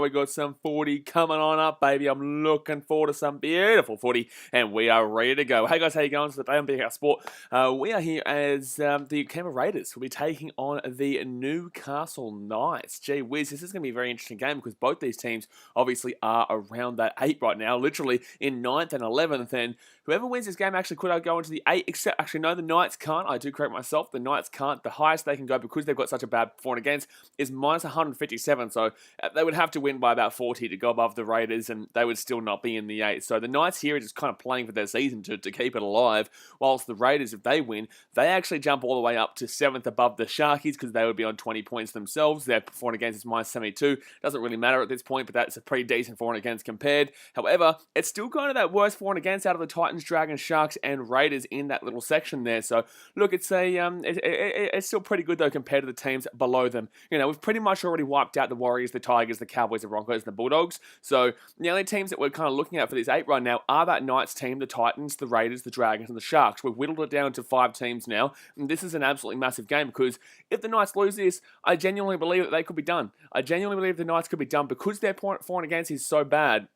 We got some footy coming on up, baby. I'm looking forward to some beautiful footy, and we are ready to go. Hey guys, how you going? So today on BKRsport, we are here as the Canberra Raiders will be taking on the Newcastle Knights. Gee whiz, this is going to be a very interesting game because both these teams obviously are around that 8 right now, literally in 9th and 11th, and whoever wins this game actually could go into the 8, except, actually no, the Knights can't. I do correct myself. The Knights can't. The highest they can go, because they've got such a bad for and against, is minus 157, so they would have to win by about 40 to go above the Raiders, and they would still not be in the 8. So the Knights here are just kind of playing for their season to keep it alive, whilst the Raiders, if they win, they actually jump all the way up to 7th above the Sharkies, because they would be on 20 points themselves. Their for and against is minus 72. Doesn't really matter at this point, but that's a pretty decent for and against compared. However, it's still kind of that worst for and against out of the Titans, Dragons, Sharks, and Raiders in that little section there. So look, it's it's still pretty good though compared to the teams below them. You know, we've pretty much already wiped out the Warriors, the Tigers, the Cowboys, the Broncos, and the Bulldogs. So the only teams that we're kind of looking at for this 8 right now are that Knights team, the Titans, the Raiders, the Dragons, and the Sharks. We've whittled it down to 5 teams now, and this is an absolutely massive game because if the Knights lose this, I genuinely believe that they could be done. I genuinely believe the Knights could be done because their for and against is so bad,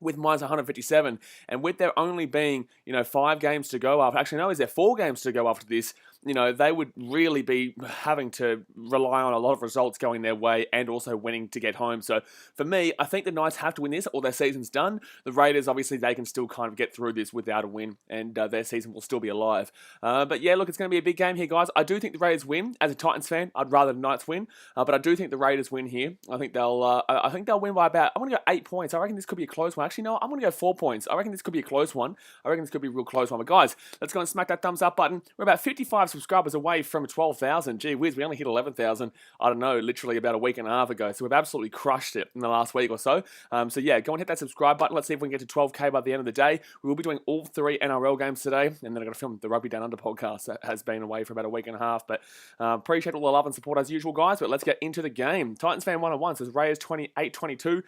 with minus 157, and with there only being, 5 games to go after, actually no, is there 4 games to go after this, they would really be having to rely on a lot of results going their way and also winning to get home. So for me, I think the Knights have to win this or their season's done. The Raiders, obviously, they can still kind of get through this without a win, and their season will still be alive. But yeah, look, it's going to be a big game here, guys. I do think the Raiders win. As a Titans fan, I'd rather the Knights win, but I do think the Raiders win here. I think they'll win by about, I'm going to go 8 points. I reckon this could be a close one. Actually, no, I'm going to go 4 points. I reckon this could be a close one. I reckon this could be a real close one. But guys, let's go and smack that thumbs up button. We're about 55 subscribers away from 12,000. Gee whiz, we only hit 11,000, I don't know, literally about a week and a half ago. So we've absolutely crushed it in the last week or so. So yeah, go and hit that subscribe button. Let's see if we can get to 12K by the end of the day. We will be doing all 3 NRL games today, and then I've got to film the Rugby Down Under podcast that has been away for about a week and a half. But appreciate all the love and support as usual, guys. But let's get into the game. Titans fan 101 says Raiders 28-22.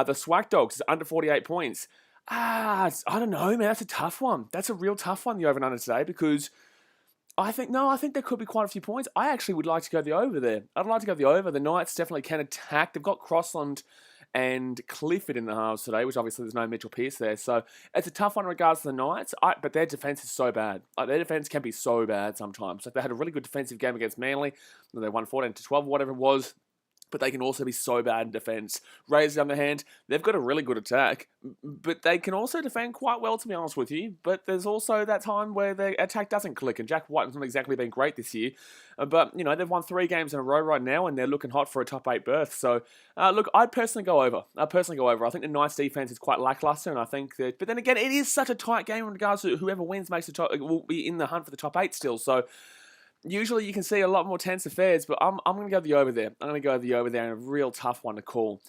The Swag Dogs is under 48 points. I don't know, man. That's a tough one. That's a real tough one, the over and under today, because I think there could be quite a few points. I actually would like to go the over there. I'd like to go the over. The Knights definitely can attack. They've got Crossland and Clifford in the halves today, which obviously there's no Mitchell Pearce there. So it's a tough one in regards to the Knights, but their defence is so bad. Their defence can be so bad sometimes. Like, they had a really good defensive game against Manly. They won 14-12 or whatever it was. But they can also be so bad in defence. Raiders, on the other hand, they've got a really good attack, but they can also defend quite well, to be honest with you. But there's also that time where their attack doesn't click, and Jack White's not exactly been great this year. But, they've won 3 games in a row right now, and they're looking hot for a top 8 berth. So, look, I'd personally go over. I think the Knights defence is quite lacklustre, and I think that... But then again, it is such a tight game in regards to whoever wins makes the top... will be in the hunt for the top 8 still, so... Usually you can see a lot more tense affairs, but I'm going to go the over there. I'm going to go the over there, and a real tough one to call.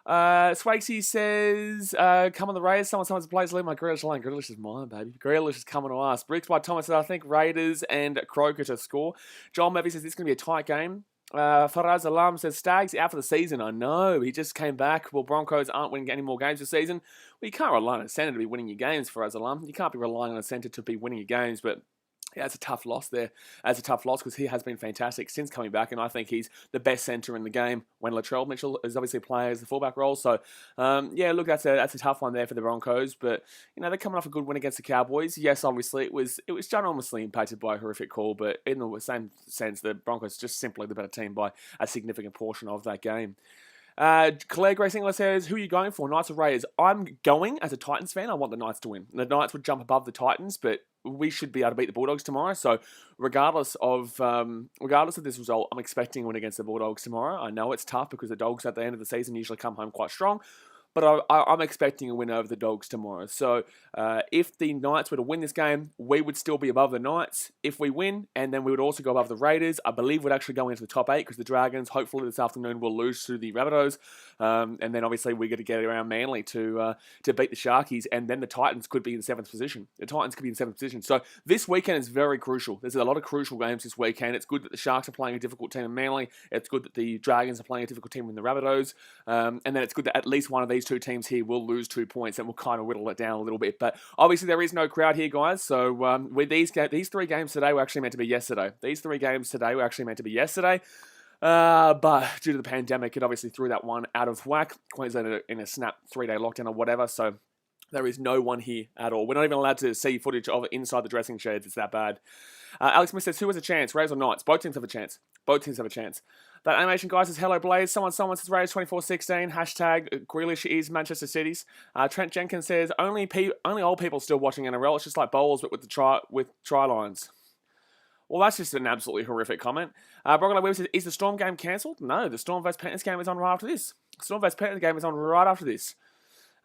Swagsy says, come on the Raiders. Someone's plays leave my Grealish line. Grealish is mine, baby. Grealish is coming to us. Bricks by Thomas says, I think Raiders and Croker to score. Joel Murphy says, this is going to be a tight game. Faraz Alam says, Stags out for the season. I know, he just came back. Well, Broncos aren't winning any more games this season. Well, you can't rely on a centre to be winning your games, Faraz Alam. You can't be relying on a centre to be winning your games, but... yeah, it's a tough loss there. It's a tough loss because he has been fantastic since coming back, and I think he's the best centre in the game when Latrell Mitchell is obviously playing as the fullback role. So, yeah, look, that's a tough one there for the Broncos. But, they're coming off a good win against the Cowboys. Yes, obviously, it was ginormously impacted by a horrific call, but in the same sense, the Broncos just simply the better team by a significant portion of that game. Claire Grace English says, who are you going for, Knights or Raiders? I'm going, as a Titans fan, I want the Knights to win. The Knights would jump above the Titans, but we should be able to beat the Bulldogs tomorrow. So regardless of this result, I'm expecting a win against the Bulldogs tomorrow. I know it's tough because the Dogs at the end of the season usually come home quite strong. But I'm expecting a win over the Dogs tomorrow. So if the Knights were to win this game, we would still be above the Knights if we win. And then we would also go above the Raiders. I believe we'd actually go into the top 8 because the Dragons, hopefully this afternoon, will lose to the Rabbitohs. And then obviously we got to get around Manly to beat the Sharkies. And then the Titans could be in 7th position. The Titans could be in 7th position. So this weekend is very crucial. There's a lot of crucial games this weekend. It's good that the Sharks are playing a difficult team in Manly. It's good that the Dragons are playing a difficult team in the Rabbitohs. And then it's good that at least one of these 2 teams here will lose 2 points, and we'll kind of whittle it down a little bit. But obviously there is no crowd here, guys. So with these 3 games today were actually meant to be yesterday. But due to the pandemic, it obviously threw that one out of whack. Queensland in a snap 3-day lockdown or whatever, so there is no one here at all. We're not even allowed to see footage of it inside the dressing sheds. It's that bad. Alex Smith says, who has a chance? Raiders or Knights? Both teams have a chance. Both teams have a chance. That animation guy says, hello Blaze. Someone says Raiders 24-16. Hashtag Grealish is Manchester City's. Trent Jenkins says, only old people still watching NRL. It's just like bowls, but with try lines. Well, that's just an absolutely horrific comment. Broccoli Webb says, is the Storm game cancelled? No, the Storm vs Panthers game is on right after this. Storm vs Panthers game is on right after this.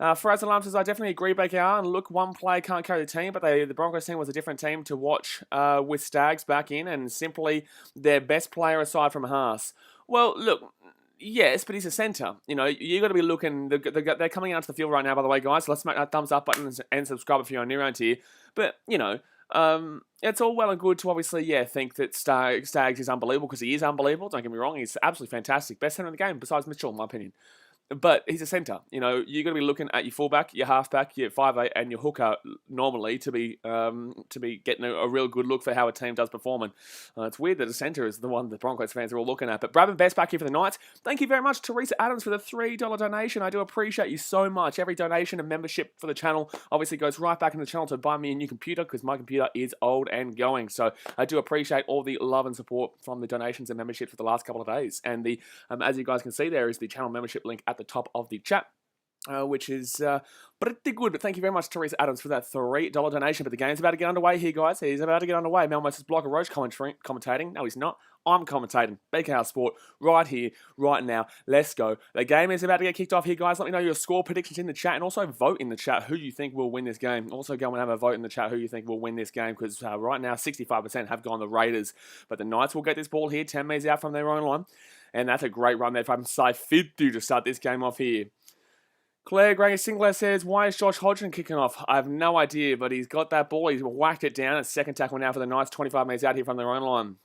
Faraz Alam says, I definitely agree, BKR. And look, one player can't carry the team, but the Broncos team was a different team to watch with Stags back in and simply their best player aside from Haas. Well, look, yes, but he's a centre. You know, you got to be looking. They're coming out to the field right now, by the way, guys. So let's smack that thumbs up button and subscribe if you're new around here. But, you know, it's all well and good to obviously, think that Stags is unbelievable because he is unbelievable. Don't get me wrong. He's absolutely fantastic. Best centre in the game besides Mitchell, in my opinion. But he's a centre. You know, you're going to be looking at your fullback, your halfback, your 5'8", and your hooker normally to be getting a real good look for how a team does perform. And it's weird that a centre is the one the Broncos fans are all looking at. But Brabham Best back here for the Knights. Thank you very much, Teresa Adams, for the $3 donation. I do appreciate you so much. Every donation and membership for the channel obviously goes right back in the channel to buy me a new computer because my computer is old and going. So I do appreciate all the love and support from the donations and memberships for the last couple of days. And the as you guys can see, there is the channel membership link at the top of the chat, which is pretty good. But thank you very much, Teresa Adams, for that $3 donation. But the game's about to get underway here, guys. He's about to get underway. Melmo says, Blocker Roach commentating. No, he's not. I'm commentating. BKRsport right here, right now. Let's go. The game is about to get kicked off here, guys. Let me know your score predictions in the chat and also vote in the chat who you think will win this game. Also go and have a vote in the chat who you think will win this game because right now 65% have gone the Raiders. But the Knights will get this ball here 10 metres out from their own line. And that's a great run there from Saifidu to start this game off here. Claire Gray Singler says, why is Josh Hodgson kicking off? I have no idea, but he's got that ball. He's whacked it down. It's second tackle now for the Knights, 25 metres out here from their own line.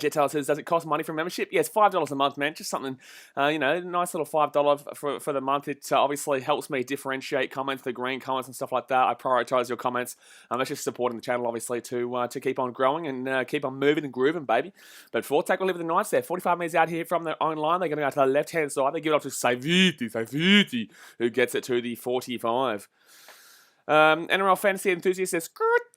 Jet Taylor says, does it cost money for membership? Yes, $5 a month, man. Just something, nice little $5 for the month. It obviously helps me differentiate comments, the green comments and stuff like that. I prioritise your comments. That's just supporting the channel, obviously, to keep on growing and keep on moving and grooving, baby. But fourth tackle live with the Knights there. 45 metres out here from their own line. They're going to go to the left-hand side. They give it up to Saviti, who gets it to the 45. NRL Fantasy Enthusiast says,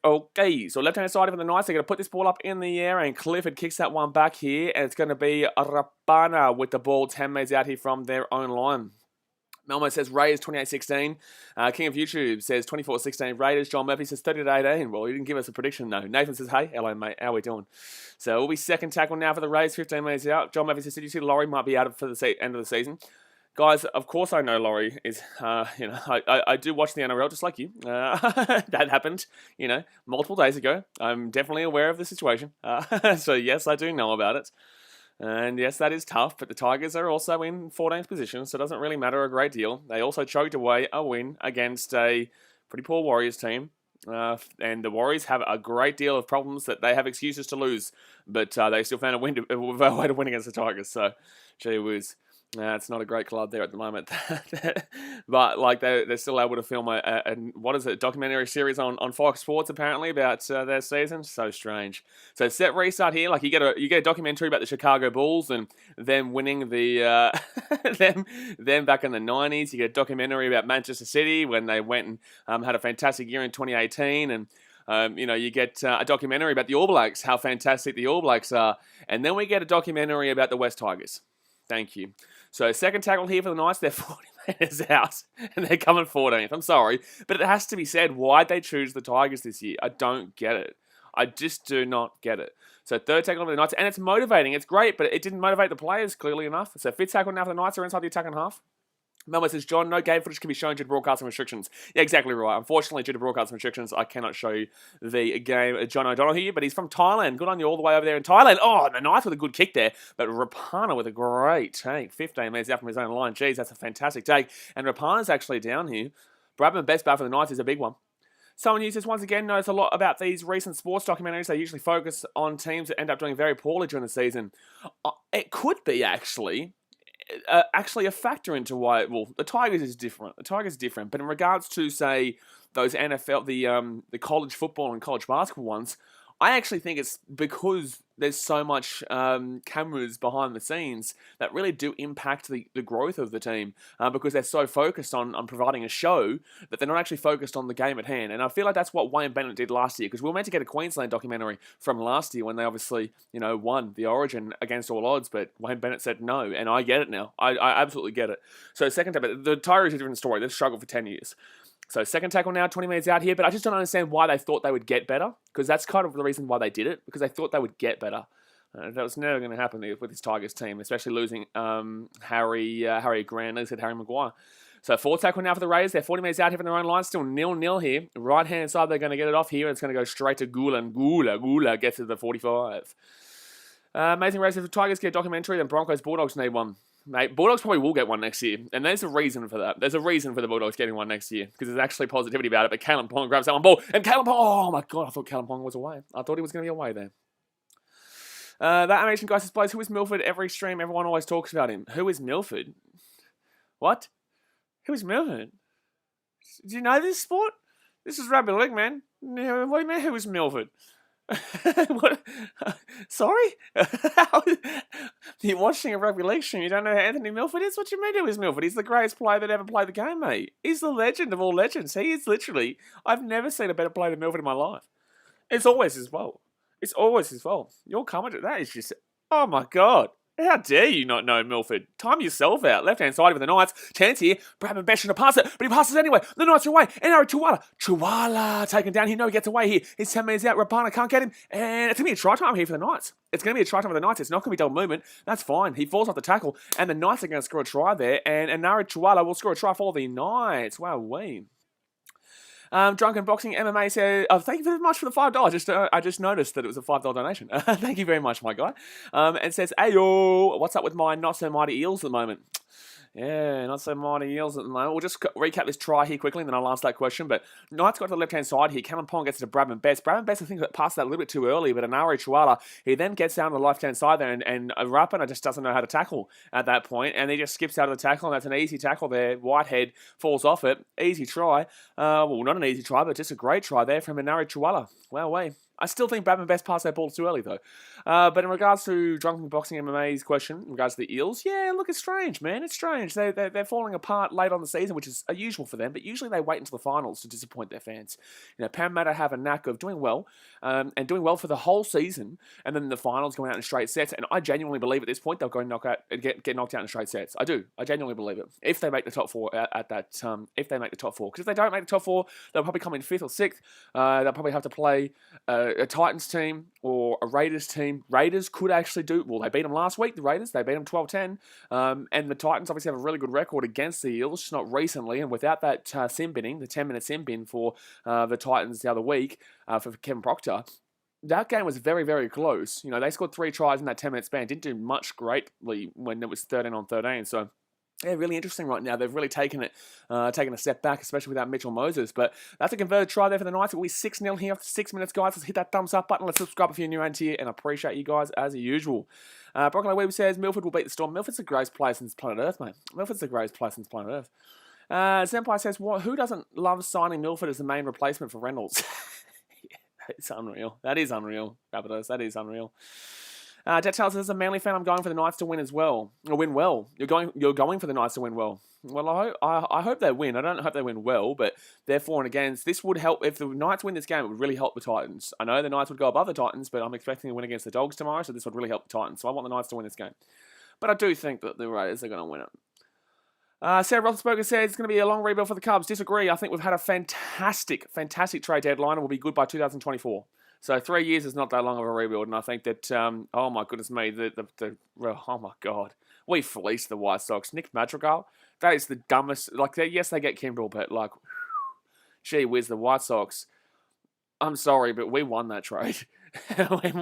okay, so left-hand side of the Knights, they're going to put this ball up in the air, and Clifford kicks that one back here, and it's going to be Rapana with the ball 10 metres out here from their own line. Melmo says Raiders 28-16. King of YouTube says 24-16 Raiders. John Murphy says 30-18. Well, he didn't give us a prediction, though. Nathan says, hey, hello, mate. How are we doing? So we'll be second tackle now for the Raiders, 15 metres out. John Murphy says, did you see Laurie might be out for the end of the season? Guys, of course I know Laurie is, I do watch the NRL just like you. That happened, multiple days ago. I'm definitely aware of the situation. So yes, I do know about it. And yes, that is tough, but the Tigers are also in 14th position, so it doesn't really matter a great deal. They also choked away a win against a pretty poor Warriors team. And the Warriors have a great deal of problems that they have excuses to lose, but they still found a way to win against the Tigers. So, gee whiz. It's not a great club there at the moment. But like they're still able to film a documentary series on Fox Sports apparently about their season. So strange. So set restart here. Like you get a documentary about the Chicago Bulls and them winning the them back in the 90s. You get a documentary about Manchester City when they went and had a fantastic year in 2018 and. You get a documentary about the All Blacks, how fantastic the All Blacks are. And then we get a documentary about the West Tigers. Thank you. So second tackle here for the Knights. They're 40 metres out and they're coming 14th. I'm sorry, but it has to be said, why'd they choose the Tigers this year? I don't get it. I just do not get it. So third tackle for the Knights, and it's motivating. It's great, but it didn't motivate the players clearly enough. So fifth tackle now for the Knights are inside the attacking half. Melmo says, John, no game footage can be shown due to broadcasting restrictions. Yeah, exactly right. Unfortunately, due to broadcasting restrictions, I cannot show you the game. John O'Donnell here, but he's from Thailand. Good on you all the way over there in Thailand. Oh, and the Knights with a good kick there. But Rapana with a great take. 15 metres out from his own line. Jeez, that's a fantastic take. And Rapana's actually down here. Bradman best bat for the Knights is a big one. Someone uses once again knows a lot about these recent sports documentaries. They usually focus on teams that end up doing very poorly during the season. It could be, actually a factor into why. Well, the Tigers is different. The Tigers is different, but in regards to say those NFL, the college football and college basketball ones, I actually think it's because there's so much cameras behind the scenes that really do impact the growth of the team because they're so focused on providing a show that they're not actually focused on the game at hand. And I feel like that's what Wayne Bennett did last year, because we were meant to get a Queensland documentary from last year when they obviously, won the Origin against all odds, but Wayne Bennett said no, and I get it now. I absolutely get it. So second time, the Tigers is a different story. They've struggled for 10 years. So second tackle now, 20 minutes out here, but I just don't understand why they thought they would get better, because that's kind of the reason why they did it, because they thought they would get better. That was never going to happen with this Tigers team, especially losing Harry Grant, they said Harry Maguire. So fourth tackle now for the Raiders. They're 40 minutes out here from their own line, still 0-0 here. Right-hand side, they're going to get it off here, and it's going to go straight to Gula, and Gula gets to the 45. Amazing race. If the Tigers get a documentary, then Broncos, Bulldogs need one. Mate, Bulldogs probably will get one next year, and there's a reason for that. There's a reason for the Bulldogs getting one next year, because there's actually positivity about it, but Kalen Pong grabs that one ball, and Kalen Pong, oh my god, I thought Kalen Pong was away. I thought he was going to be away there. That animation guy says, "Blaze, who is Milford? Every stream, everyone always talks about him. Who is Milford? What? Who is Milford? Do you know this sport? This is rugby league, man. What do you mean, who is Milford? What? Sorry? You're watching a rugby league stream, you don't know who Anthony Milford is? What do you mean who is Milford? He's the greatest player that ever played the game, mate. He's the legend of all legends. He is literally, I've never seen a better player than Milford in my life. It's always his fault. It's always his fault. Your comment, that is just, oh my god. How dare you not know Milford? Time yourself out. Left-hand side of the Knights. Chance here. Bradman Best to pass it, but he passes anyway. The Knights are away. NRL Chuala taken down here. No, he gets away here. He's 10 metres out. Rapana can't get him. And it's going to be a try time here for the Knights. It's going to be a try time for the Knights. It's not going to be double movement. That's fine. He falls off the tackle, and the Knights are going to score a try there. And Nara Chuala will score a try for the Knights. Wow, wee. Drunken Boxing MMA says, thank you very much for the $5. I just noticed that it was a $5 donation. Thank you very much, my guy. And says, "Ayo, what's up with my not so mighty eels at the moment?" Yeah, not so mighty eels at the moment. We'll just recap this try here quickly, and then I'll ask that question. But Knights got to the left-hand side here. Callum Pong gets to Bradman Best. Bradman Best, I think, passed that a little bit too early, but Anari Chuala, he then gets down to the left-hand side there, and Rapana just doesn't know how to tackle at that point, and he just skips out of the tackle, and that's an easy tackle there. Whitehead falls off it. Easy try. Well, not an easy try, but just a great try there from Anari Chuala. Wow, way. I still think Bradman Best passed that ball too early, though. But in regards to Drunken Boxing MMA's question, in regards to the Eels, yeah, look, it's strange, man. It's strange. They're falling apart late on the season, which is unusual for them, but usually they wait until the finals to disappoint their fans. Parramatta have a knack of doing well, and doing well for the whole season, and then the finals going out in straight sets, and I genuinely believe at this point they'll go get knocked out in straight sets. I do. I genuinely believe it. If they make the top four if they make the top four. Because if they don't make the top four, they'll probably come in 5th or 6th. They'll probably have to play a Titans team or a Raiders team. Raiders could actually do, well, they beat them last week, the Raiders. They beat them 12-10. And the Titans obviously have a really good record against the Eels, just not recently. And without that sim binning, the 10-minute sim bin for the Titans the other week for Kevin Proctor, that game was very, very close. They scored 3 tries in that 10-minute span. Didn't do much greatly when it was 13-13. So, yeah, really interesting right now. They've really taken a step back, especially without Mitchell Moses. But that's a converted try there for the Knights. It will be 6-0 here after 6 minutes, guys. Let's hit that thumbs up button. Let's subscribe if you're new around here, and I appreciate you guys as usual. Broccoli Weeb says, Milford will beat the Storm. Milford's the greatest player since planet Earth, mate. Milford's the greatest player since planet Earth. Senpai says, who doesn't love signing Milford as the main replacement for Reynolds? Yeah, it's unreal. That is unreal, Rapidos. That is unreal. Jet tells us, as a Manly fan, I'm going for the Knights to win as well. Or win well. You're going for the Knights to win well. Well, I hope they win. I don't hope they win well, but they're for and against. This would help. If the Knights win this game, it would really help the Titans. I know the Knights would go above the Titans, but I'm expecting to win against the Dogs tomorrow, so this would really help the Titans. So I want the Knights to win this game. But I do think that the Raiders are going to win it. Sarah Roethlisberger says it's going to be a long rebuild for the Cubs. Disagree. I think we've had a fantastic trade deadline and we'll be good by 2024. So 3 years is not that long of a rebuild, and I think that, oh my goodness me, oh my God. We fleeced the White Sox. Nick Madrigal, that is the dumbest, yes, they get Kimbrel, but gee whiz, the White Sox, I'm sorry, but we won that trade.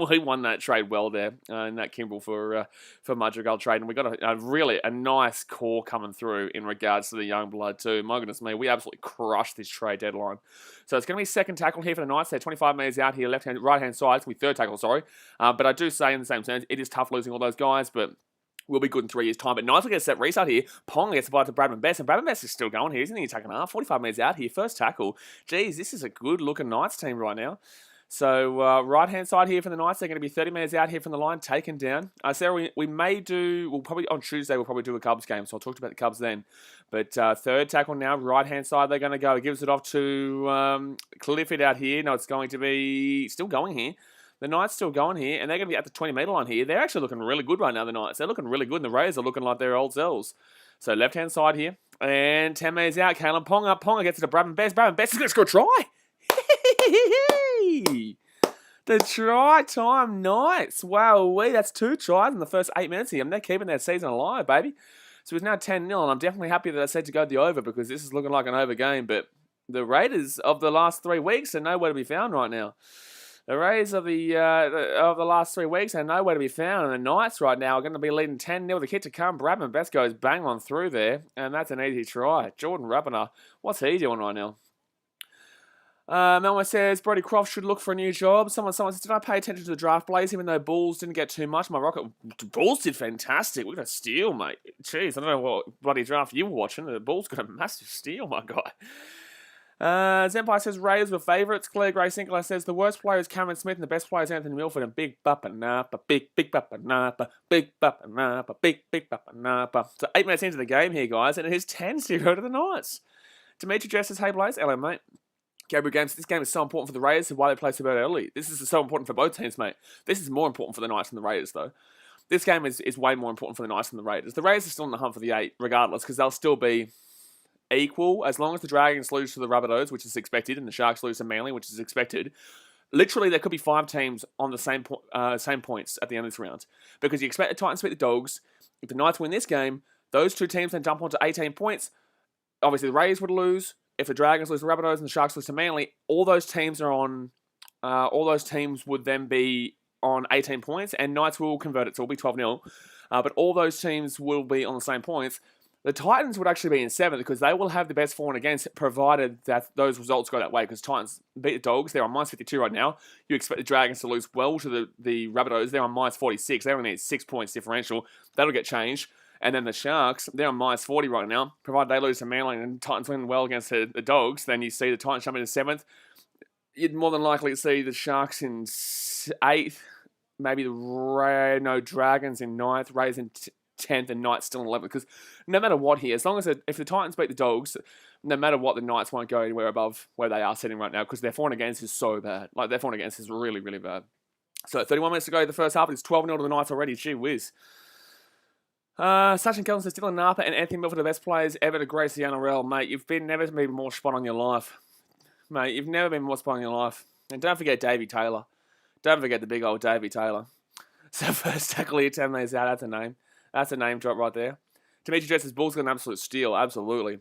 We won that trade well there in that Kimbrel for Madrigal trade, and we got a nice core coming through in regards to the young blood too. My goodness me, we absolutely crushed this trade deadline. So it's going to be second tackle here for the Knights. They're 25 metres out here, right-hand side. It's going to be third tackle, sorry. But I do say in the same sense, it is tough losing all those guys, but we'll be good in 3 years' time. But Knights will get a set restart here. Pong gets the ball to Bradman Best, and Bradman Best is still going here. Isn't he attacking half? 45 metres out here, first tackle. Geez, this is a good-looking Knights team right now. So right-hand side here for the Knights, they're going to be 30 metres out here from the line, taken down. Sarah, we may do, we'll probably, on Tuesday, we'll probably do a Cubs game, so I'll talk about the Cubs then. But third tackle now, right-hand side, they're going to go. It gives it off to Clifford out here. No, it's going to be still going here. The Knights still going here, and they're going to be at the 20-metre line here. They're actually looking really good right now, the Knights. They're looking really good, and the Raiders are looking like their old selves. So left-hand side here, and 10 metres out, Kalen Ponga. Ponga gets it to Bradman Best. Bradman Best is going to score a try. The try time Knights. Wow, that's 2 tries in the first 8 minutes here. They're keeping their season alive, baby. So it's now 10-0, and I'm definitely happy that I said to go the over because this is looking like an over game. But the Raiders of the last 3 weeks are nowhere to be found right now. The Raiders of the last 3 weeks are nowhere to be found, and the Knights right now are going to be leading 10-0. The kick to come. Bradman Best goes bang on through there, and that's an easy try. Jordan Rapiner, what's he doing right now? Melma says, Brody Croft should look for a new job. Someone says, did I pay attention to the draft Blaze, even though Bulls didn't get too much? My Rocket Bulls did fantastic. We got a steal, mate. Jeez, I don't know what bloody draft you were watching. The Bulls got a massive steal, my guy. Zenpai says, Raiders were favourites. Claire Gray Sinclair says, the worst player is Cameron Smith and the best player is Anthony Milford. And big buppa napa, big buppa napa, big buppa napa, big buppa napa. So 8 minutes into the game here, guys, and it is 10-0 to the Knights. Dimitri Jess says, hey, Blaze. Hello, mate. Gabriel Games, this game is so important for the Raiders and why they play so bad early. This is so important for both teams, mate. This is more important for the Knights than the Raiders, though. This game is way more important for the Knights than the Raiders. The Raiders are still in the hunt for the 8, regardless, because they'll still be equal as long as the Dragons lose to the Rabbitohs, which is expected, and the Sharks lose to Manly, which is expected. Literally, there could be 5 teams on the same points at the end of this round, because you expect the Titans to beat the Dogs. If the Knights win this game, those 2 teams then jump onto 18 points. Obviously, the Raiders would lose. If the Dragons lose to the Rabbitohs and the Sharks lose to Manly, all those teams are on. All those teams would then be on 18 points, and Knights will convert it, so it'll be 12-0. But all those teams will be on the same points. The Titans would actually be in 7th because they will have the best for and against, provided that those results go that way. Because Titans beat the Dogs, they're on -52 right now. You expect the Dragons to lose well to the Rabbitohs, they're on -46. They only need 6 points differential. That'll get changed. And then the Sharks, they're on -40 right now. Provided they lose to Manly and Titans win well against the Dogs, then you see the Titans jump into 7th. You'd more than likely see the Sharks in 8th, maybe the Dragons in 9th, Raiders in 10th, and Knights still in 11th. Because no matter what here, as long as if the Titans beat the Dogs, no matter what, the Knights won't go anywhere above where they are sitting right now because their for and against is so bad. Like, their for and against is really, really bad. So 31 minutes to go the first half. It's 12-0 to the Knights already. Gee whiz. Sachin Kelton says, Dylan Napa and Anthony Milford are the best players ever to grace the NRL. Mate, you've never been more spot on your life. Mate, you've never been more spot on your life. And don't forget Davey Taylor. Don't forget the big old Davey Taylor. So first tackle here, 10 metres out. That's a name. That's a name drop right there. Dimitri Jess says, Bulls got an absolute steal. Absolutely.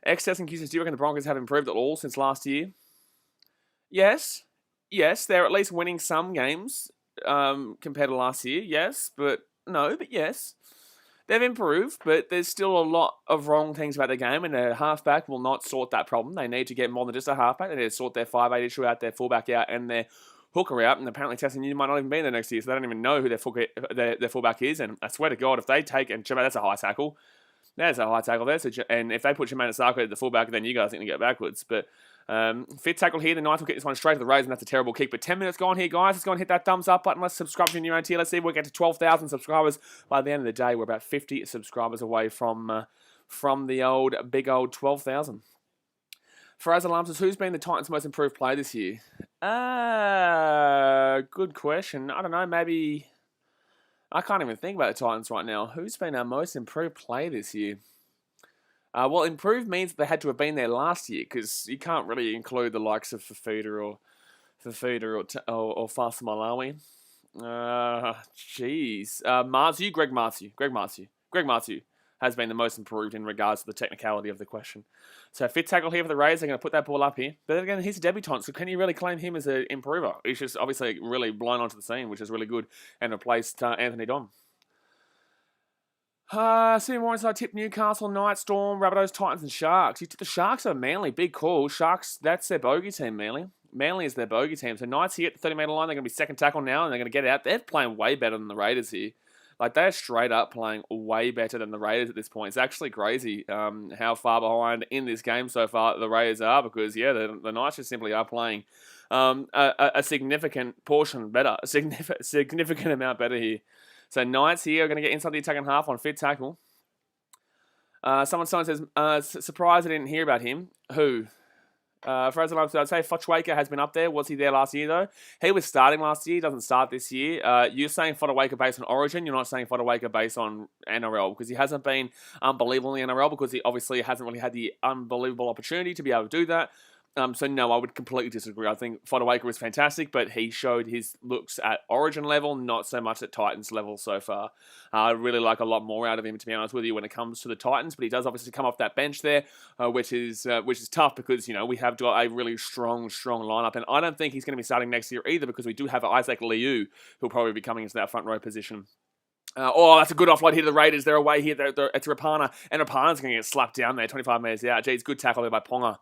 X-Test and Q says, do you reckon the Broncos have improved at all since last year? Yes. Yes, they're at least winning some games compared to last year. Yes, but no, but yes. They've improved, but there's still a lot of wrong things about the game, and their halfback will not sort that problem. They need to get more than just a halfback. They need to sort their 5'8" issue out, their fullback out, and their hooker out. And apparently, Tessin Union might not even be there next year, so they don't even know who their fullback is. And I swear to God, if they take and Jermaine, that's a high tackle. There's a high tackle there. So, and if they put Jermaine Asako at the fullback, then you guys need to get backwards. But fifth tackle here, the Knights will get this one straight to the Raiders, and that's a terrible kick. But 10 minutes gone here, guys. Let's go and hit that thumbs up button. Let's subscribe if you're new around here. Let's see if we'll get to 12,000 subscribers. By the end of the day, we're about 50 subscribers away from the big old 12,000. Faraz Alarm says, who's been the Titans' most improved player this year? Good question. I don't know, maybe... I can't even think about the Titans right now. Who's been our most improved player this year? Well, improved means they had to have been there last year, because you can't really include the likes of Fafita or Fasa Malawi. Greg Marzu has been the most improved in regards to the technicality of the question. So fifth tackle here for the Raiders. They're going to put that ball up here. But then again, he's a debutant, so can you really claim him as an improver? He's just obviously really blown onto the scene, which is really good, and replaced Anthony Don. Stephen Warren said, I tipped Newcastle, Knights, Storm, Rabbitohs, Titans, and Sharks. You tipped the Sharks over Manly. Big call. Sharks, that's their bogey team, Manly. Manly is their bogey team. So Knights here at the 30-metre line. They're going to be second tackle now, and they're going to get it out. They're playing way better than the Raiders here. Like, they're straight up playing way better than the Raiders at this point. It's actually crazy how far behind in this game so far the Raiders are, because, yeah, the Knights just simply are playing a significant portion better, a significant amount better here. So Knights here are going to get inside the attacking half on fit tackle. Someone says, surprised I didn't hear about him. Who? Fraser Lumps, I'd say Fotuaika has been up there. Was he there last year, though? He was starting last year. He doesn't start this year. You're saying Fotuaika based on Origin. You're not saying Fotuaika based on NRL, because he hasn't been unbelievable in the NRL, because he obviously hasn't really had the unbelievable opportunity to be able to do that. So no, I would completely disagree. I think Fotuaika was fantastic, but he showed his looks at Origin level, not so much at Titans level so far. I really like a lot more out of him, to be honest with you, when it comes to the Titans. But he does obviously come off that bench there, which is tough, because we have got a really strong lineup, and I don't think he's going to be starting next year either, because we do have Isaac Liu, who'll probably be coming into that front row position. That's a good offload here to the Raiders. They're away here. It's Rapana, and Rapana's going to get slapped down there, 25 metres out. Geez, good tackle there by Ponga.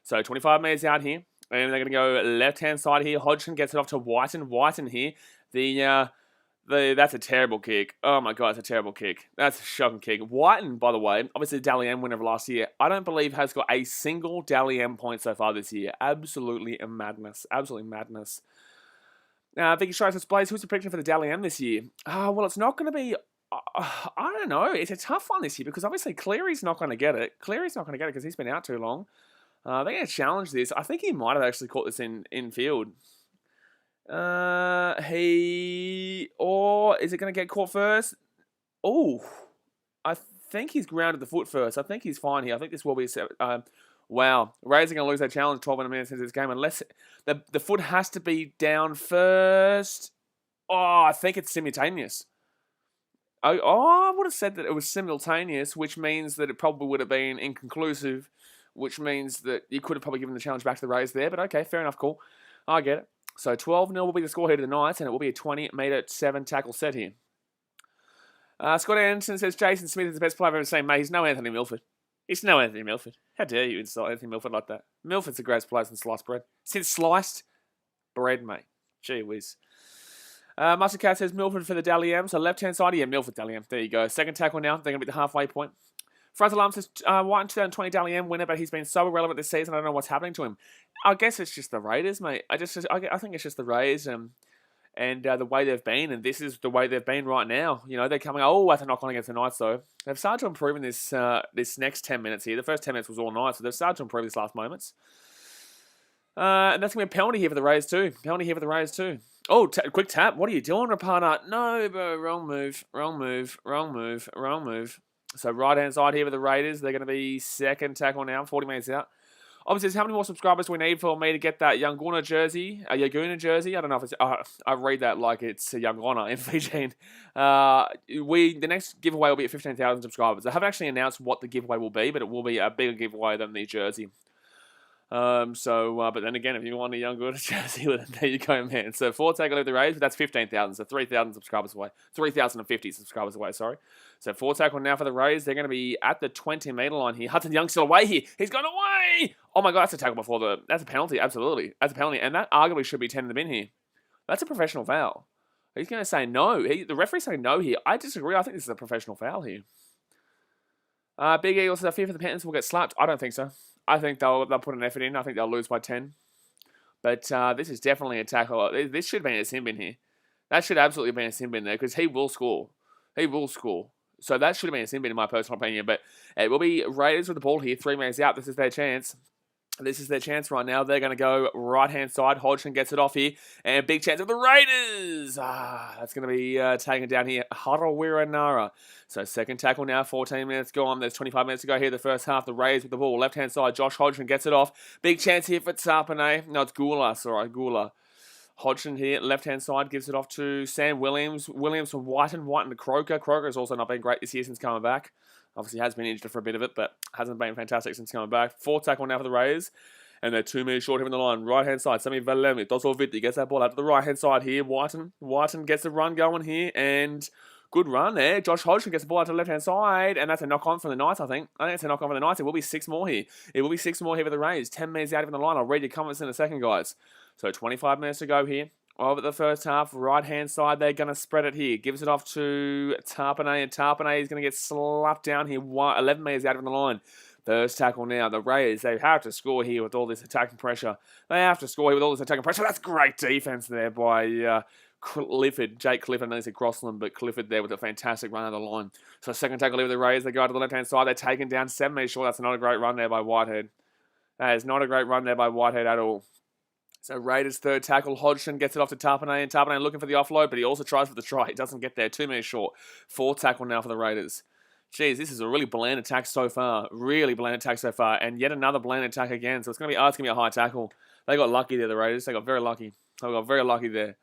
So 25 metres out here, and they're going to go left-hand side here. Hodgson gets it off to Whiten. Whiten here. That's a terrible kick. Oh my God, it's a terrible kick. That's a shocking kick. Whiten, by the way, obviously the Dally M winner of last year, I don't believe has got a single Dally M point so far this year. Absolutely a madness. Absolutely madness. Vicky Strikes displays. Who's the prediction for the Dally M this year? Well, it's not going to be... I don't know. It's a tough one this year, because obviously Cleary's not going to get it. Cleary's not going to get it because he's been out too long. They're going to challenge this. I think he might have actually caught this in field. Or is it going to get caught first? Oh, I think he's grounded the foot first. I think he's fine here. I think this will be... wow. Raiders are going to lose their challenge 12 minutes into this game, unless the foot has to be down first. Oh, I think it's simultaneous. I would have said that it was simultaneous, which means that it probably would have been inconclusive, which means that you could have probably given the challenge back to the Raiders there. But okay, fair enough, cool. I get it. So 12-0 will be the score here to the Knights, and it will be a 20-metre 7-tackle set here. Scott Anderson says, Jason Smith is the best player I've ever seen. Mate, he's no Anthony Milford. He's no Anthony Milford. How dare you insult Anthony Milford like that? Milford's the greatest player since sliced bread. Since sliced bread, mate. Gee whiz. Mustard Cat says Milford for the Dally M. So left-hand side, yeah, Milford Dally M. There you go. Second tackle now. They're going to be the halfway point. Frontal Alarm says, White 2020 Dally M winner, but he's been so irrelevant this season, I don't know what's happening to him. I guess it's just the Raiders, mate. I think it's just the Raiders and the way they've been, and this is the way they've been right now. You know, they're coming, that's a knock-on against the Knights, though. They've started to improve in this next 10 minutes here. The first 10 minutes was all Knights, so they've started to improve these last moments. And that's going to be a penalty here for the Raiders, too. Oh, quick tap. What are you doing, Rapana? No, bro, wrong move. So right-hand side here for the Raiders. They're going to be second tackle now, 40 minutes out. Obviously, how many more subscribers do we need for me to get that Yaguna jersey? I don't know if it's... I read that like it's a Yaguna in Fijian. The next giveaway will be at 15,000 subscribers. I haven't actually announced what the giveaway will be, but it will be a bigger giveaway than the jersey. But then again, if you want a young good jersey, there you go, man. So 4 tackle with the Raiders, but that's 15,000, so 3,000 subscribers away. 3,050 subscribers away, sorry. So 4 tackle now for the Raiders. They're going to be at the 20-metre line here. Hudson Young's still away here. He's gone away! Oh my God, that's a tackle before that's a penalty, absolutely. That's a penalty, and that arguably should be 10 in the bin here. That's a professional foul. He's going to say no. The referee's saying no here. I disagree. I think this is a professional foul here. Big Eagles says, I fear for the Panthers will get slapped. I don't think so. I think they'll put an effort in. I think they'll lose by 10. But this is definitely a tackle. This should have been a sin bin here. That should absolutely have been a sin bin there, because he will score. So that should have been a sin bin in my personal opinion. But it will be Raiders with the ball here. 3 minutes out. This is their chance. Right now. They're going to go right-hand side. Hodgson gets it off here. And big chance of the Raiders. That's going to be taken down here. Harawira Nara. So second tackle now. 14 minutes gone. There's 25 minutes to go here. The first half. The Raiders with the ball. Left-hand side. Josh Hodgson gets it off. Big chance here for Tapane. No, it's Gula. Sorry, Gula. Hodgson here, left-hand side, gives it off to Sam Williams. Williams from Whiten to Croker. Croker has also not been great this year since coming back. Obviously has been injured for a bit of it, but hasn't been fantastic since coming back. 4 tackle now for the Raiders. And they're 2 minutes short here in the line. Right-hand side, Sami Valemi. Dosoviti gets that ball out to the right-hand side here. Whiten gets the run going here. And good run there. Josh Hodgson gets the ball out to the left-hand side. And that's a knock-on for the Knights, I think. It's a knock-on for the Knights. It will be 6 more here. For the Raiders. 10 minutes out of the line. I'll read your comments in a second, guys. So 25 minutes to go here. of the first half. Right-hand side, they're going to spread it here. Gives it off to Tarpanay, and Tarpanay is going to get slapped down here. 11 metres out of the line. First tackle now. The Raiders, they have to score here with all this attacking pressure. They have to score here with all this attacking pressure. That's great defence there by Clifford. Jake Clifford, I know he said Crossland, but Clifford there with a fantastic run out of the line. So second tackle here with the Raiders. They go to the left-hand side. They're taken down 7 metres short. That's not a great run there by Whitehead. That is not a great run there by Whitehead at all. So Raiders' third tackle. Hodgson gets it off to Tarpanay, and Tarpanay looking for the offload, but he also tries for the try. He doesn't get there. 2 minutes short. Fourth tackle now for the Raiders. Jeez, this is a really bland attack so far. Really bland attack so far. And yet another bland attack again. So it's going to be a high tackle. They got lucky there, the Raiders. They got very lucky. They got very lucky there.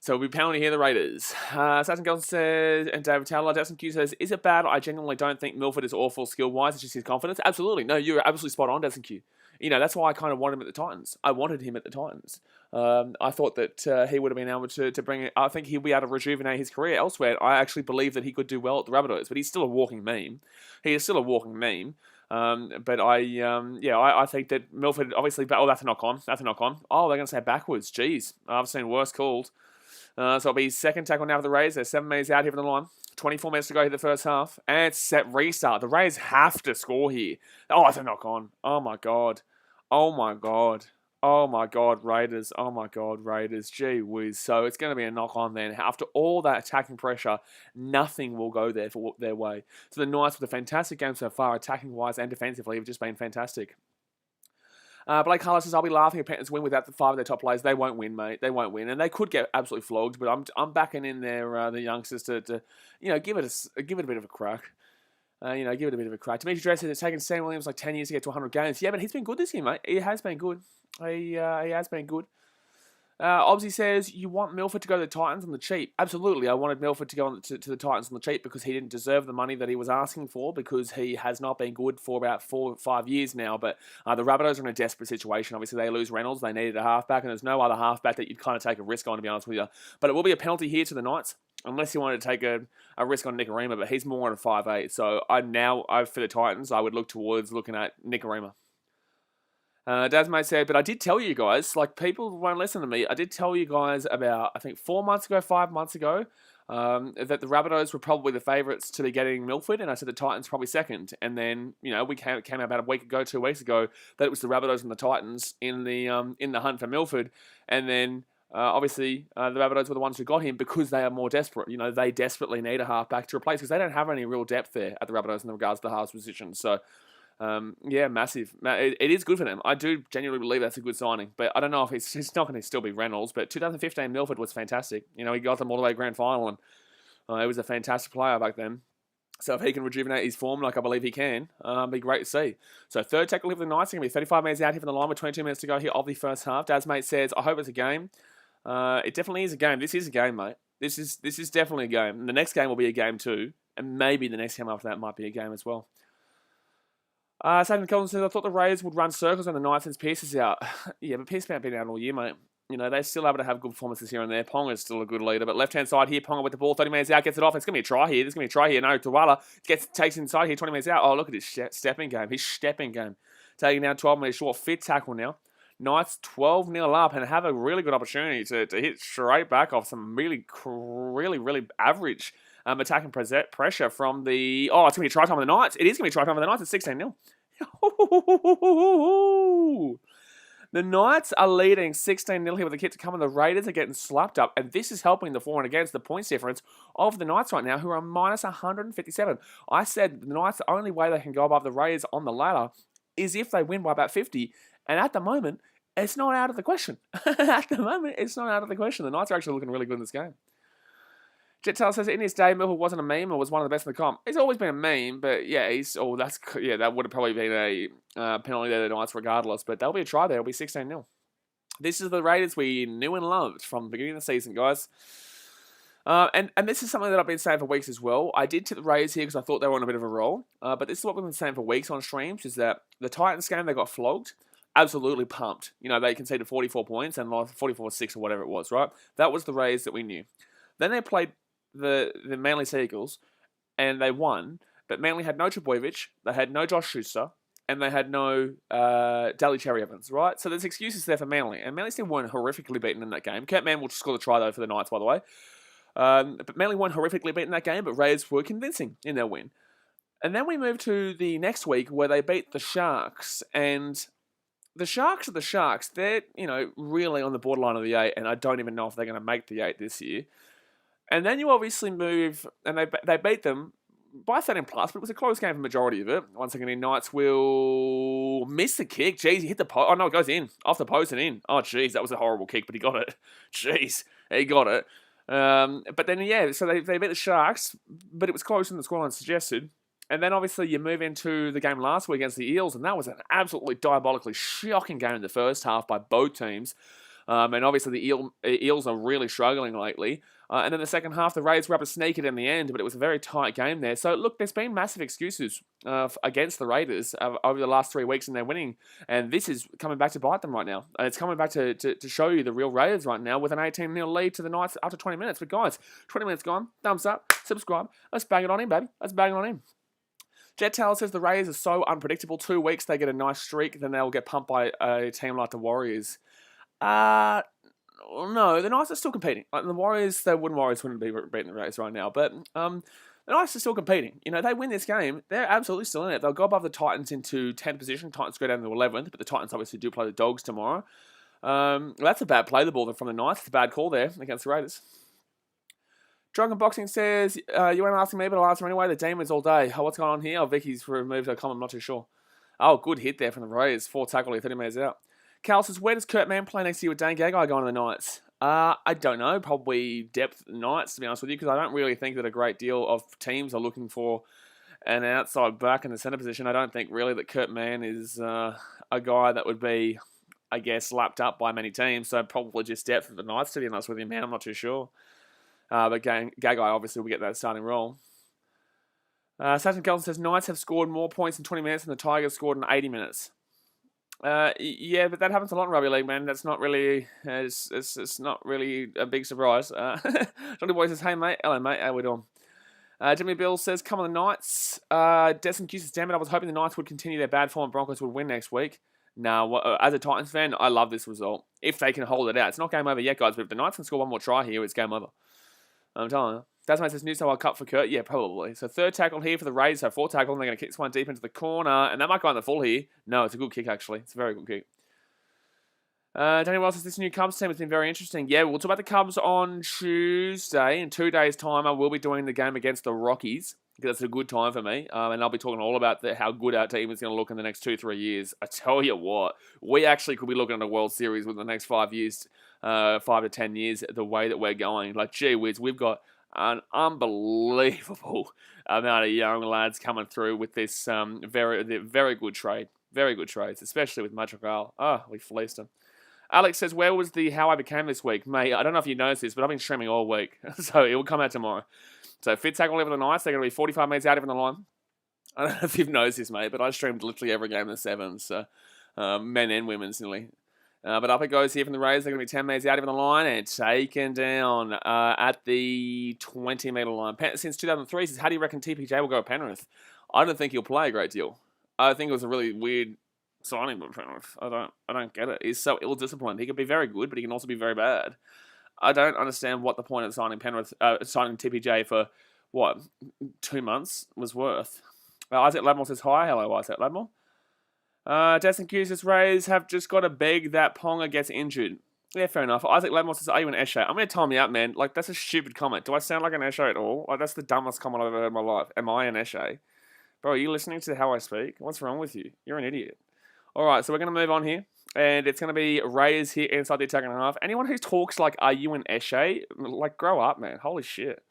So we'll be pounding here the Raiders. Saxon Gelson says, and David Taylor, Jackson Q says, is it bad? I genuinely don't think Milford is awful skill-wise. It's just his confidence. Absolutely. No, you're absolutely spot on, Jackson Q. You know, that's why I kind of wanted him at the Titans. I wanted him at the Titans. I thought that he would have been able to bring it. I think he'll be able to rejuvenate his career elsewhere. I actually believe that he could do well at the Rabbitohs, but he's still a walking meme. He is still a walking meme. But I think that Milford, obviously, oh, that's a knock-on. That's a knock-on. Oh, they're going to say backwards. Jeez, I've seen worse called. So it'll be second tackle now for the Rays. There's 7 minutes out here from the line. 24 minutes to go here the first half. And it's set restart. The Rays have to score here. Oh, it's a knock-on. Oh, my God. Oh, my God. Oh, my God, Raiders. Oh, my God, Raiders. Gee whiz. So it's going to be a knock-on then. After all that attacking pressure, nothing will go there for their way. So the Knights with a fantastic game so far, attacking-wise and defensively, have just been fantastic. Blake Carlos says, I'll be laughing if Panthers win without the 5 of their top players. They won't win, mate. They won't win. And they could get absolutely flogged, but I'm backing in there the youngsters to give it a bit of a crack. Give it a bit of a crack. Dimitri Dress says it's taken Sam Williams like 10 years to get to 100 games. Yeah, but he's been good this year, mate. He has been good. He has been good. Obsy says, you want Milford to go to the Titans on the cheap. Absolutely, I wanted Milford to go to the Titans on the cheap because he didn't deserve the money that he was asking for because he has not been good for about 4 or 5 years now. But the Rabbitohs are in a desperate situation. Obviously, they lose Reynolds. They needed a halfback, and there's no other halfback that you'd kind of take a risk on, to be honest with you. But it will be a penalty here to the Knights, unless you wanted to take a risk on Nicarima, but he's more on a 5'8". So for the Titans, I would look towards looking at Nicarima. Dasmate said, but I did tell you guys, like people won't listen to me, I did tell you guys about, I think 5 months ago, that the Rabbitohs were probably the favourites to be getting Milford, and I said the Titans probably second. And then, we came out about 2 weeks ago, that it was the Rabbitohs and the Titans in the hunt for Milford. And then, obviously, the Rabbitohs were the ones who got him because they are more desperate. They desperately need a halfback to replace because they don't have any real depth there at the Rabbitohs in regards to the halves position. So, massive. It is good for them. I do genuinely believe that's a good signing. But I don't know if he's not going to still be Reynolds. But 2015 Milford was fantastic. He got them all the way to grand final, and he was a fantastic player back then. So if he can rejuvenate his form, like I believe he can, be great to see. So third tackle here for the Knights. Going to be 35 minutes out here from the line with 22 minutes to go here of the first half. Dasmate says, I hope it's a game. It definitely is a game. This is a game, mate. This is definitely a game. And the next game will be a game too. And maybe the next game after that might be a game as well. Sagan Collins says, I thought the Raiders would run circles on the Knights since Pearce is out. Yeah, but Pearce has been out all year, mate. They're still able to have good performances here and there. Ponga's still a good leader, but left-hand side here, Ponga with the ball, 30 minutes out, gets it off. It's going to be a try here. There's going to be a try here. No, Tawala takes inside here, 20 minutes out. Oh, look at his stepping game. His stepping game. Taking down 12 minutes short. Fit tackle now. Knights 12-0 up and have a really good opportunity to hit straight back off some really average attacking pressure from the... Oh, it's going to be try time for the Knights. It is going to be try time for the Knights. It's 16-0. The Knights are leading 16-0 here with the kick to come, and the Raiders are getting slapped up, and this is helping the for and against the points difference of the Knights right now, who are minus 157. I said the Knights, the only way they can go above the Raiders on the ladder is if they win by about 50, and at the moment, it's not out of the question. At the moment, it's not out of the question. The Knights are actually looking really good in this game. Jet Taylor says, in his day, Milford wasn't a meme or was one of the best in the comp. He's always been a meme, but yeah, that would have probably been a penalty there to the Knights regardless, but there'll be a try there. It'll be 16-0. This is the Raiders we knew and loved from the beginning of the season, guys. And this is something that I've been saying for weeks as well. I did tip the Raiders here because I thought they were on a bit of a roll, but this is what we've been saying for weeks on streams, is that the Titans game, they got flogged. Absolutely pumped. They conceded 44 points and lost 44-6 or whatever it was, right? That was the Raiders that we knew. Then they played the Manly Sea Eagles, and they won, but Manly had no Trebojevic, they had no Josh Schuster, and they had no Daly Cherry Evans, right? So there's excuses there for Manly, and Manly still weren't horrifically beaten in that game. Kurt Mann will score the try, though, for the Knights, by the way. But Manly weren't horrifically beaten in that game, but Raiders were convincing in their win. And then we move to the next week where they beat the Sharks, and the Sharks are the Sharks. They're, really on the borderline of the 8, and I don't even know if they're going to make the 8 this year. And then you obviously move, and they beat them by 13 plus, but it was a close game for the majority of it. Once again, the Knights will miss the kick. Jeez, he hit the post. Oh, no, it goes in. Off the post and in. Oh, jeez, that was a horrible kick, but he got it. Jeez, he got it. But then, so they beat the Sharks, but it was closer than the scoreline suggested. And then, obviously, you move into the game last week against the Eels, and that was an absolutely diabolically shocking game in the first half by both teams. And obviously, the Eels are really struggling lately. And then the second half, the Raiders were able to sneak it in the end, but it was a very tight game there. So, look, there's been massive excuses against the Raiders over the last 3 weeks in their winning. And this is coming back to bite them right now. And it's coming back to show you the real Raiders right now with an 18-0 lead to the Knights after 20 minutes. But, guys, 20 minutes gone. Thumbs up. Subscribe. Let's bang it on in, baby. Let's bang it on in. Jet Taylor says the Raiders are so unpredictable. 2 weeks, they get a nice streak, then they'll get pumped by a team like the Warriors. No, the Knights are still competing. Like the Warriors, the Wooden Warriors wouldn't be beating the Raiders right now, but the Knights are still competing. They win this game, they're absolutely still in it. They'll go above the Titans into 10th position. Titans go down to 11th, but the Titans obviously do play the Dogs tomorrow. That's a bad play the ball from the Knights. It's a bad call there against the Raiders. Dragon Boxing says, you weren't asking me, but I'll answer anyway. The Demons all day. Oh, what's going on here? Oh, Vicky's removed her comment. I'm not too sure. Oh, good hit there from the Raiders. 4 tackle here, 30 metres out. Cal says, where does Kurt Mann play next year with Dane Gagai going to the Knights? I don't know. Probably depth Knights, to be honest with you, because I don't really think that a great deal of teams are looking for an outside back in the centre position. I don't think really that Kurt Mann is a guy that would be, I guess, lapped up by many teams. So probably just depth of the Knights, to be honest with you, man. I'm not too sure. But Gagai obviously will get that starting role. Satan Kelton says, Knights have scored more points in 20 minutes than the Tigers scored in 80 minutes. Yeah, but that happens a lot in rugby league, man. That's not really, it's not really a big surprise. Johnny Boy says, hey, mate. Hello, mate. How we doing? Jimmy Bill says, come on the Knights. Desmond Q says, damn it, I was hoping the Knights would continue their bad form and Broncos would win next week. No, as a Titans fan, I love this result. If they can hold it out. It's not game over yet, guys, but if the Knights can score one more try here, it's game over. I'm telling you. Tasman says New South Wales Cup for Kurt. Yeah, probably. So 3rd tackle here for the Raiders. So 4th tackle, and they're going to kick this one deep into the corner. And that might go on the full here. No, it's a good kick, actually. It's a very good kick. Danny Wells says this new Cubs team has been very interesting. Yeah, we'll talk about the Cubs on Tuesday. In 2 days' time, I will be doing the game against the Rockies, because that's a good time for me. And I'll be talking all about how good our team is going to look in the next 2-3 years. I tell you what, we actually could be looking at a World Series within the next 5 years, 5 to 10 years, the way that we're going. Like, gee whiz, we've got an unbelievable amount of young lads coming through with this very good trade. Very good trades, especially with Madrigal. Oh, we fleeced them. Alex says, where was the How I Became this week? Mate, I don't know if you noticed this, but I've been streaming all week. So it will come out tomorrow. So 5th tackle over the Knights, they're going to be 45 metres out even the line. I don't know if you've noticed this, mate, but I streamed literally every game in the 7s. So men and women's nearly. But up it goes here from the Raiders. They're going to be 10 metres out even the line and taken down at the 20-metre line. Since 2003, says, how do you reckon TPJ will go at Penrith? I don't think he'll play a great deal. I think it was a really weird signing by Penrith. I don't get it. He's so ill-disciplined. He can be very good, but he can also be very bad. I don't understand what the point of signing signing TPJ for, 2 months was worth. Isaac Ladmore says, hi. Hello, Isaac Ladmore. Destin Q says, Rays have just got to beg that Ponga gets injured. Yeah, fair enough. Isaac Ladmore says, are you an Eshe? I'm going to time you out, man. Like, that's a stupid comment. Do I sound like an Eshe at all? Like, that's the dumbest comment I've ever heard in my life. Am I an Eshe? Bro, are you listening to how I speak? What's wrong with you? You're an idiot. All right, so we're going to move on here. And it's going to be Rays here inside the attacking half. Anyone who talks like, are you an Eshe? Like, grow up, man. Holy shit.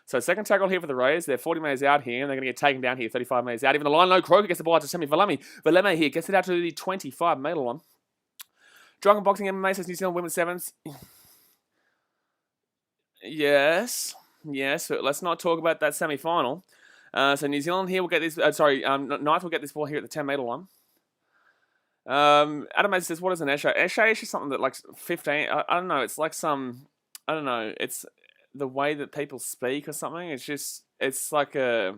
So 2nd tackle here for the Rays. They're 40 metres out here, and they're going to get taken down here, 35 metres out. Even the line low, Croker gets the ball out to Semi Valemi. Valemi here gets it out to the 25-metre line. Dragon Boxing MMA says New Zealand Women's Sevens. Yes. But let's not talk about that semi-final. So New Zealand here will get this. Knights will get this ball here at the 10-metre line. Adam Mason says, what is an Eshe? Eshe is just something that, like, 15. I don't know. It's like some. I don't know. It's the way that people speak or something. It's like a.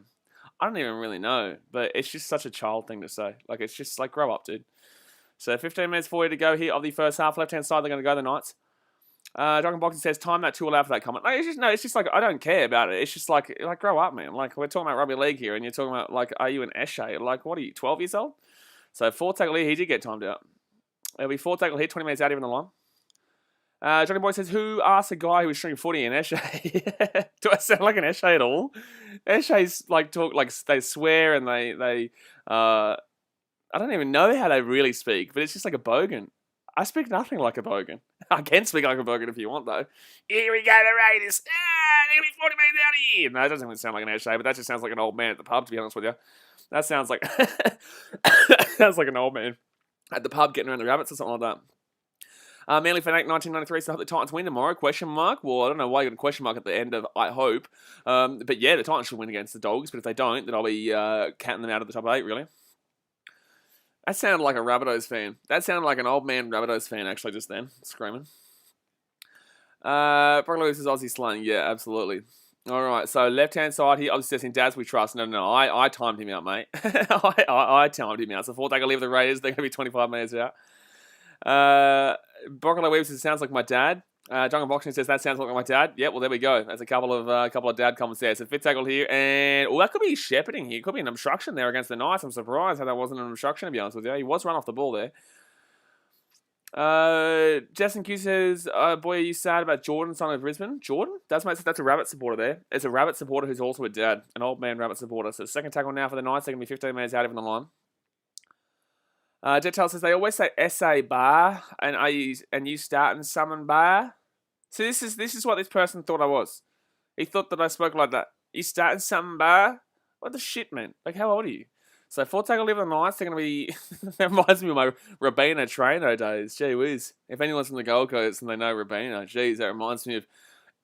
I don't even really know, but it's just such a child thing to say. Like, it's just like, grow up, dude. So 15 minutes for you to go here of the first half. Left-hand side, they're going to go the Knights. Dragon Boxing says, time that to allow for that comment. Like, it's just like, I don't care about it. It's just like, grow up, man. Like, we're talking about rugby league here, and you're talking about, like, are you an Eshe? Like, what are you, 12 years old? So 4 tackle here, he did get timed out. It'll be 4 tackle here, 20 minutes out even the line. Johnny Boy says, who asked a guy who was shooting footy in Eshe? Do I sound like an Eshe at all? Eshe's like talk like they swear and they I don't even know how they really speak, but it's just like a bogan. I speak nothing like a bogan. I can speak like a bogan if you want, though. Here we go, the Raiders. They're going to be 40 minutes out of here. No, that doesn't even sound like an Eshe, but that just sounds like an old man at the pub, to be honest with you. That sounds like sounds like an old man at the pub getting around the rabbits or something like that. Manly Fanatic 1993, so I hope the Titans win tomorrow, question mark. Well, I don't know why you got a question mark at the end of I hope. But yeah, the Titans should win against the Dogs, but if they don't, then I'll be counting them out of the top 8, really. That sounded like a Rabbitohs fan. That sounded like an old man Rabbitohs fan, actually, just then, screaming. Brock Lewis is Aussie slang. Yeah, absolutely. All right, so left-hand side here, obviously saying Daz we trust. No, I timed him out, mate. I timed him out. So 4 tackle leave the Raiders, they're going to be 25 minutes out. Broccoli Weaver says, sounds like my dad. Jungle Boxing says, that sounds like my dad. Yep, well, there we go. There's a couple of dad comments there. So 5th tackle here, and that could be shepherding here. Could be an obstruction there against the Knights. I'm surprised how that wasn't an obstruction, to be honest with you. He was run off the ball there. Justin Q says, boy, are you sad about Jordan, son of Brisbane? Jordan? That's a Rabbit supporter there. It's a Rabbit supporter who's also a dad. An old man Rabbit supporter. So 2nd tackle now for the Knights. They're going to be 15 minutes out even the line. Jet says, they always say SA bar, and you start and summon bar. So this is what this person thought I was. He thought that I spoke like that. You start and summon bar? What the shit, man? Like, how old are you? So 4 tackle leave the Knights, they're going to be... that reminds me of my Rabina Traino days. Gee whiz. If anyone's from the Gold Coast and they know Rabina, geez, that reminds me of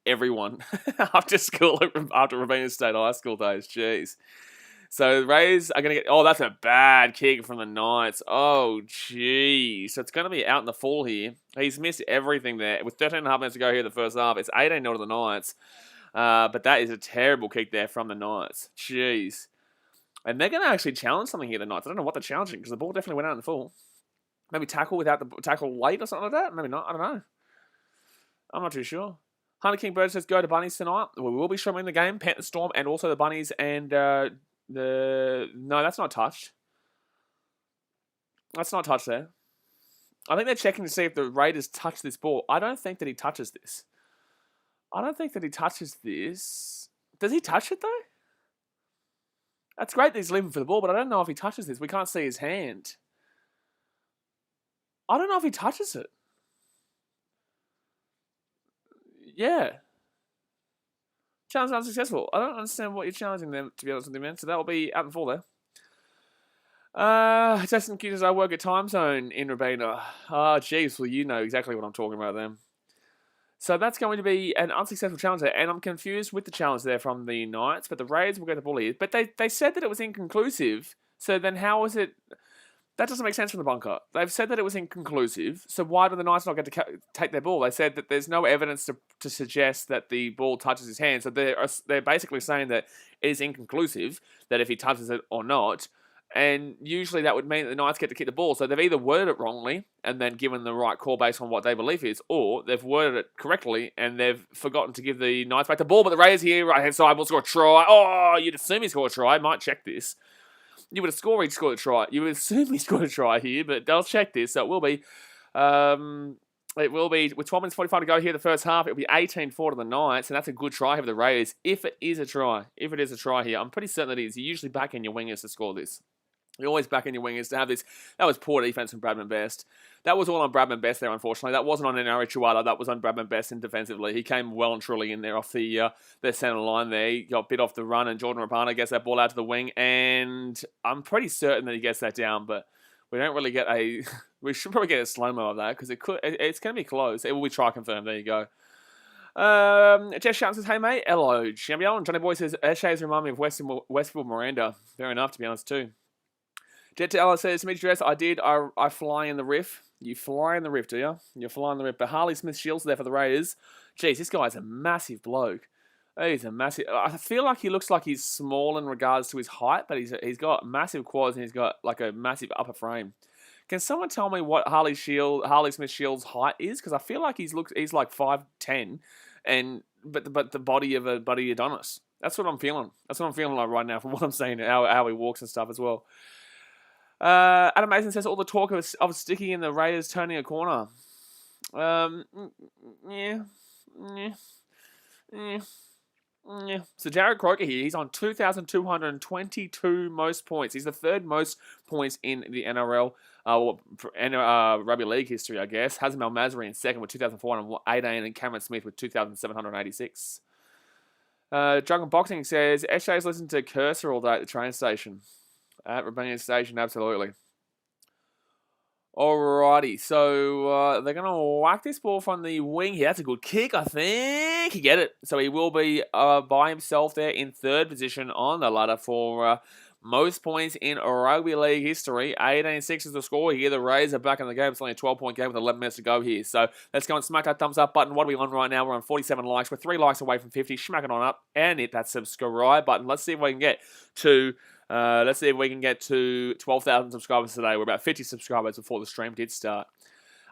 everyone after school, after Rabina State High School days. Jeez. So the Rays are going to get... Oh, that's a bad kick from the Knights. Oh, geez. So it's going to be out in the fall here. He's missed everything there. With 13 and a half minutes to go here in the first half, it's 18-0 to the Knights. But that is a terrible kick there from the Knights. Jeez. And they're going to actually challenge something here, the Knights. I don't know what they're challenging, because the ball definitely went out in the full. Maybe tackle without the tackle late or something like that? Maybe not. I don't know. I'm not too sure. Hunter King Bird says, go to Bunnies tonight. We will be streaming the game, Panther Storm, and also the Bunnies and... No, that's not touched. That's not touched there. I think they're checking to see if the Raiders touch this ball. I don't think that he touches this. I don't think that he touches this. Does he touch it, though? That's great that he's leaving for the ball, but I don't know if he touches this. We can't see his hand. I don't know if he touches it. Yeah. Challenge unsuccessful. I don't understand what you're challenging them, to be honest with you, man. So that will be out and fall there. Justin Q says, I work at Time Zone in Rabina. Oh, jeez. Well, you know exactly what I'm talking about then. So that's going to be an unsuccessful challenge there. And I'm confused with the challenge there from the Knights. But the Raiders will get the ball here. But they said that it was inconclusive. So then how is it... That doesn't make sense from the bunker. They've said that it was inconclusive, so why do the Knights not get to take their ball? They said that there's no evidence to suggest that the ball touches his hand, so they're basically saying that it is inconclusive, that if he touches it or not, and usually that would mean that the Knights get to keep the ball, so they've either worded it wrongly and then given the right call based on what they believe is, or they've worded it correctly and they've forgotten to give the Knights back the ball, but the Raiders here, right-hand side, will score a try. Oh, you'd assume he scored a try. Might check this. You would have scored he scored a try. You would assume he scored a try here, but they'll check this. So it will be with 12 minutes 45 to go here the first half. It'll be 18-4 to the Knights, and that's a good try for the Raiders. If it is a try here, I'm pretty certain that it is. You usually back in your wingers to score this. You always back in your wingers to have this. That was poor defense from Bradman Best. That was all on Bradman Best there, unfortunately. That wasn't on Enari Chuala. That was on Bradman Best in defensively. He came well and truly in there off the centre line there. He got bit off the run, and Jordan Rapana gets that ball out to the wing, and I'm pretty certain that he gets that down, but we don't really get a... We should probably get a slow-mo of that, because it's going to be close. It will be try-confirmed. There you go. Jess Sharp says, hey, mate. Hello, champion. Johnny Boy says, Eshays remind me of Westfield Miranda. Fair enough, to be honest, too. Jet to Ella says, Mitch Dress, I fly in the riff. You fly in the riff, do you? You fly in the riff. But Harley Smith Shields there for the Raiders. Jeez, this guy's a massive bloke. He's a massive. I feel like he looks like he's small in regards to his height, but he's got massive quads and he's got like a massive upper frame. Can someone tell me what Harley Smith Shield's height is? Because I feel like he's like 5'10", and but the body of a Buddy Adonis. That's what I'm feeling. That's what I'm feeling like right now from what I'm seeing, how he walks and stuff as well. Adam Mason says all the talk of Sticky and the Raiders turning a corner. Yeah. So Jared Croker here, he's on 2,222 most points. He's the third most points in the NRL, rugby league history, I guess. Hazem Al Masri in second with 2,418 and Cameron Smith with 2,786. Drunken Boxing says, Eshe's listened to Cursor all day at the train station. At Rebellion Station, absolutely. Alrighty, so they're going to whack this ball from the wing here. That's a good kick, I think. He get it. So he will be by himself there in third position on the ladder for most points in rugby league history. 18-6 is the score here. The Rays are back in the game. It's only a 12-point game with 11 minutes to go here. So let's go and smack that thumbs up button. What are we on right now? We're on 47 likes. We're 3 likes away from 50. Smack it on up and hit that subscribe button. Let's see if we can get to... 12,000 subscribers today. We're about 50 subscribers before the stream did start.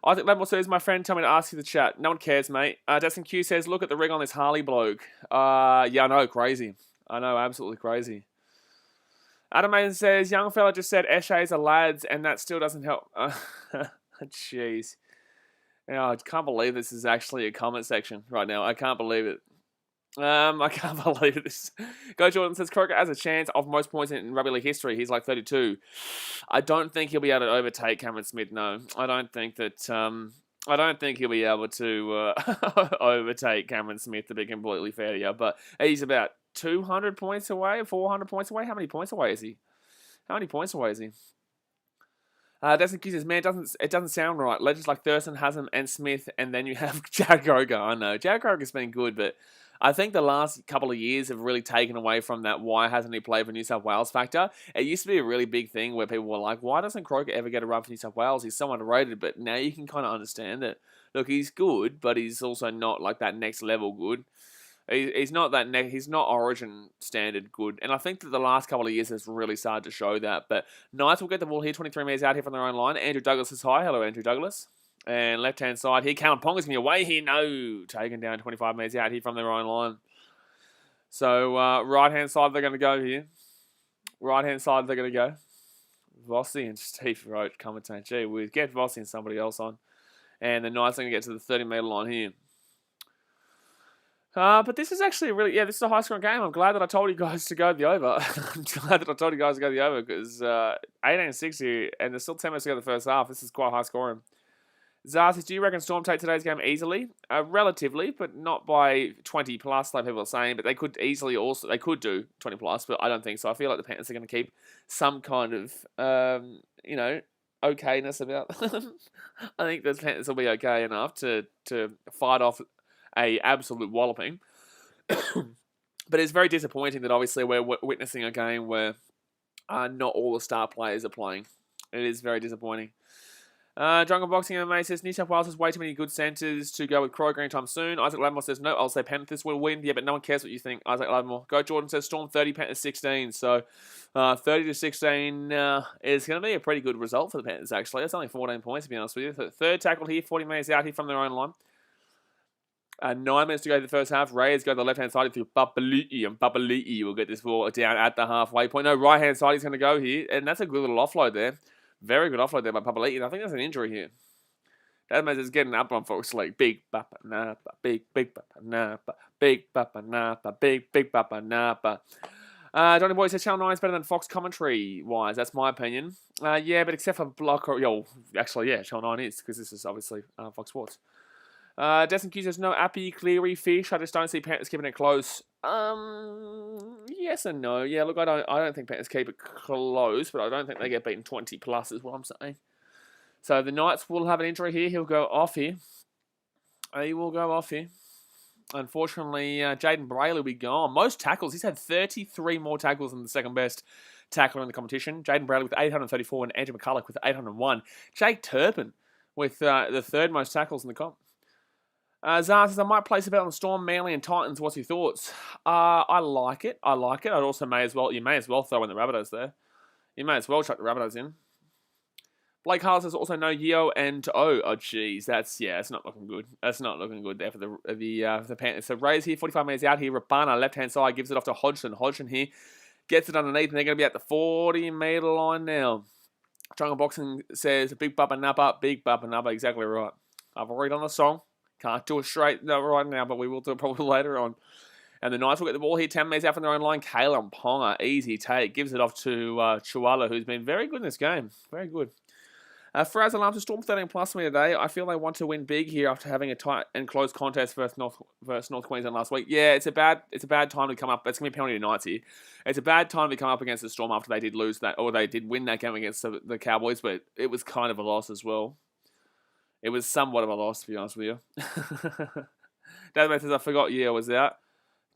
Isaac Ledmore says, my friend, tell me to ask you the chat. No one cares, mate. Destin Q says, look at the rig on this Harley bloke. Yeah, I know, crazy. I know, absolutely crazy. Adam Mason says, young fella just said Eshe's are lads, and that still doesn't help. Jeez. I can't believe this is actually a comment section right now. I can't believe it. I can't believe this. Go Jordan says Croker has a chance of most points in rugby league history. He's like 32. I don't think he'll be able to overtake Cameron Smith. No, I don't think that. I don't think he'll be able to overtake Cameron Smith. To be completely fair to you, but he's about 200 points away, 400 points away. How many points away is he? Desmond Q says, man, it doesn't sound right. Legends like Thurston, Hazem, and Smith, and then you have Jared Croker. I know Jared Croker's been good, but I think the last couple of years have really taken away from that why hasn't he played for New South Wales factor. It used to be a really big thing where people were like, why doesn't Croker ever get a run for New South Wales? He's so underrated, but now you can kind of understand it. Look, he's good, but he's also not like that next level good. He's not he's not Origin standard good, and I think that the last couple of years has really started to show that. But Knights will get the ball here. 23 metres out here from their own line. Andrew Douglas is high. Hello, Andrew Douglas. And left-hand side here, Callum Ponga's going to be away here. No, taken down 25 metres out here from their own line. So right-hand side they're going to go here. Right-hand side they're going to go. Vossi and Steve Roach commentating. Gee, we get Vossi and somebody else on. And the Knights are going to get to the 30-metre line here. But this is actually this is a high-scoring game. I'm glad that I told you guys to go the over. I'm glad that I told you guys to go the over because 18-6 here, and there's still 10 minutes to go in the first half. This is quite high-scoring. Zar says, do you reckon Storm take today's game easily? Relatively, but not by 20 plus, like people are saying. But they could easily also, they could do 20 plus, but I don't think so. I feel like the Panthers are going to keep some kind of, okayness about them. I think the Panthers will be okay enough to fight off a absolute walloping. But it's very disappointing that obviously we're witnessing a game where not all the star players are playing. It is very disappointing. Drunken Boxing MMA says, New South Wales has way too many good centres to go with Croker anytime soon. Isaac Ladmore says, no, I'll say Panthers will win. Yeah, but no one cares what you think, Isaac Ladmore. Go Jordan says, Storm 30, Panthers 16. So 30-16 is going to be a pretty good result for the Panthers, actually. That's only 14 points, to be honest with you. Third tackle here, 40 metres out here from their own line. 9 minutes to go to the first half. Raiders go to the left-hand side through Papali'i, and Papali'i will get this ball down at the halfway point. No, right-hand side he's going to go here, and that's a good little offload there. Very good offload there by Papali'i, and I think there's an injury here. That means it's getting up on Fox like big Papa Napa, big Papa Napa, big Papa Napa, big Papa Napa. Johnny Boy says Channel 9 is better than Fox commentary-wise. That's my opinion. Yeah, but except for Block... Actually, yeah, Channel 9 is, because this is obviously Fox Sports. Destin Q says, no Appy, Cleary, Fish. I just don't see Panthers keeping it close. Yes and no. Yeah, look, I don't think Panthers keep it close, but I don't think they get beaten 20 plus is what I'm saying. So the Knights will have an injury here. He'll go off here. He will go off here. Unfortunately, Jaden Brayley will be gone. Most tackles. He's had 33 more tackles than the second best tackler in the competition. Jaden Brayley with 834 and Andrew McCulloch with 801. Jake Turpin with the third most tackles in the comp. Zara says, I might place a bet on Storm, Manly and Titans. What's your thoughts? I like it. I like it. I'd also you may as well throw in the Rabbitohs there. You may as well chuck the Rabbitohs in. Blake Harris says also no Yeo and oh geez, that's not looking good. That's not looking good there for the Panthers. So Rays here, 45 metres out here. Rapana left hand side gives it off to Hodgson. Hodgson here gets it underneath, and they're going to be at the 40-metre line now. Jungle Boxing says big bubba nubba, big bubba nubba. Exactly right. I've read on the song. Can't do it straight right now, but we will do it probably later on. And the Knights will get the ball here. 10 metres out from their own line. Kalen Ponga, easy take. Gives it off to Chuala, who's been very good in this game. Very good. Faraz alarm to Storm 13 plus me today. I feel they want to win big here after having a tight and close contest versus North Queensland last week. Yeah, it's a bad time to come up. It's going to be a penalty to Knights here. It's a bad time to come up against the Storm after they did lose that, or they did win that game against the Cowboys, but it was kind of a loss as well. It was somewhat of a loss, to be honest with you. Database says, I forgot Yeo was out.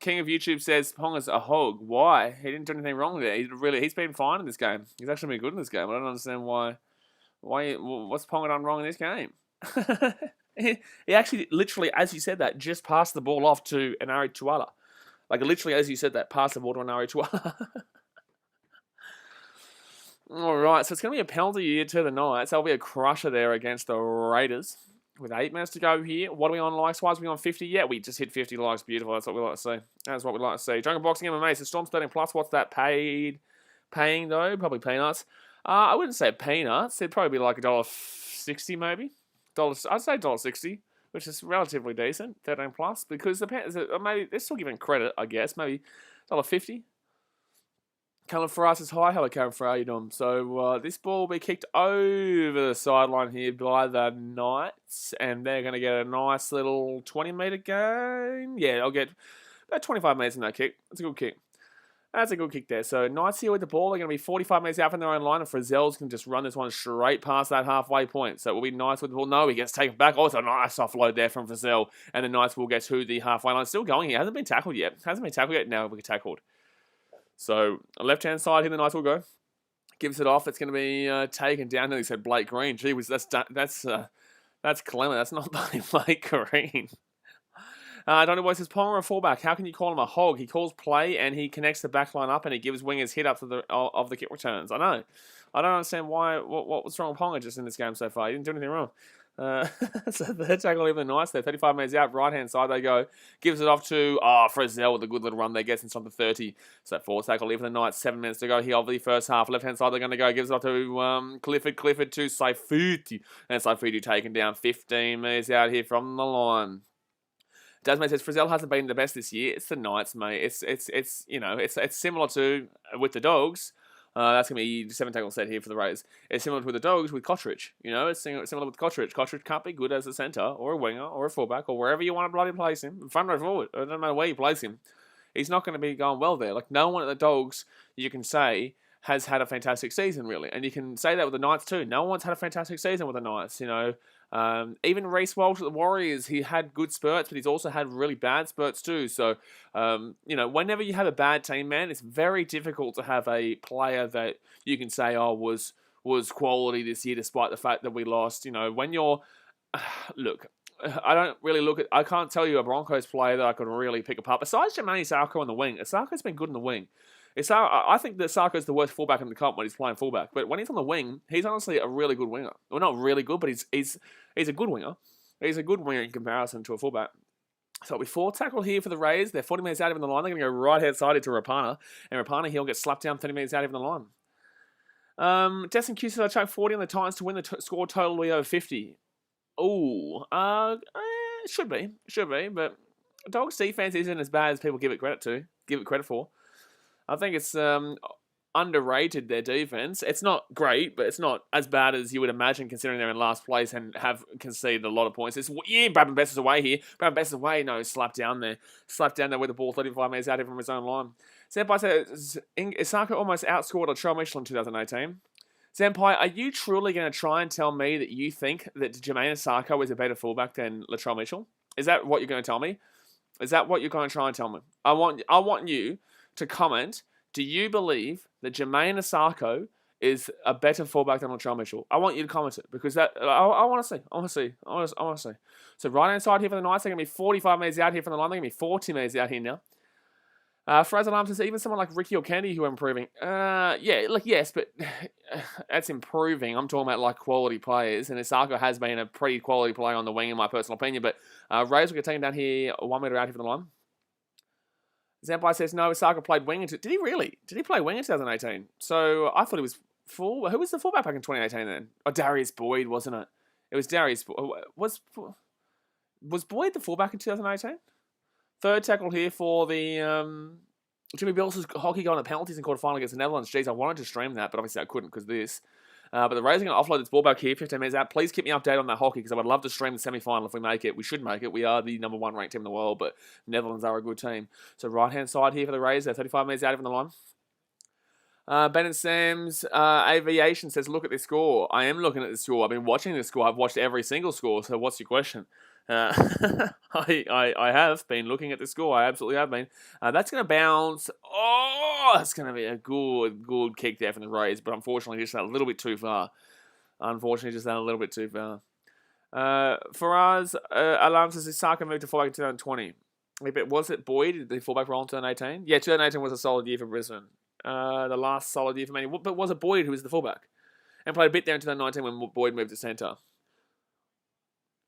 King of YouTube says, Ponga's a hog. Why? He didn't do anything wrong there. He's been fine in this game. He's actually been good in this game. I don't understand why. What's Ponga done wrong in this game? he actually, literally, as you said that, just passed the ball off to Anari Tuala. Like, literally, as you said that, passed the ball to Anari Tuala. All right, so it's going to be a penalty here to the Knights. That'll be a crusher there against the Raiders. With 8 minutes to go here. What are we on likes-wise? Are we on 50? Yeah, we just hit 50 likes. Beautiful. That's what we like to see. That's what we like to see. Jungle Boxing MMA. So Storm's 13 plus. What's that paying, though? Probably peanuts. I wouldn't say peanuts. It'd probably be like $1.60 maybe. I'd say $1.60, which is relatively decent. 13 plus. Because the Panthers, maybe they're still giving credit, I guess. Maybe $1.50. Callum Farrar says, hi, hello Callum Farrar, how you doing? So this ball will be kicked over the sideline here by the Knights, and they're going to get a nice little 20-metre gain. Yeah, I'll get about 25 metres in that kick. That's a good kick. That's a good kick there. So Knights here with the ball. They're going to be 45 metres out from their own line, and Frizzell's can just run this one straight past that halfway point. So it will be Knights with the ball. No, he gets taken back. Oh, it's a nice offload there from Frizzell, and the Knights will get to the halfway line. Still going here. Hasn't been tackled yet. Now we get tackled. So, left-hand side here, the Knights will go. Gives it off. It's going to be taken down. He said Blake Green. Gee, that's Clement. That's not Blake Green. Donny Boy says, Ponga a fullback. How can you call him a hog? He calls play and he connects the back line up and he gives wingers hit up to of the kick returns. I know. I don't understand why. What's wrong with Ponga just in this game so far? He didn't do anything wrong. So third tackle even nice there. 35 metres out, right-hand side they go. Gives it off to Frizzell with a good little run there. Gets inside the 30. So fourth tackle even the Knights. 7 minutes to go here of the first half. Left-hand side they're going to go. Gives it off to Clifford. Clifford to Saifuti. And Saifuti taken down 15 metres out here from the line. Dasmate says Frizzell hasn't been the best this year. It's the Knights, mate. It's similar to with the Dogs. That's going to be 7 tackle set here for the Raiders. It's similar with the Dogs with Kottridge. It's similar with Kottridge. Kottridge can't be good as a centre or a winger or a fullback or wherever you want to bloody place him. Front row forward. It doesn't matter where you place him. He's not going to be going well there. Like, no one at the Dogs, you can say, has had a fantastic season, really. And you can say that with the Knights, too. No one's had a fantastic season with the Knights, Even Reece Walsh at the Warriors, he had good spurts, but he's also had really bad spurts too. So, whenever you have a bad team, man, it's very difficult to have a player that you can say, was quality this year, despite the fact that we lost. When you're, look, I can't tell you a Broncos player that I could really pick apart. Besides Jermaine Sarko on the wing, Sarko's been good in the wing. I think that Sarko's the worst fullback in the comp when he's playing fullback. But when he's on the wing, he's honestly a really good winger. Well, not really good, but he's a good winger. He's a good winger in comparison to a fullback. So it'll be 4 tackle here for the Rays. They're 40 metres out of the line. They're going to go right-hand side into Rapana. And Rapana, he'll get slapped down 30 metres out of the line. Destin Q says, I chuck 40 on the Titans to win the score totally over 50. Ooh. Should be. But Dogs' defense isn't as bad as people give it credit for. I think it's underrated, their defense. It's not great, but it's not as bad as you would imagine considering they're in last place and have conceded a lot of points. Bradman Best is away here. Bradman Best is away. No, slapped down there. Slapped down there with the ball 35 metres out from his own line. Senpai says, Isako almost outscored Latrell Mitchell in 2018. Senpai, are you truly going to try and tell me that you think that Jermaine Isako is a better fullback than Latrell Mitchell? Is that what you're going to tell me? Is that what you're going to try and tell me? I want you to comment, do you believe that Jermaine Isako is a better fullback than Latrell Mitchell? I want you to comment it because I want to see. I want to see. I want to see. So right hand side here for the Knights, they're going to be 45 metres out here from the line. They're going to be 40 metres out here now. Fraser Lam says even someone like Ricky or Kennedy who are improving. Yeah, like yes, but that's improving. I'm talking about like quality players, and Isako has been a pretty quality player on the wing in my personal opinion. But Rays will get taken down here 1 metre out here from the line. Zampai says no. Isako played wing. Did he really? Did he play wing in 2018? So I thought he was full. Who was the fullback back in 2018 then? Oh, Darius Boyd, wasn't it? It was Darius. Was Boyd the fullback in 2018? Third tackle here for the Jimmy Bill's hockey going to penalties in quarterfinal against the Netherlands. Jeez, I wanted to stream that, but obviously I couldn't because of this. But the Rays are going to offload this ball back here, 15 minutes out. Please keep me updated on that hockey because I would love to stream the semi-final if we make it. We should make it. We are the #1 ranked team in the world, but Netherlands are a good team. So right-hand side here for the Rays. They're 35 minutes out from the line. Ben and Sam's Aviation says, look at this score. I am looking at the score. I've been watching this score. I've watched every single score. So what's your question? I have been looking at the score. I absolutely have been. That's going to bounce. Oh, that's going to be a good kick there from the Rays. But unfortunately, just a little bit too far. For us, Alarm says Isako moved to fullback in 2020. But was it Boyd? Did the fullback role in 2018? Yeah, 2018 was a solid year for Brisbane. The last solid year for many. But was it Boyd who was the fullback? And played a bit there in 2019 when Boyd moved to centre.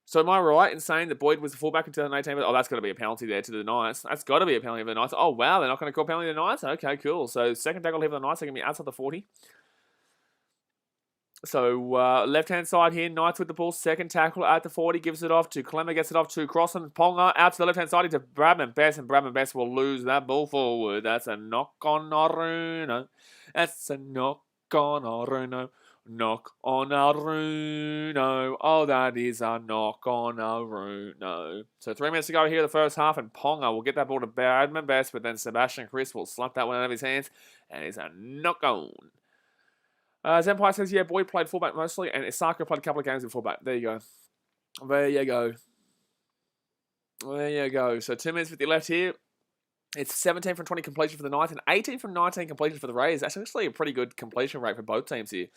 So am I right in saying that Boyd was the fullback in 2018? Oh, that's got to be a penalty there to the Knights. That's got to be a penalty for the Knights. Oh, wow, they're not going to call penalty to the Knights? Okay, cool. So second tackle here for the Knights. They're going to be outside the 40. So left-hand side here, Knights with the ball. Second tackle at the 40. Gives it off to Clemmer. Gets it off to Crossan. Ponga out to the left-hand side to Bradman Best. And Bradman Best will lose that ball forward. That's a knock on Aruno. That's a knock on Aruno. Knock on Aruno. Oh, that is a knock on Aruno. So 3 minutes to go here in the first half, and Ponga will get that ball to Bradman Best, but then Sebastian Chris will slap that one out of his hands, and it's a knock on. Zenpai says, yeah, Boyd played fullback mostly, and Isako played a couple of games in fullback. There you go. There you go. There you go. So 2 minutes 50 left here. It's 17 from 20 completion for the Knights and 18 from 19 completion for the Rays. That's actually a pretty good completion rate for both teams here,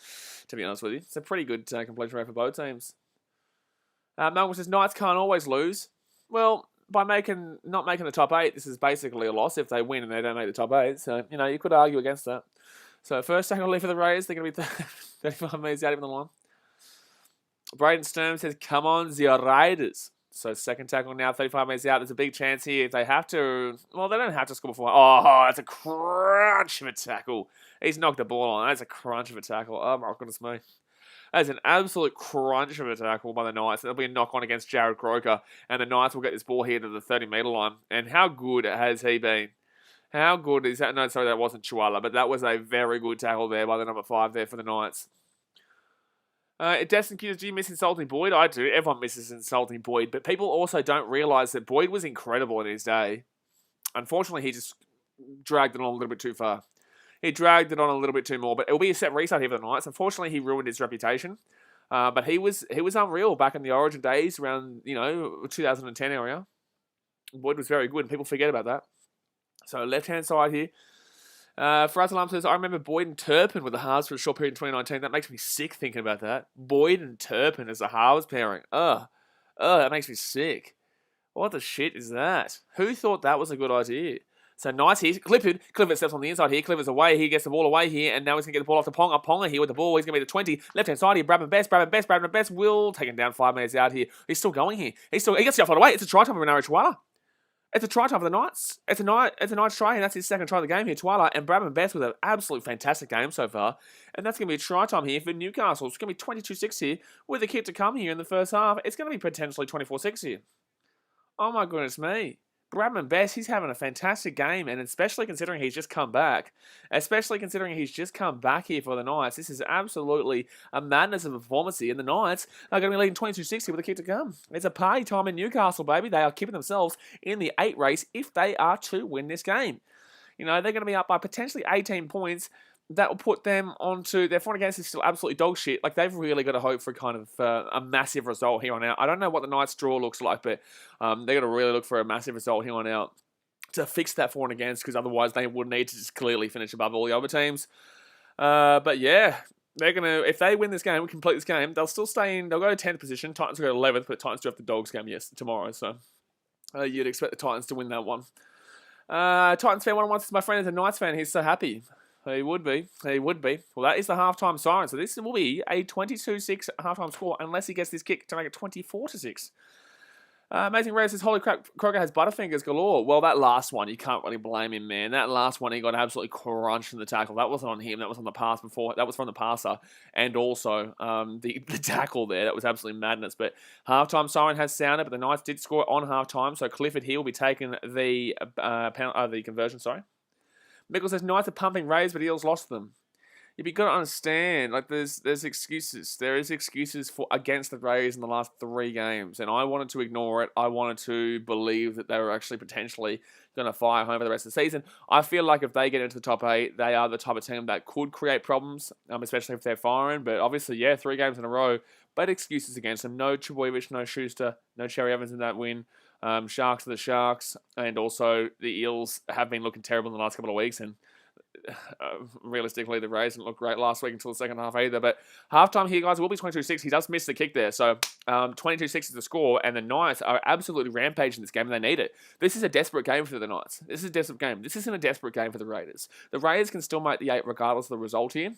to be honest with you. It's a pretty good completion rate for both teams. Malcolm says, Knights can't always lose. Well, by not making the top 8, this is basically a loss if they win and they don't make the top 8. So, you know, you could argue against that. So, first tackle lead for the Rays. They're going to be 35 metres out of the line. Braden Sturm says, come on, the Raiders. So second tackle now, 35 metres out. There's a big chance here if they have to. Well, they don't have to score before. Oh, that's a crunch of a tackle. He's knocked the ball on. That's a crunch of a tackle. Oh, my goodness me. That's an absolute crunch of a tackle by the Knights. There'll be a knock-on against Jared Croker, and the Knights will get this ball here to the 30-metre line. And how good has he been? How good is that? No, sorry, that wasn't Chuala, but that was a very good tackle there by the number 5 there for the Knights. Destin Hughes, do you miss insulting Boyd? I do. Everyone misses insulting Boyd, but people also don't realise that Boyd was incredible in his day. Unfortunately, he just dragged it on a little bit too far. He dragged it on a little bit too more, but it'll be a set restart here for the Knights. Unfortunately, he ruined his reputation, but he was unreal back in the Origin days around 2010 area. Boyd was very good, and people forget about that. So left-hand side here. Faraz Alam says, I remember Boyd and Turpin with the halves for a short period in 2019. That makes me sick thinking about that. Boyd and Turpin as a halves pairing. That makes me sick. What the shit is that? Who thought that was a good idea? So Knights here. Clifford steps on the inside here. Clifford's away. He gets the ball away here. And now he's going to get the ball off to Ponga. Ponga here with the ball. He's going to be the 20. Left-hand side here. Bradman Best will take him down 5 minutes out here. He's still going here. He gets the offload away. It's a try time for Renaro Chwala. It's a try time for the Knights. It's a nice try, and that's his second try of the game here, Twilight. And Bradman Best with an absolute fantastic game so far. And that's going to be a try time here for Newcastle. It's going to be 22-6 here with a kick to come here in the first half. It's going to be potentially 24-6 here. Oh my goodness me. Bradman Best, he's having a fantastic game, and especially considering he's just come back. Here for the Knights. This is absolutely a madness of a performance here. And the Knights are going to be leading 22-6 with a kick to come. It's a party time in Newcastle, baby. They are keeping themselves in the 8 race if they are to win this game. They're going to be up by potentially 18 points. That will put them onto their front against is still absolutely dog shit. Like, they've really got to hope for kind of a massive result here on out. I don't know what the Knights draw looks like, but they're going to really look for a massive result here on out to fix that for and against, because otherwise they would need to just clearly finish above all the other teams. But yeah, they're gonna if they win this game, complete this game, they'll still stay in. They'll go to 10th position. Titans will go to 11th, but Titans do have the Dogs game tomorrow, so you'd expect the Titans to win that one. Titans fan 1-1 says my friend is a Knights fan. He's so happy. He would be. He would be. Well, that is the halftime siren. So this will be a 22-6 halftime score unless he gets this kick to make it 24-6. Amazing Ray says, holy crap, Croker has butterfingers galore. Well, that last one, you can't really blame him, man. That last one, he got absolutely crunched in the tackle. That wasn't on him. That was on the pass before. That was from the passer. And also the tackle there. That was absolutely madness. But halftime siren has sounded, but the Knights did score on halftime. So Clifford here will be taking the conversion, sorry. Michael says, Knights are pumping Rays, but Eels lost them. You've got to understand, like there's excuses. There is excuses for against the Rays in the last 3 games, and I wanted to ignore it. I wanted to believe that they were actually potentially going to fire home for the rest of the season. I feel like if they get into the top 8, they are the type of team that could create problems, especially if they're firing. But obviously, yeah, 3 games in a row, but excuses against them. No Trbojevic, no Schuster, no Cherry Evans in that win. Sharks are the Sharks, and also the Eels have been looking terrible in the last couple of weeks, and realistically, the Rays didn't look great last week until the second half either. But halftime here, guys, will be 22-6. He does miss the kick there. So 22-6 is the score. And the Knights are absolutely rampaging this game, and they need it. This is a desperate game for the Knights. This is a desperate game. This isn't a desperate game for the Raiders. The Raiders can still make the 8 regardless of the result here.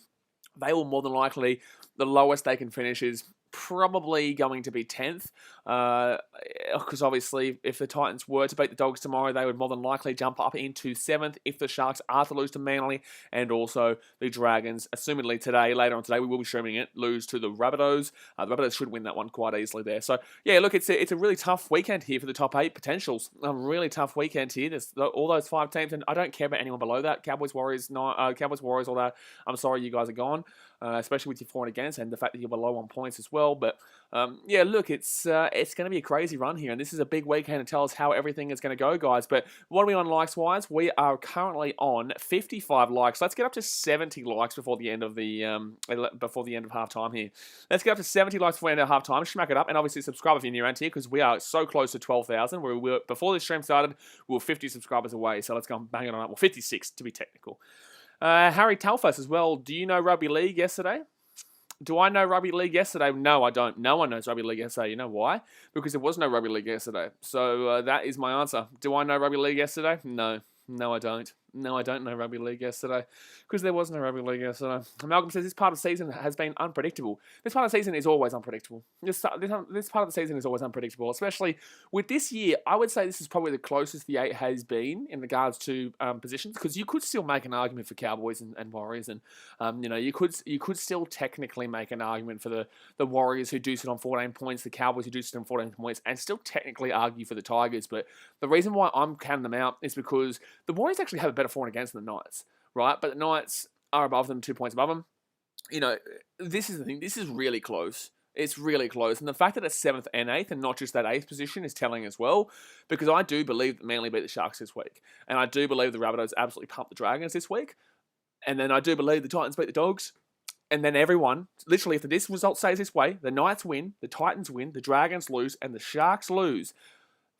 They will more than likely, the lowest they can finish is probably going to be 10th, because obviously if the Titans were to beat the Dogs tomorrow, they would more than likely jump up into 7th if the Sharks are to lose to Manly, and also the Dragons, assumedly today, later on today, we will be streaming it, lose to the Rabbitohs. The Rabbitohs should win that one quite easily there. So yeah, look, it's a really tough weekend here for the top 8 potentials. A really tough weekend here. There's all those 5 teams, and I don't care about anyone below that. Cowboys, Warriors, all that. I'm sorry you guys are gone. Especially with your for and against, and the fact that you're below on points as well. But yeah, look, it's going to be a crazy run here, and this is a big weekend to tell us how everything is going to go, guys. But what are we on likes-wise? We are currently on 55 likes. Let's get up to 70 likes before the end of halftime here. Let's get up to 70 likes before the end of halftime. Smack it up, and obviously subscribe if you're new around here, because we are so close to 12,000. Before this stream started, we were 50 subscribers away, so let's go and bang it on up. Well, 56 to be technical. Harry Talfas as well. Do you know rugby league yesterday? Do I know rugby league yesterday? No, I don't. No one knows rugby league yesterday. You know why? Because there was no rugby league yesterday. So that is my answer. Do I know rugby league yesterday? No. No, I don't. No, I don't know rugby league yesterday because there was no rugby league yesterday. Malcolm says this part of the season has been unpredictable. This part of the season is always unpredictable. This part of the season is always unpredictable, especially with this year. I would say this is probably the closest the 8 has been in regards to positions, because you could still make an argument for Cowboys and Warriors, and you could still technically make an argument for the Warriors who do sit on 14 points, the Cowboys who do sit on 14 points, and still technically argue for the Tigers. But the reason why I'm counting them out is because the Warriors actually have a better for and against than the Knights, right? But the Knights are above them, 2 points above them. This is the thing. This is really close. It's really close. And the fact that it's 7th and 8th and not just that 8th position is telling as well, because I do believe that Manly beat the Sharks this week. And I do believe the Rabbitohs absolutely pumped the Dragons this week. And then I do believe the Titans beat the Dogs. And then everyone, literally, if this result stays this way, the Knights win, the Titans win, the Dragons lose, and the Sharks lose.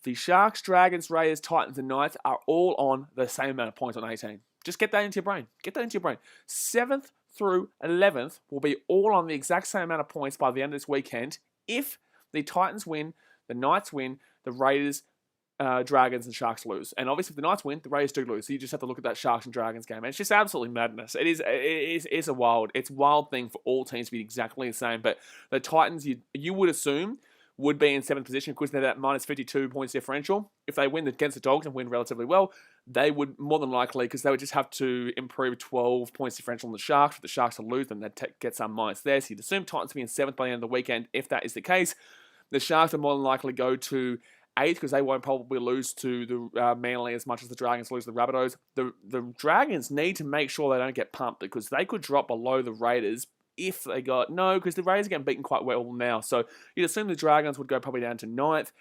The Sharks, Dragons, Raiders, Titans, and Knights are all on the same amount of points on 18. Just get that into your brain. Get that into your brain. 7th through 11th will be all on the exact same amount of points by the end of this weekend if the Titans win, the Knights win, the Raiders, Dragons, and Sharks lose. And obviously, if the Knights win, the Raiders do lose. So you just have to look at that Sharks and Dragons game. And it's just absolutely madness. It's a wild thing for all teams to be exactly the same. But the Titans, you would assume, would be in 7th position because they're that minus 52 points differential. If they win against the Dogs and win relatively well, they would more than likely, because they would just have to improve 12 points differential on the Sharks. If the Sharks to lose, then they'd get some minus there. So you'd assume Titans to be in 7th by the end of the weekend. If that is the case, the Sharks would more than likely go to 8th because they won't probably lose to the Manly as much as the Dragons lose to the Rabbitohs. The Dragons need to make sure they don't get pumped because they could drop below the Raiders if they got... No, because the Raiders are getting beaten quite well now. So you'd assume the Dragons would go probably down to 9th.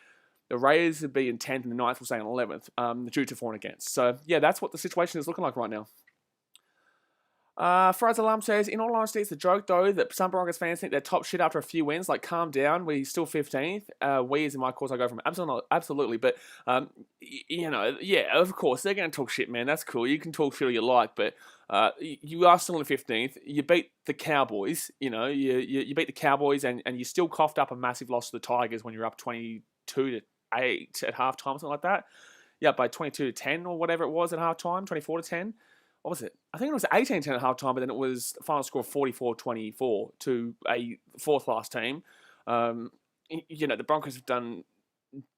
The Raiders would be in 10th and the Knights will stay in 11th due to for and against. So, yeah, that's what the situation is looking like right now. Faraz Alam says, in all honesty, it's a joke, though, that some Broncos fans think they're top shit after a few wins. Like, calm down. We're still 15th. We, as in my course, I go from absolutely. But, yeah, of course, they're going to talk shit, man. That's cool. You can talk shit all you like. But You are still in 15th. You beat the Cowboys. You beat the Cowboys, and you still coughed up a massive loss to the Tigers when you're up 22-8 at halftime, something like that. Yeah, by 22-10 or whatever it was at halftime, 24-10. What was it? I think it was 18-10 at halftime, but then it was the final score of 44-24 to a fourth last team. The Broncos have done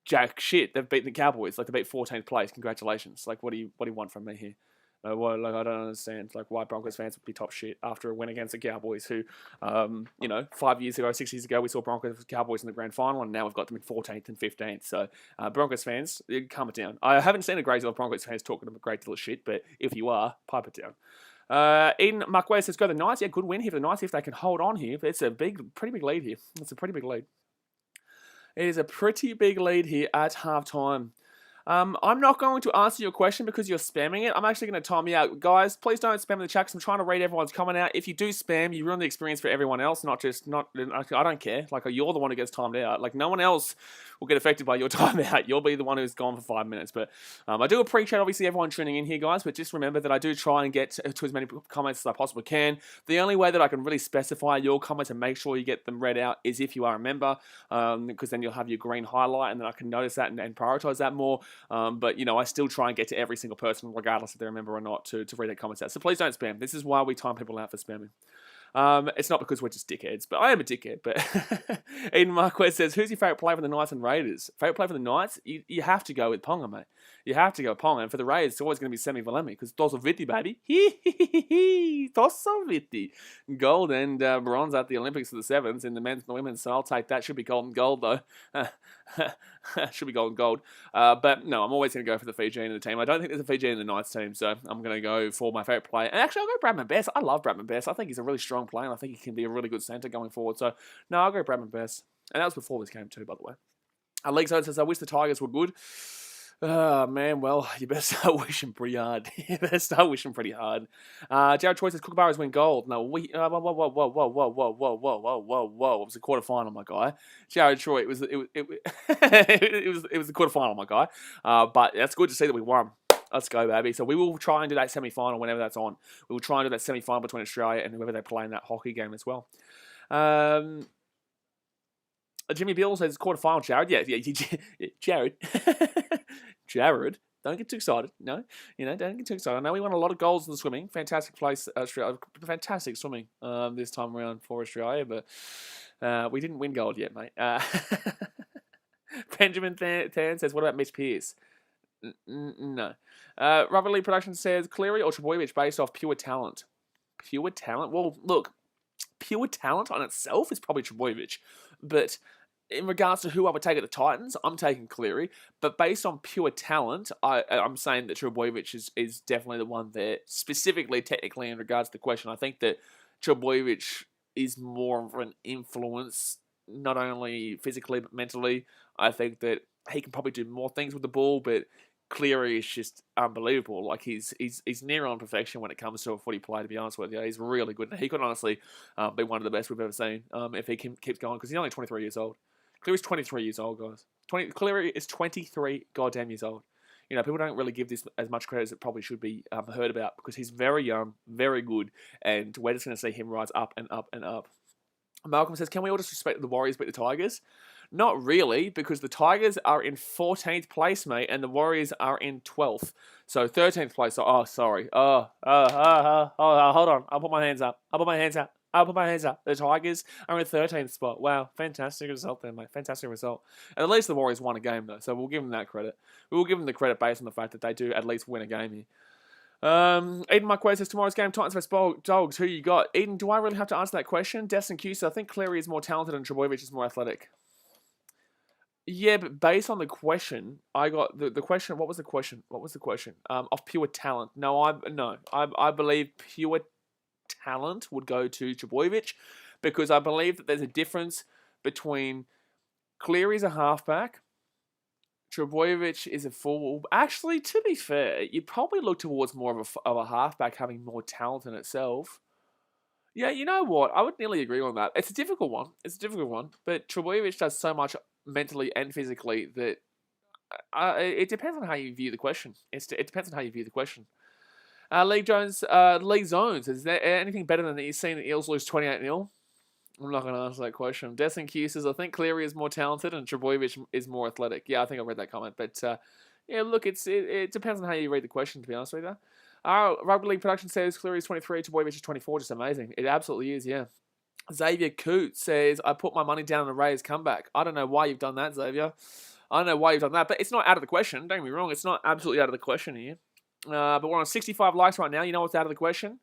jack shit. They've beaten the Cowboys. Like, they beat 14th place. Congratulations. Like, what do you want from me here? I don't understand why Broncos fans would be top shit after a win against the Cowboys, who, 5 years ago, 6 years ago, we saw Broncos Cowboys in the grand final, and now we've got them in 14th and 15th. So, Broncos fans, calm it down. I haven't seen a great deal of Broncos fans talking a great deal of shit, but if you are, pipe it down. Eden Marquez says, go the Knights. Yeah, good win here for the Knights if they can hold on here. But it's a pretty big lead here. It's a pretty big lead. It is a pretty big lead here at halftime. I'm not going to answer your question because you're spamming it. I'm actually going to time you out. Guys, please don't spam in the chat because I'm trying to read everyone's comment out. If you do spam, you ruin the experience for everyone else, I don't care. Like, you're the one who gets timed out. Like, no one else will get affected by your timeout. You'll be the one who's gone for 5 minutes. But I do appreciate, obviously, everyone tuning in here, guys. But just remember that I do try and get to as many comments as I possibly can. The only way that I can really specify your comments and make sure you get them read out is if you are a member, because then you'll have your green highlight, and then I can notice that and prioritize that more. But, I still try and get to every single person, regardless if they're a member or not, to read their comments out. So please don't spam. This is why we time people out for spamming. It's not because we're just dickheads, but I am a dickhead. But Eden Marquez says, who's your favourite player for the Knights and Raiders? Favourite player for the Knights? You have to go with Ponga, mate. You have to go with Ponga. And for the Raiders, it's always going to be Semi Valemi, because Tosso Vitti, baby. Tosso Vitti. Gold and bronze at the Olympics of the Sevens in the men's and the women's, so I'll take that. Should be gold and gold, though. Should be gold and gold. But no, I'm always going to go for the Fijian in the team. I don't think there's a Fijian in the Knights team, so I'm going to go for my favourite player. And actually, I'll go Bradman Best. I love Bradman Best. I think he's a really strong player, and I think he can be a really good centre going forward. So, no, I'll go Bradman Best. And that was before this game too, by the way. League Zone says, I wish the Tigers were good. Oh, man, well, you better start wishing pretty hard. Jared Troy says, Kookaburras win gold. No, whoa. It was a quarterfinal, my guy. Jared Troy, it was the quarterfinal, my guy. But that's good to see that we won. Let's go, baby. So we will try and do that semi-final whenever that's on. We will try and do that semi-final between Australia and whoever they play in that hockey game as well. Jimmy Bill says quarterfinal, Jared. Yeah, Jared. Jared, don't get too excited. No, don't get too excited. I know we won a lot of goals in the swimming. Fantastic place, Australia. Fantastic swimming this time around for Australia, but we didn't win gold yet, mate. Benjamin Tan says, what about Mitch Pearce? No. Rubber Lee Production says, Cleary or Trebojevic based off pure talent? Pure talent? Well, look, pure talent on itself is probably Trebojevic, but in regards to who I would take at the Titans, I'm taking Cleary. But based on pure talent, I'm saying that Trebojevic is definitely the one there. Specifically, technically, in regards to the question, I think that Trebojevic is more of an influence, not only physically but mentally. I think that he can probably do more things with the ball, but Cleary is just unbelievable. Like, he's near on perfection when it comes to a footy play, to be honest with you. He's really good. He could honestly be one of the best we've ever seen if he keeps going, because he's only 23 years old. Cleary's 23 years old, guys. Cleary is 23 goddamn years old. People don't really give this as much credit as it probably should be heard about, because he's very young, very good, and we're just going to see him rise up and up and up. Malcolm says, can we all just respect the Warriors beat the Tigers? Not really, because the Tigers are in 14th place, mate, and the Warriors are in 12th. So 13th place. Sorry. Hold on. I'll put my hands up. The Tigers are in 13th spot. Wow, fantastic result there, mate. Fantastic result. And at least the Warriors won a game, though, so we'll give them that credit. We will give them the credit based on the fact that they do at least win a game here. Eden Marquez says, tomorrow's game, Titans vs Dogs. Who you got? Eden, do I really have to answer that question? Destin Q says, I think Cleary is more talented and Trebojevic is more athletic. Yeah, but based on the question, I got the question. What was the question? Of pure talent. I believe pure talent would go to Trebojevic, because I believe that there's a difference between Cleary's a halfback, Trebojevic is a full. Actually, to be fair, you'd probably look towards more of a halfback having more talent in itself. Yeah, you know what? I would nearly agree on that. It's a difficult one. But Trebojevic does so much mentally and physically that it depends on how you view the question. It depends on how you view the question. Lee Jones, Lee Zones, is there anything better than that you've seen the Eels lose 28-0? I'm not going to answer that question. Destin Q says, I think Cleary is more talented and Trebojevic is more athletic. Yeah, I think I read that comment. But, yeah, look, it depends on how you read the question, to be honest with you. Rugby League Production says Cleary is 23, Trebojevic is 24. Just amazing. It absolutely is, yeah. Xavier Coote says, I put my money down on a Rays comeback. I don't know why you've done that, Xavier. I don't know why you've done that, but it's not out of the question. Don't get me wrong. It's not absolutely out of the question here. But we're on 65 likes right now. You know what's out of the question?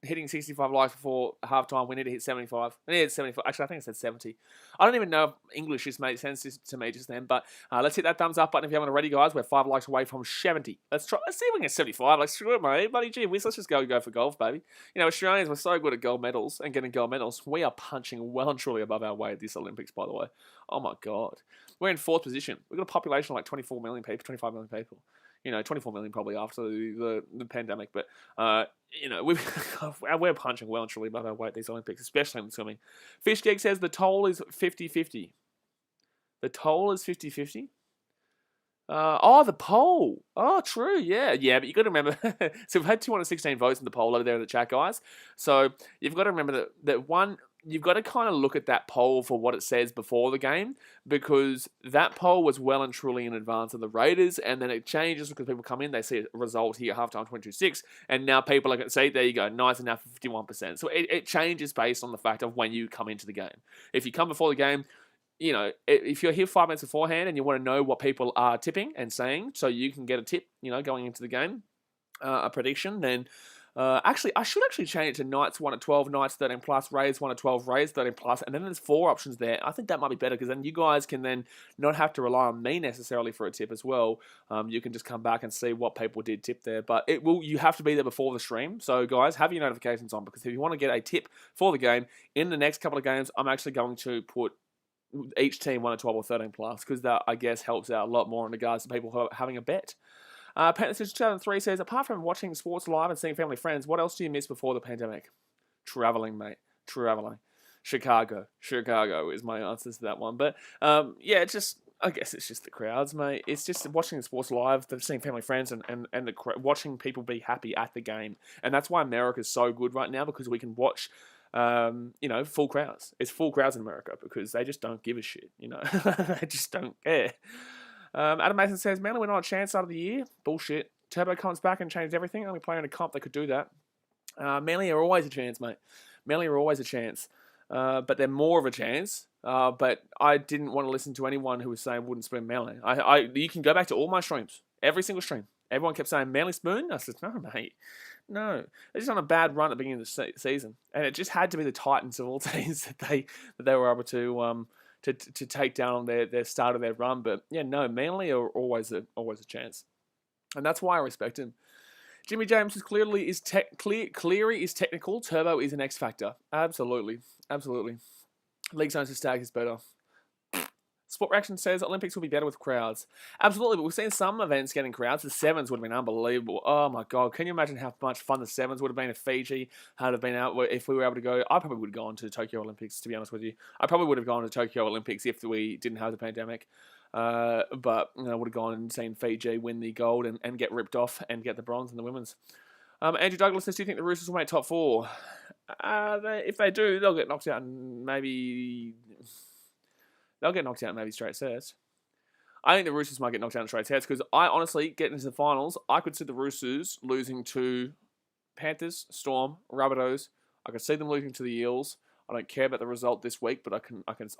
Hitting 65 likes before halftime. We need to hit 75. We need to hit 75. Actually, I think it said 70. I don't even know if English just made sense to me just then. But let's hit that thumbs up button if you haven't already, guys. We're 5 likes away from 70. Let's see if we can get 75. Like, screw it, mate. Bloody gee whiz. Let's just go for golf, baby. You know, Australians, we're so good at gold medals and getting gold medals. We are punching well and truly above our weight at this Olympics, by the way. Oh, my God. We're in 4th position. We've got a population of like 24 million people, 25 million people. You know, 24 million probably after the pandemic. But, you know, we're punching well and truly above our weight at these Olympics, especially in swimming. Fish Geek says the toll is 50-50. The toll is 50-50? The poll. Oh, true, yeah. Yeah, but you've got to remember, so we've had 216 votes in the poll over there in the chat, guys. So you've got to remember that one, you've got to kind of look at that poll for what it says before the game, because that poll was well and truly in advance of the Raiders, and then it changes because people come in, they see a result here, halftime 22-6, and now people are going to say, there you go, nice enough, 51%. So it changes based on the fact of when you come into the game. If you come before the game, you know, if you're here 5 minutes beforehand and you want to know what people are tipping and saying, so you can get a tip, you know, going into the game, a prediction, then actually, I should actually change it to Knights 1 at 12, Knights 13 plus, Rays 1 at 12, Rays 13 plus, and then there's 4 options there. I think that might be better because then you guys can then not have to rely on me necessarily for a tip as well. You can just come back and see what people did tip there, but you have to be there before the stream. So guys, have your notifications on, because if you want to get a tip for the game in the next couple of games, I'm actually going to put each team 1 at 12 or 13 plus, because that, I guess, helps out a lot more in regards to people having a bet. Panther 2003 says, apart from watching sports live and seeing family friends, what else do you miss before the pandemic? Traveling, mate. Traveling. Chicago is my answer to that one. But yeah, I guess it's just the crowds, mate. It's just watching the sports live, seeing family friends, and watching people be happy at the game. And that's why America's so good right now, because we can watch you know, full crowds. It's full crowds in America because they just don't give a shit, you know. They just don't care. Adam Mason says, Manly, we're not a chance start of the year. Bullshit. Turbo comes back and changed everything. Only playing in a comp, they could do that. Manly are always a chance, mate. Manly are always a chance. But they're more of a chance. But I didn't want to listen to anyone who was saying wouldn't spoon Manly. You can go back to all my streams. Every single stream. Everyone kept saying, Manly spoon? I said, no, mate. No. They're just on a bad run at the beginning of the season. And it just had to be the Titans of all teams that they were able to take down on their start of their run. But yeah, no, Manly are always a chance. And that's why I respect him. Jimmy James is Cleary is technical. Turbo is an X factor. Absolutely. League Zones to Stag is better. Sport Reaction says Olympics will be better with crowds. Absolutely, but we've seen some events getting crowds. The Sevens would have been unbelievable. Oh my God, can you imagine how much fun the Sevens would have been if Fiji had been out, if we were able to go? I probably would have gone to Tokyo Olympics, to be honest with you. I probably would have gone to Tokyo Olympics if we didn't have the pandemic. But you know, I would have gone and seen Fiji win the gold and get ripped off and get the bronze in the women's. Andrew Douglas says, do you think the Roosters will make top 4? If they do, they'll get knocked out and maybe... They'll get knocked out in maybe straight sets. I think the Roosters might get knocked out in straight sets because I honestly, getting into the finals, I could see the Roosters losing to Panthers, Storm, Rabbitohs. I could see them losing to the Eels. I don't care about the result this week, but I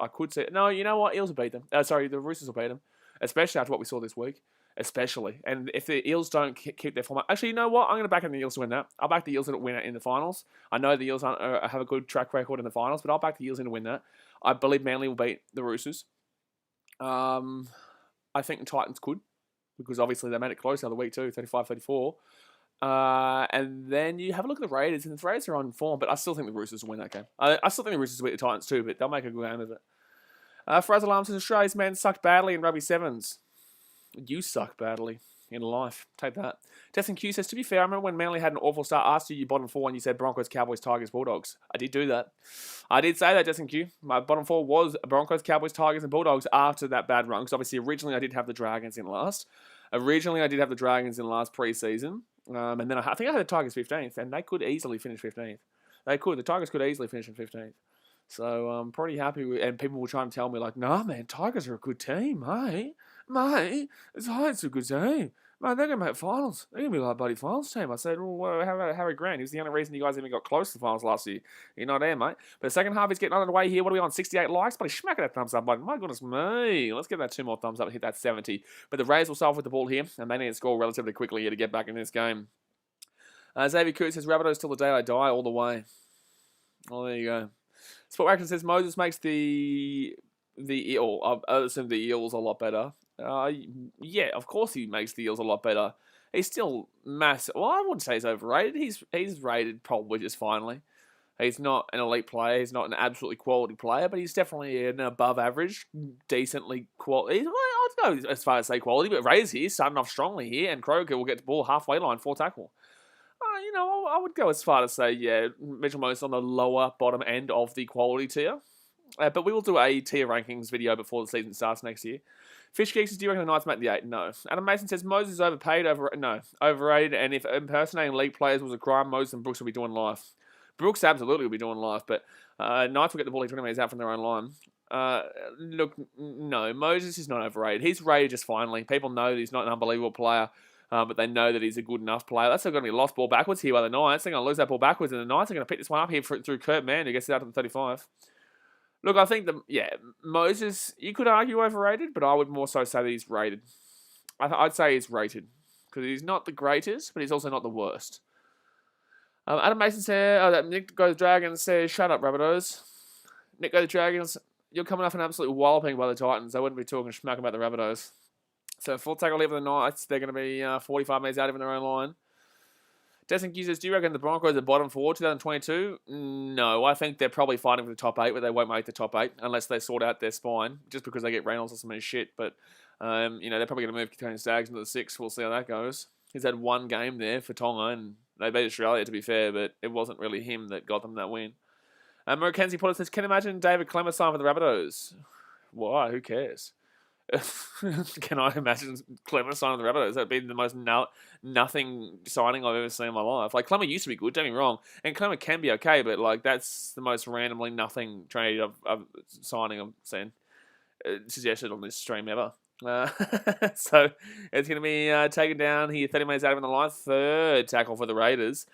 could see it. No, you know what? Eels will beat them. The Roosters will beat them, especially after what we saw this week. Especially. And if the Eels don't keep their format... Actually, you know what? I'm going to back the Eels to win that. I'll back the Eels to win it in the finals. I know the Eels have a good track record in the finals, but I'll back the Eels in to win that. I believe Manly will beat the Roosters. I think the Titans could, because obviously they made it close the other week too, 35-34. And then you have a look at the Raiders, and the Raiders are on form, but I still think the Roosters will win that game. I still think the Roosters will beat the Titans too, but they'll make a good game of it. Faraz Alarm says, Australia's men sucked badly in rugby sevens. You suck badly in life. Take that. Testing Q says, to be fair, I remember when Manly had an awful start, asked you bottom 4 and you said Broncos, Cowboys, Tigers, Bulldogs. I did do that. I did say that, Testing Q. My bottom 4 was Broncos, Cowboys, Tigers, and Bulldogs after that bad run. Because obviously, originally I did have the Dragons in last. Pre-season. And then I think I had the Tigers 15th, and they could easily finish 15th. They could. The Tigers could easily finish in 15th. So I'm pretty happy with, and people were trying to tell me like, nah, man, Tigers are a good team, mate. It's a good team. Man, they're going to make finals. They're going to be like a bloody finals team. I said, well, how about Harry Grant? He was the only reason you guys even got close to the finals last year. You're not there, mate. But the second half is getting underway here. What are we on? 68 likes? Buddy, smack that thumbs up button. My goodness me. Let's get that 2 more thumbs up and hit that 70. But the Rays will solve with the ball here, and they need to score relatively quickly here to get back in this game. Xavier Coote says, Rabbitohs till the day I die, all the way. Well, there you go. Sport Action says, Moses makes the eel. I assume the eels a lot better. Yeah, of course he makes the eels a lot better. He's still massive. Well, I wouldn't say he's overrated. He's rated probably just finely. He's not an elite player. He's not an absolutely quality player, but he's definitely an above average, decently quality. I'd go as far as say quality, but Ray's here, starting off strongly here, and Croker will get the ball halfway line, 4 tackle. I would go as far to say, yeah, Mitchell Moses on the lower bottom end of the quality tier. But we will do a tier rankings video before the season starts next year. Fish Geeks says, do you reckon the Knights make the 8? No. Adam Mason says, Moses is overpaid, overrated, and if impersonating league players was a crime, Moses and Brooks will be doing life. Brooks absolutely will be doing life, but Knights will get the ball 20 metres out from their own line. Look, no, Moses is not overrated. He's rated just finely. People know that he's not an unbelievable player. But they know that he's a good enough player. That's still going to be a lost ball backwards here by the Knights. They're going to lose that ball backwards, and the Knights are going to pick this one up here through Kurt Mann, who gets it out to the 35. Look, I think, Moses, you could argue overrated, but I would more so say that he's rated. I'd say he's rated, because he's not the greatest, but he's also not the worst. Adam Mason said, Nick Go the Dragons says, shut up, Rabbitohs. Nick Go the Dragons, you're coming off an absolute walloping by the Titans. They wouldn't be talking smack about the Rabbitohs. So full tackle here for the Knights. They're going to be 45 metres out of their own line. Desmond Q says, do you reckon the Broncos are bottom 4 2022? No, I think they're probably fighting for the top 8, but they won't make the top 8 unless they sort out their spine, just because they get Reynolds or some shit. But, they're probably going to move Tony Staggs into the 6. We'll see how that goes. He's had one game there for Tonga, and they beat Australia, to be fair, but it wasn't really him that got them that win. Mackenzie Potter says, can you imagine David Clemmer sign for the Rabbitohs? Why? Who cares? Can I imagine Clemmer signing the Rabbitohs? That'd be the most nothing signing I've ever seen in my life. Like, Clemmer used to be good, don't get me wrong, and Clemmer can be okay, but like that's the most randomly nothing trade of signing I've seen suggested on this stream ever. So it's going to be taken down here, 30 metres out of the line, 3rd tackle for the Raiders.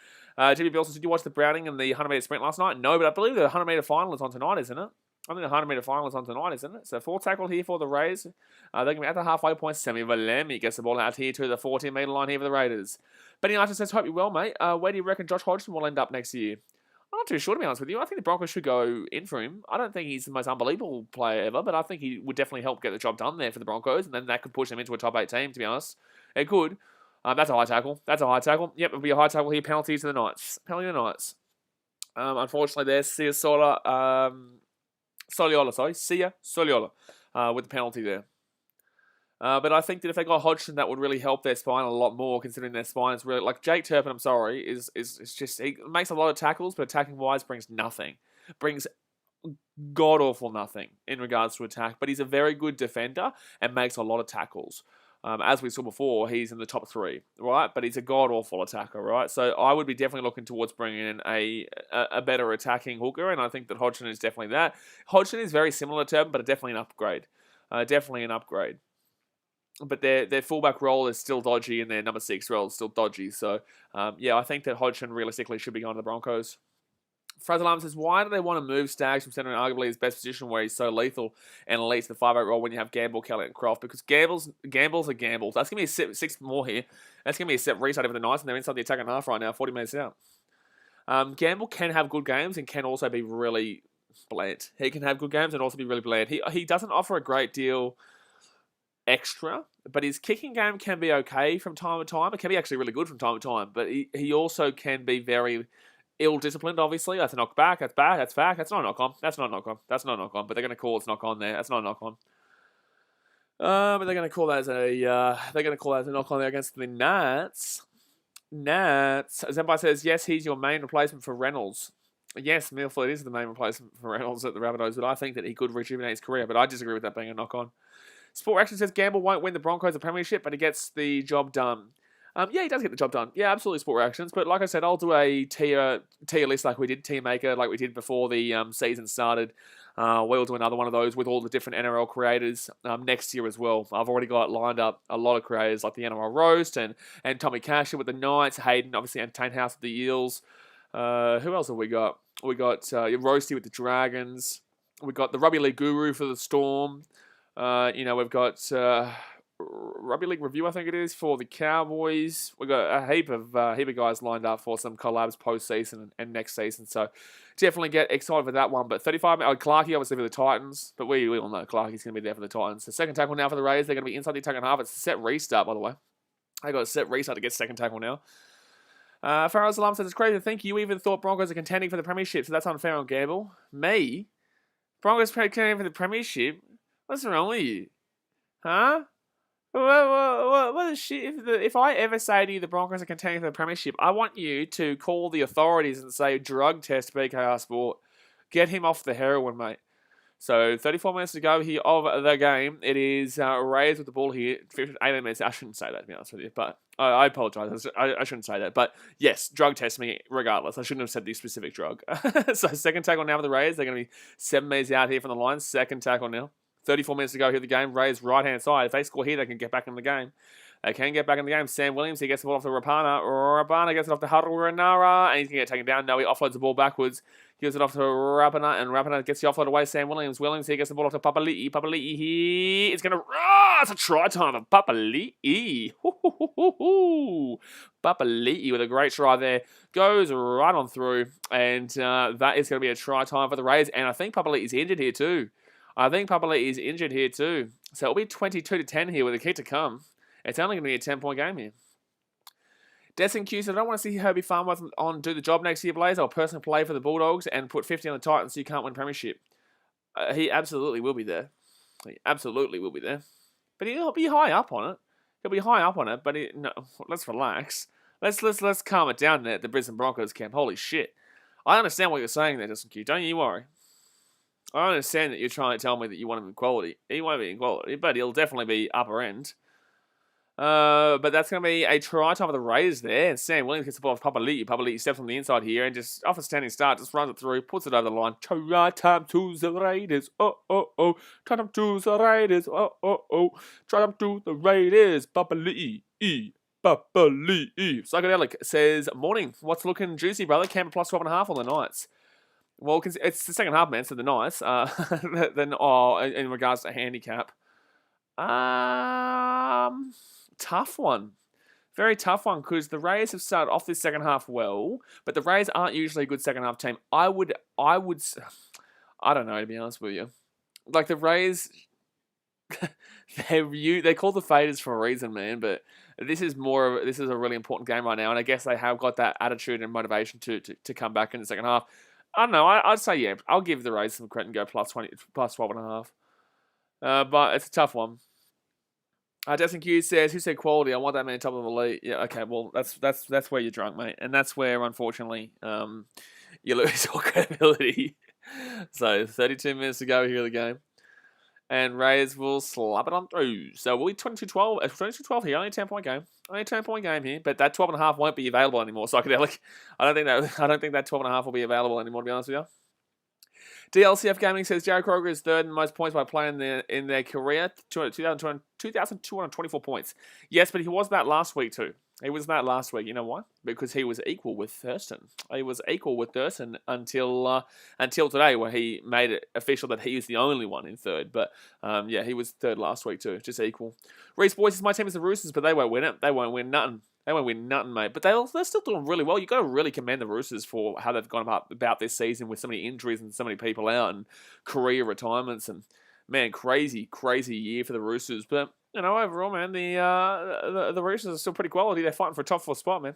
Jimmy Bilson, did you watch the Browning and the 100 metre sprint last night? No, but I believe the 100 metre final is on tonight, isn't it? I think the 100 metre final is on tonight, isn't it? So 4 tackle here for the Rays. They're going to be at the halfway point. Sammy Valemi gets the ball out here to the 14 metre line here for the Raiders. Benny Archer says, hope you're well, mate. Where do you reckon Josh Hodgson will end up next year? I'm not too sure, to be honest with you. I think the Broncos should go in for him. I don't think he's the most unbelievable player ever, but I think he would definitely help get the job done there for the Broncos, and then that could push them into a top 8 team, to be honest. It could. That's a high tackle. Yep, it'll be a high tackle here. Penalty to the Knights. Unfortunately, there's Sia Soliola, with the penalty there. But I think that if they got Hodgson, that would really help their spine a lot more, considering their spine is really... Like, Jake Turpin, is just... He makes a lot of tackles, but attacking-wise brings nothing. Brings god-awful nothing in regards to attack. But he's a very good defender and makes a lot of tackles. As we saw before, he's in the top 3, right? But he's a god-awful attacker, right? So I would be definitely looking towards bringing in a better attacking hooker, and I think that Hodgson is definitely that. Hodgson is very similar to him, but definitely an upgrade. But their fullback role is still dodgy, and their number 6 role is still dodgy. So, I think that Hodgson realistically should be going to the Broncos. Fraser Lam says, why do they want to move Staggs from centre in arguably his best position where he's so lethal and elite to the 5'8" role when you have Gamble, Kelly and Croft? Because gambles are gambles. That's going to be a 6 more here. That's going to be a set restart over the Knights, and they're inside the attacking half right now, 40 minutes out. Gamble can have good games and can also be really bland. He can have good games and also be really bland. He doesn't offer a great deal extra, but his kicking game can be okay from time to time. It can be actually really good from time to time, but he also can be very ill-disciplined, obviously. That's a knockback. That's back. That's back. That's not a knock-on. That's not a knock-on. That's not a knock-on. But they're going to call it's knock-on there. That's not a knock-on. But they're going to call that as a knock-on there against the Nats. Zembai says, yes, he's your main replacement for Reynolds. Yes, Milford is the main replacement for Reynolds at the Rabbitohs, but I think that he could rejuvenate his career. But I disagree with that being a knock-on. Sport Action says Gamble won't win the Broncos a premiership, but he gets the job done. Yeah, he does get the job done. Yeah, absolutely sport reactions. But like I said, I'll do a tier list like we did, tier maker, like we did before the season started. We'll do another one of those with all the different NRL creators next year as well. I've already got lined up a lot of creators like the NRL Roast and Tommy Casher with the Knights, Hayden, obviously, and Tane House with the Eels. Who else have we got? We got Roasty with the Dragons. We got the Rugby League Guru for the Storm. We've got Rugby League Review, I think it is, for the Cowboys. We've got a heap of guys lined up for some collabs post-season and next season. So definitely get excited for that one. But 35, Clarkey obviously for the Titans. But we all know Clarkey's going to be there for the Titans. The second tackle now for the Raiders. They're going to be inside the attacking half. It's a set restart, by the way. They got a set restart to get second tackle now. Farrell's Alarm says, it's crazy to think you even thought Broncos are contending for the premiership, so that's unfair on Gamble. Me? Broncos contending for the premiership? What's wrong with you? Huh? What is shit? If I ever say to you the Broncos are contending for the premiership, I want you to call the authorities and say, drug test BKRsport. Get him off the heroin, mate. So 34 minutes to go here of the game. It is Raiders with the ball here. 18 minutes. I shouldn't say that, to be honest with you. But I apologise. I shouldn't say that. But yes, drug test me regardless. I shouldn't have said the specific drug. So second tackle now for the Raiders. They're going to be 7 metres out here from the line. Second tackle now. 34 minutes to go here in the game. Raiders right-hand side. If they score here, they can get back in the game. They can get back in the game. Sam Williams, he gets the ball off to Rapana. Rapana gets it off to Haruranara, and he's going to get taken down. No, he offloads the ball backwards. Gives it off to Rapana, and Rapana gets the offload away. Sam Williams. Williams, he gets the ball off to Papali'i. Papali'i here. It's going to... it's a try time of Papali'i. Papali'i with a great try there. Goes right on through, and that is going to be a try time for the Raiders. And I think Papali'i's injured here too. So it'll be 22-10 here with a kick to come. It's only going to be a 10-point game here. Destin Q said, I don't want to see Herbie Farnworth on do the job next year, Blaze. I'll personally play for the Bulldogs and put 50 on the Titans so you can't win premiership. He absolutely will be there. But he'll be high up on it. But no, let's relax. Let's calm it down there at the Brisbane Broncos camp. Holy shit. I understand what you're saying there, Destin Q. Don't you worry. I understand that you're trying to tell me that you want him in quality. He won't be in quality, but he'll definitely be upper end. But that's going to be a try time for the Raiders there. And Sam Williams gets the ball off Papali'i. Papali'i steps on the inside here and just off a standing start, just runs it through, puts it over the line. Try time to the Raiders. Oh. Try time to the Raiders. Oh. Try time to the Raiders. Papali'i. Papali'i. Psychedelic says, morning. What's looking juicy, brother? Canberra plus 12.5 on the Knights. Well, it's the second half, man, so the Knights. Then, in regards to handicap. Tough one. Very tough one, because the Raiders have started off this second half well, but the Raiders aren't usually a good second half team. I don't know, to be honest with you. Like, the Raiders, they call the faders for a reason, man, but this is a really important game right now, and I guess they have got that attitude and motivation to come back in the second half. I don't know. I'd say, yeah, I'll give the Raiders some credit and go plus 12.5. But it's a tough one. Destin Q says, who said quality? I want that man top of the league. Yeah, okay, well, that's where you're drunk, mate. And that's where, unfortunately, you lose all credibility. So, 32 minutes to go here in the game. And Raiders will slap it on through. So we'll be 22-12. 22-12 here. Only a 10-point game. Only a 10-point game here. But that 12.5 won't be available anymore. Psychedelic. I don't think that 12.5 will be available anymore, to be honest with you. DLCF Gaming says Jared Kroger is third in most points by playing in their career. 2,224 points. Yes, but he was that last week too. He was that last week. You know why? Because he was equal with Thurston. He was equal with Thurston until today, where he made it official that he is the only one in third. But yeah, he was third last week too, just equal. Reese Boyce says my team is the Roosters, but they won't win it. They won't win nothing. They won't win nothing, mate. But they're still doing really well. You've got to really commend the Roosters for how they've gone about this season with so many injuries and so many people out and career retirements. And, man, crazy year for the Roosters. But, you know, overall, man, the Roosters are still pretty quality. They're fighting for a top 4 spot, man.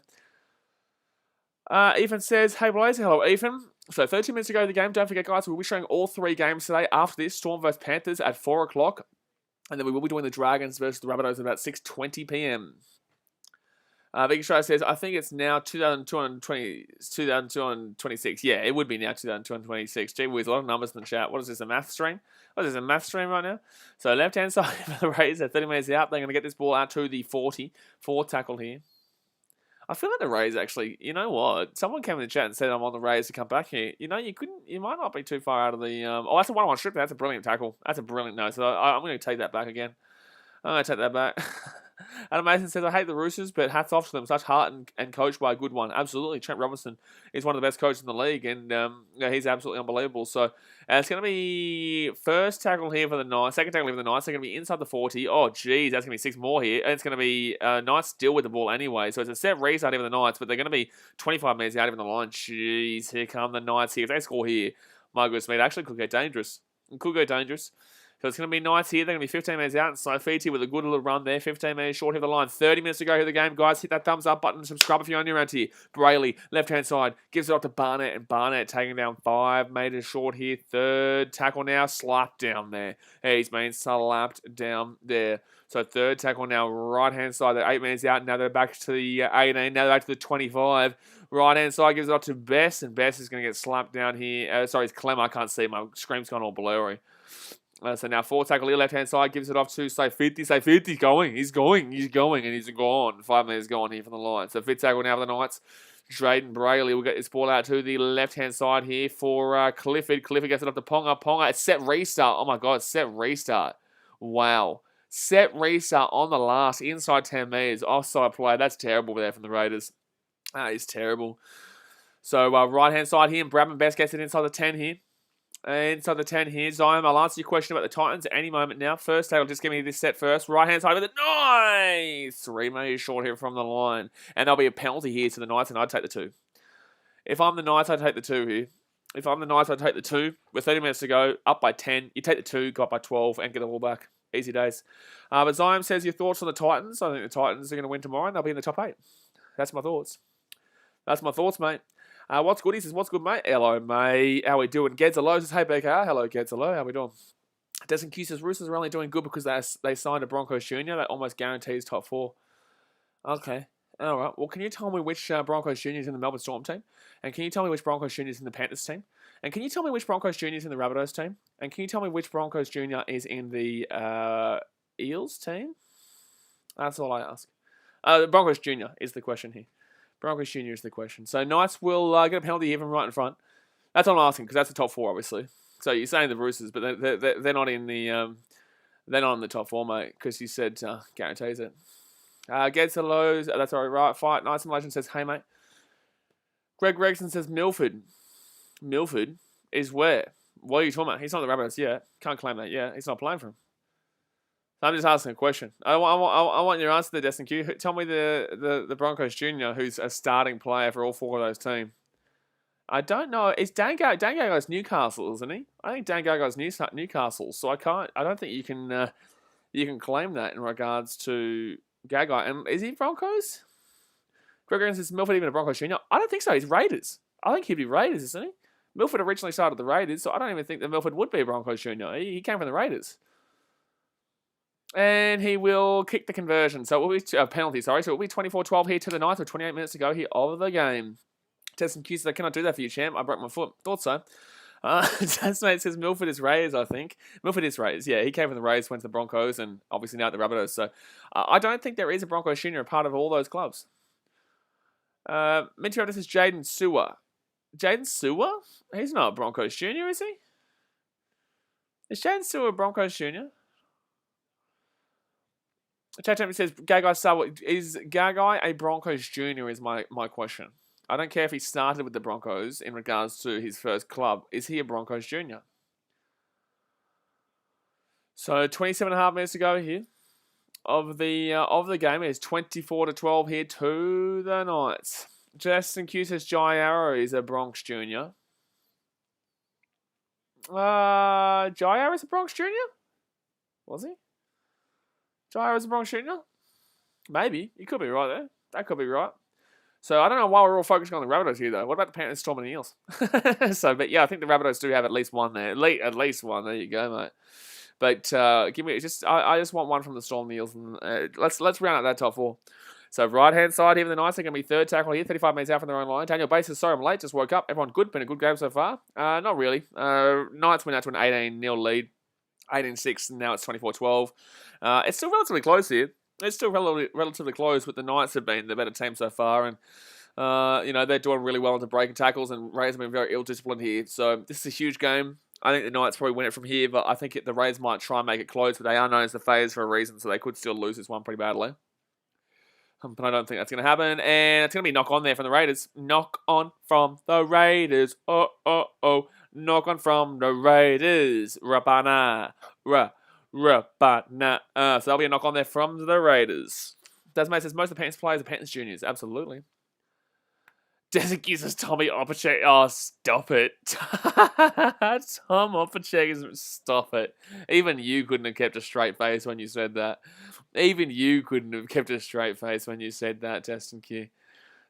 Ethan says, hey, Blaze. Hello, Ethan. So 13 minutes to go to the game. Don't forget, guys, we'll be showing all 3 games today. After this, Storm vs Panthers at 4 o'clock. And then we will be doing the Dragons versus the Rabbitohs at about 6:20 p.m. Vicky Strider says, I think it's now 2226. Yeah, it would be now 2226. Gee whiz, a lot of numbers in the chat. What is this, a math stream? What is this, a math stream right now? So left-hand side for the Raiders, they're 30 metres out. They're going to get this ball out to the 40. 4 tackle here. I feel like the Rays actually, you know what? Someone came in the chat and said I'm on the Rays to come back here. You know, you might not be too far out of the. Oh, that's a 1-on-1 strip. That's a brilliant tackle. That's a brilliant no. So I'm going to take that back again. I'm going to take that back. Adam Mason says, I hate the Roosters, but hats off to them. Such heart and coached by a good one. Absolutely. Trent Robinson is one of the best coaches in the league, and he's absolutely unbelievable. So it's going to be first tackle here for the Knights, second tackle here for the Knights. They're going to be inside the 40. Oh, geez, that's going to be 6 more here. And it's going to be Knights still with the ball anyway. So it's a set restart here for the Knights, but they're going to be 25 minutes out even the line. Jeez, here come the Knights here. If they score here, my goodness me, it actually could get dangerous. It could go dangerous. So it's going to be Knights here. They're going to be 15 minutes out. And Saifiti with a good little run there. 15 minutes short here of the line. 30 minutes to go here of the game. Guys, hit that thumbs up button and subscribe if you're on your around here. Brayley, left-hand side, gives it off to Barnett. And Barnett taking down 5 meters short here. Third tackle now. Slapped down there. He's been slapped down there. So third tackle now. Right-hand side. They're 8 minutes out. Now they're back to the 18. Now they're back to the 25. Right-hand side gives it off to Bess. And Bess is going to get slapped down here. Sorry, it's Clem. I can't see. My screen's gone all blurry. So now fourth tackle here, left-hand side, gives it off to Saifiti. Saifiti's going. He's going, and he's gone. 5 minutes gone here from the line. So fifth tackle now for the Knights. Drayden Brayley will get this ball out to the left-hand side here for Clifford. Clifford gets it up to Ponga. Ponga, it's set restart. Oh, my God, set restart. Wow. Set restart on the last, inside 10 metres. Offside play. That's terrible there from the Raiders. That is terrible. So right-hand side here, and Bradman Best gets it inside the 10 here. Inside the 10 here, Zion, I'll answer your question about the Titans at any moment now. First tackle, just give me this set first. Right-hand side with it. Nice! 3 meters short here from the line. And there'll be a penalty here to the Knights, and I'd take the 2. If I'm the Knights, I'd take the 2 here. If I'm the Knights, I'd take the 2. With 30 minutes to go, up by 10. You take the 2, go up by 12, and get the ball back. Easy days. But Zion says your thoughts on the Titans. I think the Titans are going to win tomorrow, and they'll be in the top 8. That's my thoughts. That's my thoughts, mate. What's good? He says, what's good, mate? Hello, mate. How we doing? Gedzalo says, hey, BKR. Hello, Gedzalo. How we doing? Desmond Q says, Roosters are only doing good because they signed a Broncos Junior. That almost guarantees top 4. Okay. All right. Well, can you tell me which Broncos Junior is in the Melbourne Storm team? And can you tell me which Broncos Junior is in the Panthers team? And can you tell me which Broncos Junior is in the Rabbitohs team? And can you tell me which Broncos Junior is in the Eels team? That's all I ask. The Broncos Junior is the question here. Broncos Junior is the question. So Knights will get a penalty here from right in front. That's all I'm asking because that's the top 4, obviously. So you're saying the Roosters, but they're not in the they're not in the top 4, mate, because you said guarantees it. Gets the lows. That's all right. Fight. Knights and Legend says, hey, mate. Greg Gregson says Milford. Milford is where? What are you talking about? He's not the Rabbitohs yet. Can't claim that yet. He's not playing for him. I'm just asking a question. I want your answer to the Destin Q. Tell me the Broncos Junior, who's a starting player for all 4 of those teams. I don't know. It's Dan Gago's Newcastle, isn't he? I think Dan Gago's Newcastle. So I don't think you can claim that in regards to Gagai. And is he Broncos? Greg says Milford even a Broncos Junior. I don't think so. He's Raiders. I think he'd be Raiders, isn't he? Milford originally started the Raiders, so I don't even think that Milford would be a Broncos Junior. He came from the Raiders. And he will kick the conversion. So it will be a penalty, sorry. So it will be 24-12 here to the Knights with 28 minutes to go here of the game. Test and Q says, I cannot do that for you, champ. I broke my foot. Thought so. Tasmate says Milford is Raiders, I think. Milford is Raiders. Yeah, he came from the Raiders, went to the Broncos, and obviously now at the Rabbitohs. So I don't think there is a Broncos Junior a part of all those clubs. Minty says Jaden Sewer. Jaden Sewer? He's not a Broncos Junior, is he? Is Jaden Sewer a Broncos Junior? Chat says, Gagai is Gagai a Broncos Junior is my question. I don't care if he started with the Broncos in regards to his first club. Is he a Broncos Junior? So 27.5 minutes to go here of the game. It's 24-12 here to the Knights. Justin Q says Jai Arrow is a Bronx Junior. Jai Arrow is a Bronx Junior? Was he? Jai was a Bronx Junior? Maybe. You could be right there. That could be right. So I don't know why we're all focusing on the Rabbitohs here, though. What about the Panthers, Storm, and Eels? But yeah, I think the Rabbitohs do have at least one there. At least one. There you go, mate. But give me just. I just want one from the Storm, and the Eels, and let's round out that top 4. So right hand side here for the Knights, they're going to be third tackle here. 35 minutes out from their own line. Daniel Bates says, sorry, I'm late. Just woke up. Everyone good. Been a good game so far. Not really. Knights went out to an 18-0 lead. 18-6, and now it's 24-12. It's still relatively close here. It's still relatively close, but the Knights have been the better team so far, and they're doing really well into breaking tackles, and Rays have been very ill-disciplined here. So this is a huge game. I think the Knights probably win it from here, but I think the Rays might try and make it close, but they are known as the Phase for a reason, so they could still lose this one pretty badly. But I don't think that's going to happen, and it's going to be knock on there from the Raiders. Knock on from the Raiders. Oh. Knock on from the Raiders. Rabana. Rabana. So that'll be a knock on there from the Raiders. Desmond says most of the Panthers players are Panthers juniors. Absolutely. Desmond uses Tommy Opacek. Oh, stop it. Tom Opacek is... Stop it. Even you couldn't have kept a straight face when you said that. Even you couldn't have kept a straight face when you said that, Justin Q.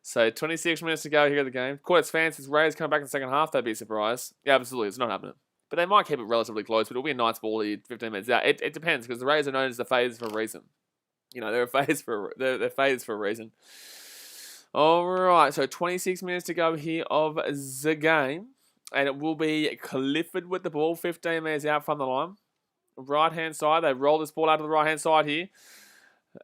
So, 26 minutes to go here at the game. Quarters fans, as Rays come back in the second half, that'd be a surprise. Yeah, absolutely. It's not happening. But they might keep it relatively close, but it'll be a nice ball here 15 minutes out. It depends, because the Rays are known as the Phase for a reason. They're phase for a reason. All right, so 26 minutes to go here of the game. And it will be Clifford with the ball, 15 minutes out from the line. Right-hand side, they roll this ball out to the right-hand side here.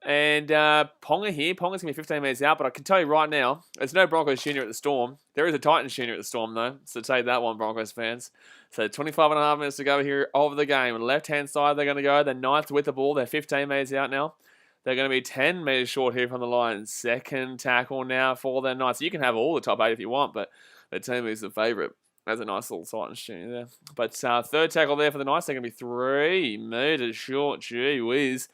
And Ponga here. Ponga's going to be 15 minutes out, but I can tell you right now, there's no Broncos Junior at the Storm. There is a Titans Junior at the Storm, though, so take that one, Broncos fans. So 25 and a half minutes to go here of the game. On the left-hand side, they're going to go. The Knights with the ball. They're 15 minutes out now. They're going to be 10 metres short here from the line. Second tackle now for the Knights. You can have all the top 8 if you want, but the team is the favourite. That's a nice little Titans Junior there. But third tackle there for the Knights. They're going to be 3 metres short. Gee whiz.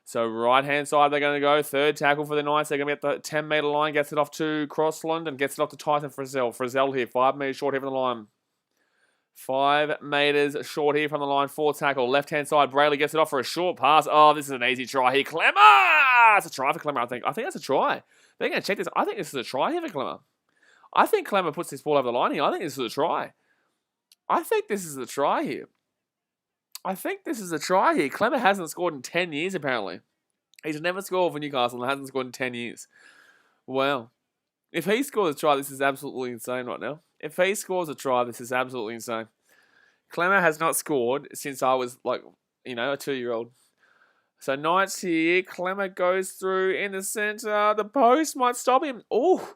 So right-hand side, they're going to go. Third tackle for the Knights. They're going to be at the 10-metre line. Gets it off to Crossland and gets it off to Tyson Frizzell. Frizzell here, 5 metres short here from the line. 5 metres short here from the line. Fourth tackle. Left-hand side, Brayley gets it off for a short pass. Oh, this is an easy try here. Clemmer! It's a try for Clemmer, I think. I think that's a try. They're going to check this. I think this is a try here for Clemmer. I think Clemmer puts this ball over the line here. I think this is a try. I think this is a try here. Clemmer hasn't scored in 10 years, apparently. He's never scored for Newcastle and hasn't scored in 10 years. Well, if he scores a try, this is absolutely insane right now. If he scores a try, this is absolutely insane. Clemmer has not scored since I was, a 2-year-old. So Knights here. Clemmer goes through in the centre. The post might stop him. Oh,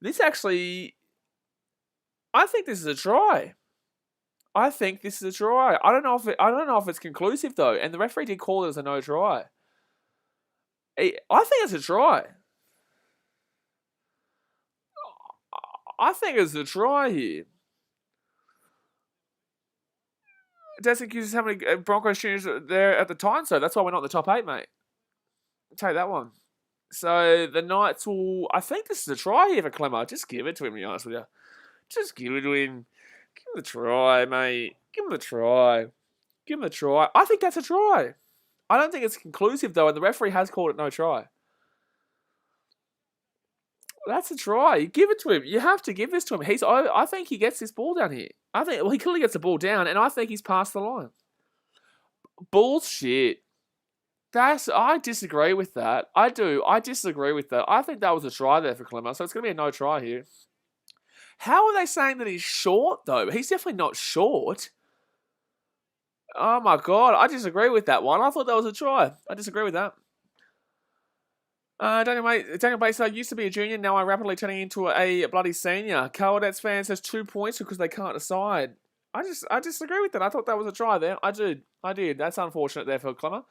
this actually... I think this is a try. I think this is a try. I don't know if it's conclusive though, and the referee did call it as a no try. I think it's a try. I think it's a try here. Desmond accuses how many Broncos juniors there at the time, so that's why we're not in the top 8, mate. I'll tell you that one. So the Knights will... I think this is a try here for Clemmer. Just give it to him, to be honest with you. Just give it to him. Give him the try, mate. Give him the try. Give him the try. I think that's a try. I don't think it's conclusive, though, and the referee has called it no try. That's a try. You give it to him. You have to give this to him. I think he gets this ball down here. He clearly gets the ball down, and I think he's past the line. Bullshit. I disagree with that. I do. I disagree with that. I think that was a try there for Clemmer, so it's going to be a no try here. How are they saying that he's short, though? He's definitely not short. Oh, my God. I disagree with that one. I thought that was a try. I disagree with that. Daniel Bates used to be a junior. Now I'm rapidly turning into a bloody senior. Cowardettes fan says 2 points because they can't decide. I disagree with that. I thought that was a try there. I did. That's unfortunate there for Clemmer.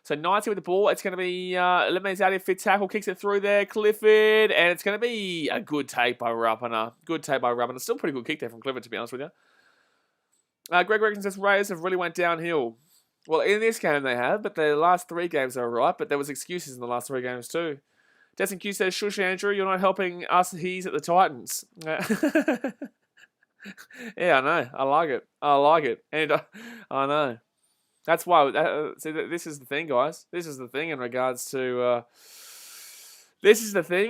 So 90 with the ball. It's going to be 11 minutes out here. Fit tackle kicks it through there. Clifford. And it's going to be a good take by Rappana. Still a pretty good kick there from Clifford, to be honest with you. Greg Regan says Raiders have really went downhill. Well, in this game they have, but the last 3 games are right. But there was excuses in the last 3 games too. Desmond Q says, "Shush, Andrew, you're not helping us. He's at the Titans." Yeah, I know. I like it. And I know. That's why. See, this is the thing, guys. This is the thing in regards to. Saying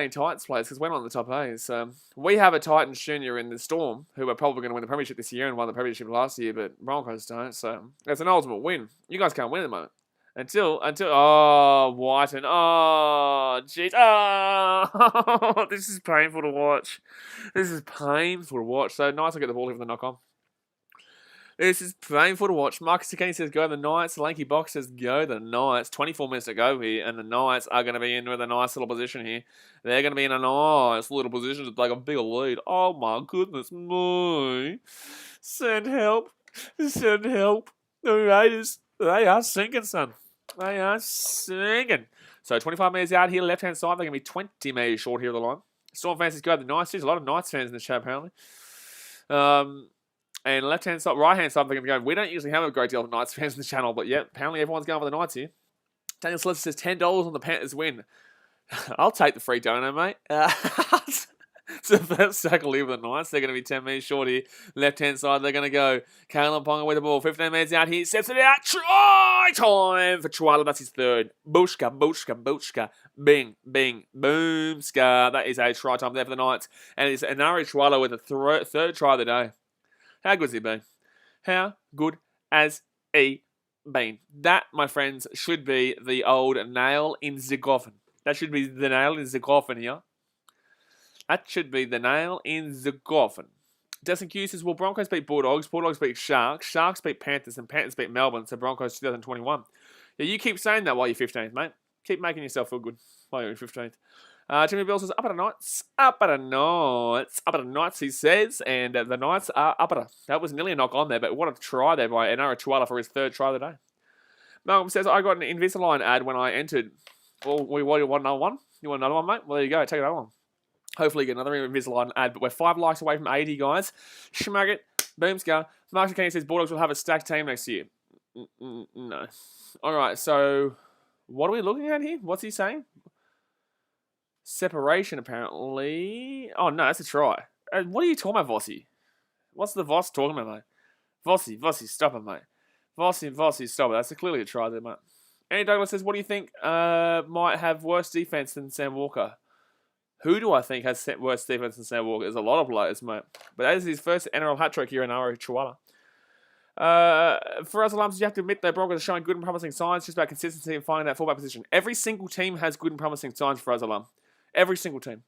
Titans players, because we're not in the top 8. So we have a Titans junior in the Storm who are probably going to win the premiership this year and won the premiership last year, but Broncos don't. So it's an ultimate win. You guys can't win at the moment. Until Whiten. Oh, jeez. Oh, this is painful to watch. So Knights will get the ball here for the knock-on. This is painful to watch. Marcus Kenny says go the Knights. Lanky Box says go the Knights. 24 minutes to go here, and the Knights are going to be in with a nice little position here. They're going to be in a nice little position to take a bigger lead. Oh my goodness me. Send help. Send help. The Raiders, they are sinking, son. They are sinking. So 25 metres out here, left-hand side. They're going to be 20 metres short here of the line. Storm fans go the Knights. There's a lot of Knights fans in the chat, apparently. And left-hand side, right-hand side, they're going to go. We don't usually have a great deal of Knights fans in the channel, but yeah, apparently everyone's going for the Knights here. Daniel Sliver says $10 on the Panthers win. I'll take the free donor, mate. So first tackle here with the Knights. They're going to be 10 metres short here. Left-hand side, they're going to go. Kalen Ponga with the ball. 15 metres out here. Steps it out. Try time for Chwala. That's his third. Booshka, booshka, booshka. Bing, bing, boom, ska. That is a try time there for the Knights. And it's Anari Chwala with the third try of the day. How good has he been? How good has he been? That, my friends, should be the old nail in the coffin. That should be the nail in the coffin here. That should be the nail in the coffin. Destin Q says, well, Broncos beat Bulldogs. Bulldogs beat Sharks. Sharks beat Panthers. And Panthers beat Melbourne. So Broncos 2021. Yeah, you keep saying that while you're 15th, mate. Keep making yourself feel good while you're 15th. Jimmy Bell says, up at the Knights. Up at the Knights. Up at the Knights, he says. And the Knights are up at a... That was nearly a knock on there, but what a try there by Enara Chwala for his third try of the day. Malcolm says, I got an Invisalign ad when I entered. Well, you want another one? You want another one, mate? Well, there you go. Take another one. Hopefully, get another Invisalign ad, but we're 5 likes away from 80, guys. Schmag it. Boom, scar. Mark Kenny says Bulldogs will have a stacked team next year. No. All right, so what are we looking at here? What's he saying? Separation, apparently. Oh, no, that's a try. What are you talking about, Vossi? What's the Voss talking about, mate? Vossi, stop it, mate. Vossi, stop it. That's clearly a try there, mate. Andy Douglas says, what do you think might have worse defense than Sam Walker? Who do I think has worse defense than Sam Walker? There's a lot of players, mate. But that is his first NRL hat-trick here in Ari Chwala. For us alums, you have to admit that Broncos are showing good and promising signs just about consistency and finding that fullback position. Every single team has good and promising signs for us alum. Every single team.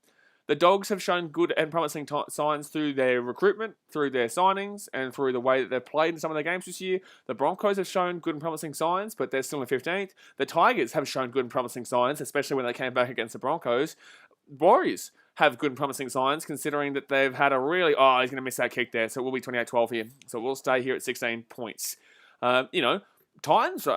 The Dogs have shown good and promising signs through their recruitment, through their signings, and through the way that they've played in some of their games this year. The Broncos have shown good and promising signs, but they're still in 15th. The Tigers have shown good and promising signs, especially when they came back against the Broncos. Warriors have good and promising signs, considering that they've had a really... Oh, he's going to miss that kick there, so it will be 28-12 here. So we'll stay here at 16 points. Titans,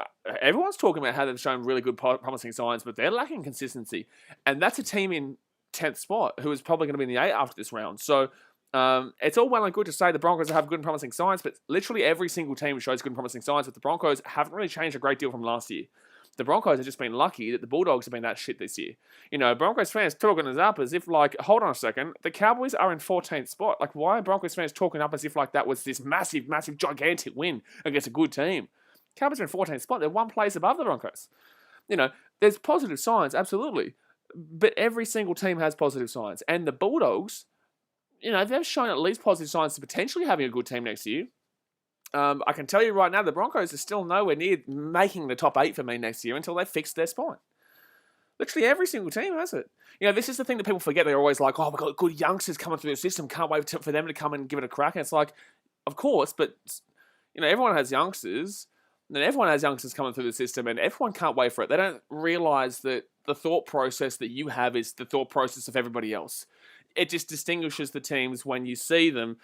everyone's talking about how they've shown really good promising signs, but they're lacking consistency. And that's a team in 10th spot who is probably going to be in the 8 after this round. So it's all well and good to say the Broncos have good and promising signs, but literally every single team shows good and promising signs, but the Broncos haven't really changed a great deal from last year. The Broncos have just been lucky that the Bulldogs have been that shit this year. Broncos fans talking us up as if, hold on a second, the Cowboys are in 14th spot. Why are Broncos fans talking up as if, that was this massive, massive, gigantic win against a good team? Cowboys are in 14th spot. They're one place above the Broncos. There's positive signs, absolutely. But every single team has positive signs. And the Bulldogs, they've shown at least positive signs to potentially having a good team next year. I can tell you right now, the Broncos are still nowhere near making the top 8 for me next year until they fix their spine. Literally every single team has it. This is the thing that people forget. They're always like, oh, we've got good youngsters coming through the system. Can't wait for them to come and give it a crack. And it's like, of course, but, everyone has youngsters. And everyone has youngsters coming through the system, and everyone can't wait for it. They don't realise that the thought process that you have is the thought process of everybody else. It just distinguishes the teams when you see them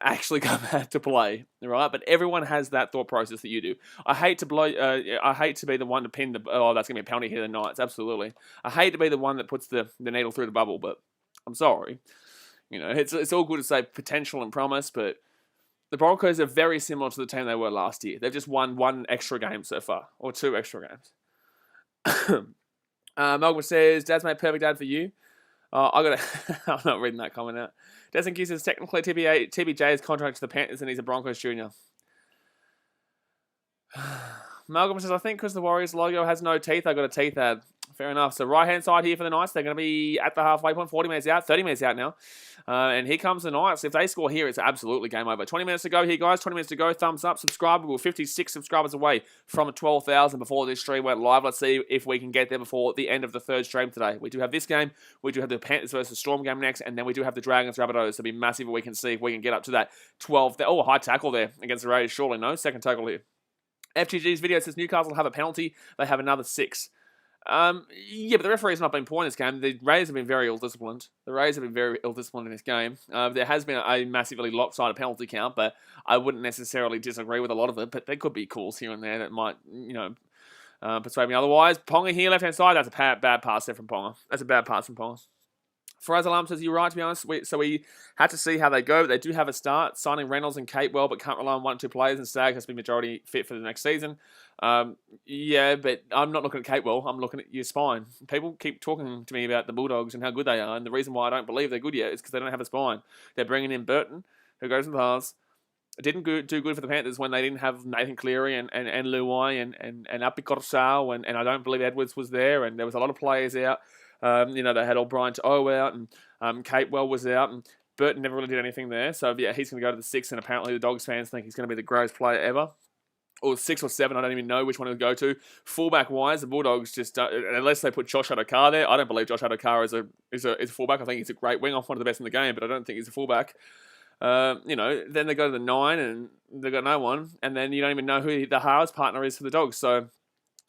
actually come out to play, right? But everyone has that thought process that you do. I hate to be the one to pin that's going to be a penalty here tonight. It's absolutely. I hate to be the one that puts the needle through the bubble, but I'm sorry. It's all good to say potential and promise, but the Broncos are very similar to the team they were last year. They've just won 1 extra game so far, or 2 extra games. Malcolm says, Dad's made perfect ad for you. I'm not reading that comment out. Desmond Q says, technically TBJ is contracted to the Panthers and he's a Broncos junior. Malcolm says, I think because the Warriors logo has no teeth, I got a teeth ad. Fair enough. So right-hand side here for the Knights. They're going to be at the halfway point. 40 minutes out. 30 minutes out now. And here comes the Knights. If they score here, it's absolutely game over. 20 minutes to go here, guys. 20 minutes to go. Thumbs up. Subscribe. We're 56 subscribers away from 12,000 before this stream went live. Let's see if we can get there before the end of the third stream today. We do have this game. We do have the Panthers versus Storm game next. And then we do have the Dragons Rabbitohs. It'll be massive if we can see if we can get up to that 12. Oh, a high tackle there against the Raiders. Surely no. Second tackle here. FGG's video says Newcastle have a penalty. They have another 6. Yeah, but the referee's not been poor in this game. The Raiders have been very ill-disciplined. In this game. There has been a massively lopsided penalty count, but I wouldn't necessarily disagree with a lot of it. But there could be calls here and there that might, persuade me otherwise. Ponga here, left-hand side. That's a bad pass there from Ponga. That's a bad pass from Ponga. Faraz Alam says, you're right, to be honest. So we had to see how they go. But they do have a start, signing Reynolds and Capewell, but can't rely on 1 or 2 players, and Stagg has to be majority fit for the next season. Yeah, but I'm not looking at Capewell. I'm looking at your spine. People keep talking to me about the Bulldogs and how good they are, and the reason why I don't believe they're good yet is because they don't have a spine. They're bringing in Burton, who goes in the halves. Didn't do good for the Panthers when they didn't have Nathan Cleary and Luai and Apikorsau, and I don't believe Edwards was there, and there was a lot of players out. They had O'Brien to O out, and Capewell was out, and Burton never really did anything there. So, yeah, he's going to go to the 6, and apparently the Dogs fans think he's going to be the greatest player ever. Or 6 or 7, I don't even know which one to go to. Fullback-wise, the Bulldogs just, unless they put Josh Adokar there, I don't believe Josh Adokar is a fullback. I think he's a great wing-off, one of the best in the game, but I don't think he's a fullback. Then they go to the 9, and they've got no one, and then you don't even know who the halves partner is for the Dogs, so...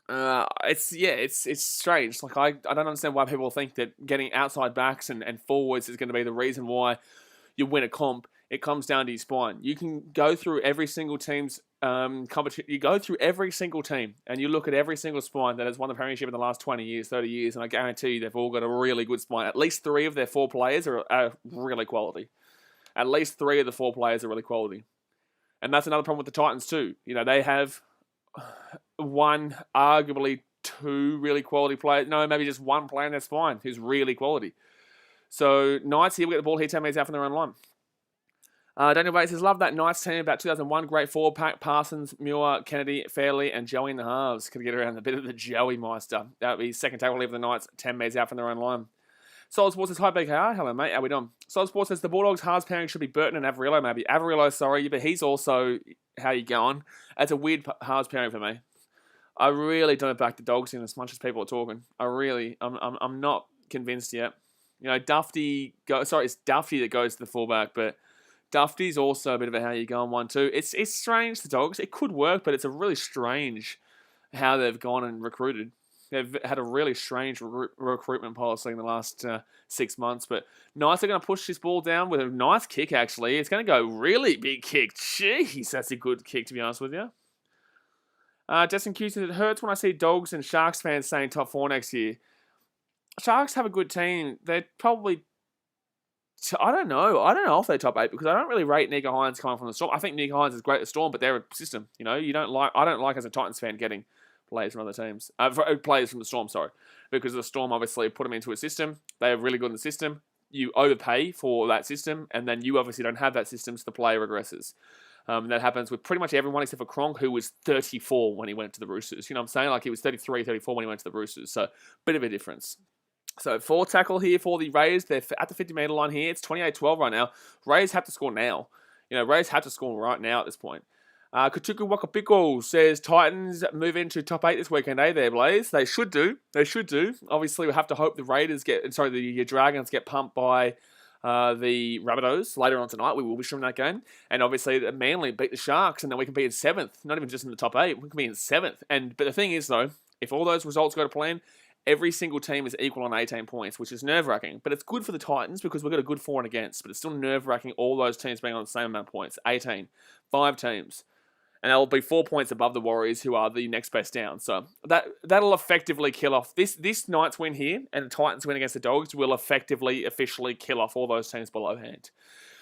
It's strange. Like I don't understand why people think that getting outside backs and forwards is going to be the reason why you win a comp. It comes down to your spine. You can go through every single team's competition. You go through every single team and you look at every single spine that has won the premiership in the last 20 years, 30 years, and I guarantee you they've all got a really good spine. At least 3 of their 4 players are really quality. At least 3 of the 4 players are really quality. And that's another problem with the Titans too. They have 1, arguably 2 really quality players. No, maybe just 1 player in their spine who's really quality. So, Knights here, we get the ball here, 10 metres out from their own line. Daniel Bates says, love that Knights team, about 2001, great 4-pack, Parsons, Muir, Kennedy, Fairley, and Joey in the halves. Could get around a bit of the Joey Meister. That would be second tackle leave for the Knights, 10 metres out from their own line. Solid Sports says, hi BKR, hello mate, how we doing? Solid Sports says, the Bulldogs' halves pairing should be Burton and Averillo, maybe. Averillo, sorry, but he's also, how you going? That's a weird halves pairing for me. I really don't back the Dogs in as much as people are talking. I'm not convinced yet. It's Duffy that goes to the fullback, but Duffy's also a bit of a how you going one too. It's strange, the Dogs. It could work, but it's a really strange how they've gone and recruited. They've had a really strange recruitment policy in the last 6 months, but Knights are going to push this ball down with a nice kick, actually. It's going to go really big kick. Jeez, that's a good kick, to be honest with you. Justin Q says, it hurts when I see Dogs and Sharks fans saying top 4 next year. Sharks have a good team. They're probably... I don't know if they're top 8 because I don't really rate Nico Hines coming from the Storm. I think Nico Hines is great at the Storm, but they're a system. I don't like as a Titans fan getting players from other teams. Players from the Storm, sorry. Because the Storm obviously put them into a system. They are really good in the system. You overpay for that system, and then you obviously don't have that system, so the player regresses. That happens with pretty much everyone except for Cronk, who was 34 when he went to the Roosters. You know what I'm saying? Like, he was 33, 34 when he went to the Roosters. So, bit of a difference. So, 4 tackle here for the Rays. They're at the 50-metre line here. It's 28-12 right now. Rays have to score now. Rays have to score right now at this point. Katuku Wakapiko says, Titans move into top 8 this weekend, there, Blaze? They should do. Obviously, we have to hope the Dragons get pumped by the Rabbitohs later on tonight. We will be streaming that game. And obviously, Manly beat the Sharks, and then we can be in 7th. Not even just in the top 8. We can be in 7th. But the thing is, though, if all those results go to plan, every single team is equal on 18 points, which is nerve-wracking. But it's good for the Titans because we've got a good for and against. But it's still nerve-wracking all those teams being on the same amount of points. 18. 5 teams. And they'll be 4 points above the Warriors, who are the next best down. So that'll effectively kill off this Knights win here, and the Titans win against the Dogs will officially kill off all those teams below hand.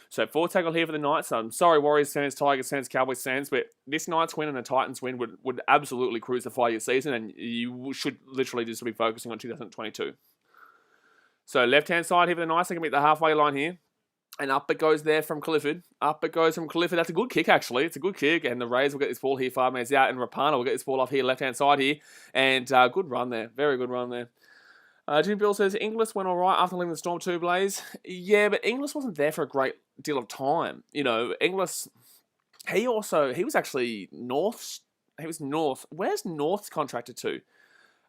So 4 tackle here for the Knights. I'm sorry, Warriors fans, Tigers fans, Cowboys fans, but this Knights win and the Titans win would absolutely crucify your season, and you should literally just be focusing on 2022. So left-hand side here for the Knights. They can meet the halfway line here. And up it goes there from Clifford. That's a good kick, actually. It's a good kick. And the Rays will get this ball here 5 minutes out. And Rapana will get this ball off here, left-hand side here. And good run there. Very good run there. Jimmy Bill says, Inglis went all right after leaving the Storm 2 Blaze. Yeah, but Inglis wasn't there for a great deal of time. You know, Inglis, he was actually North. He was North. Where's North contracted to?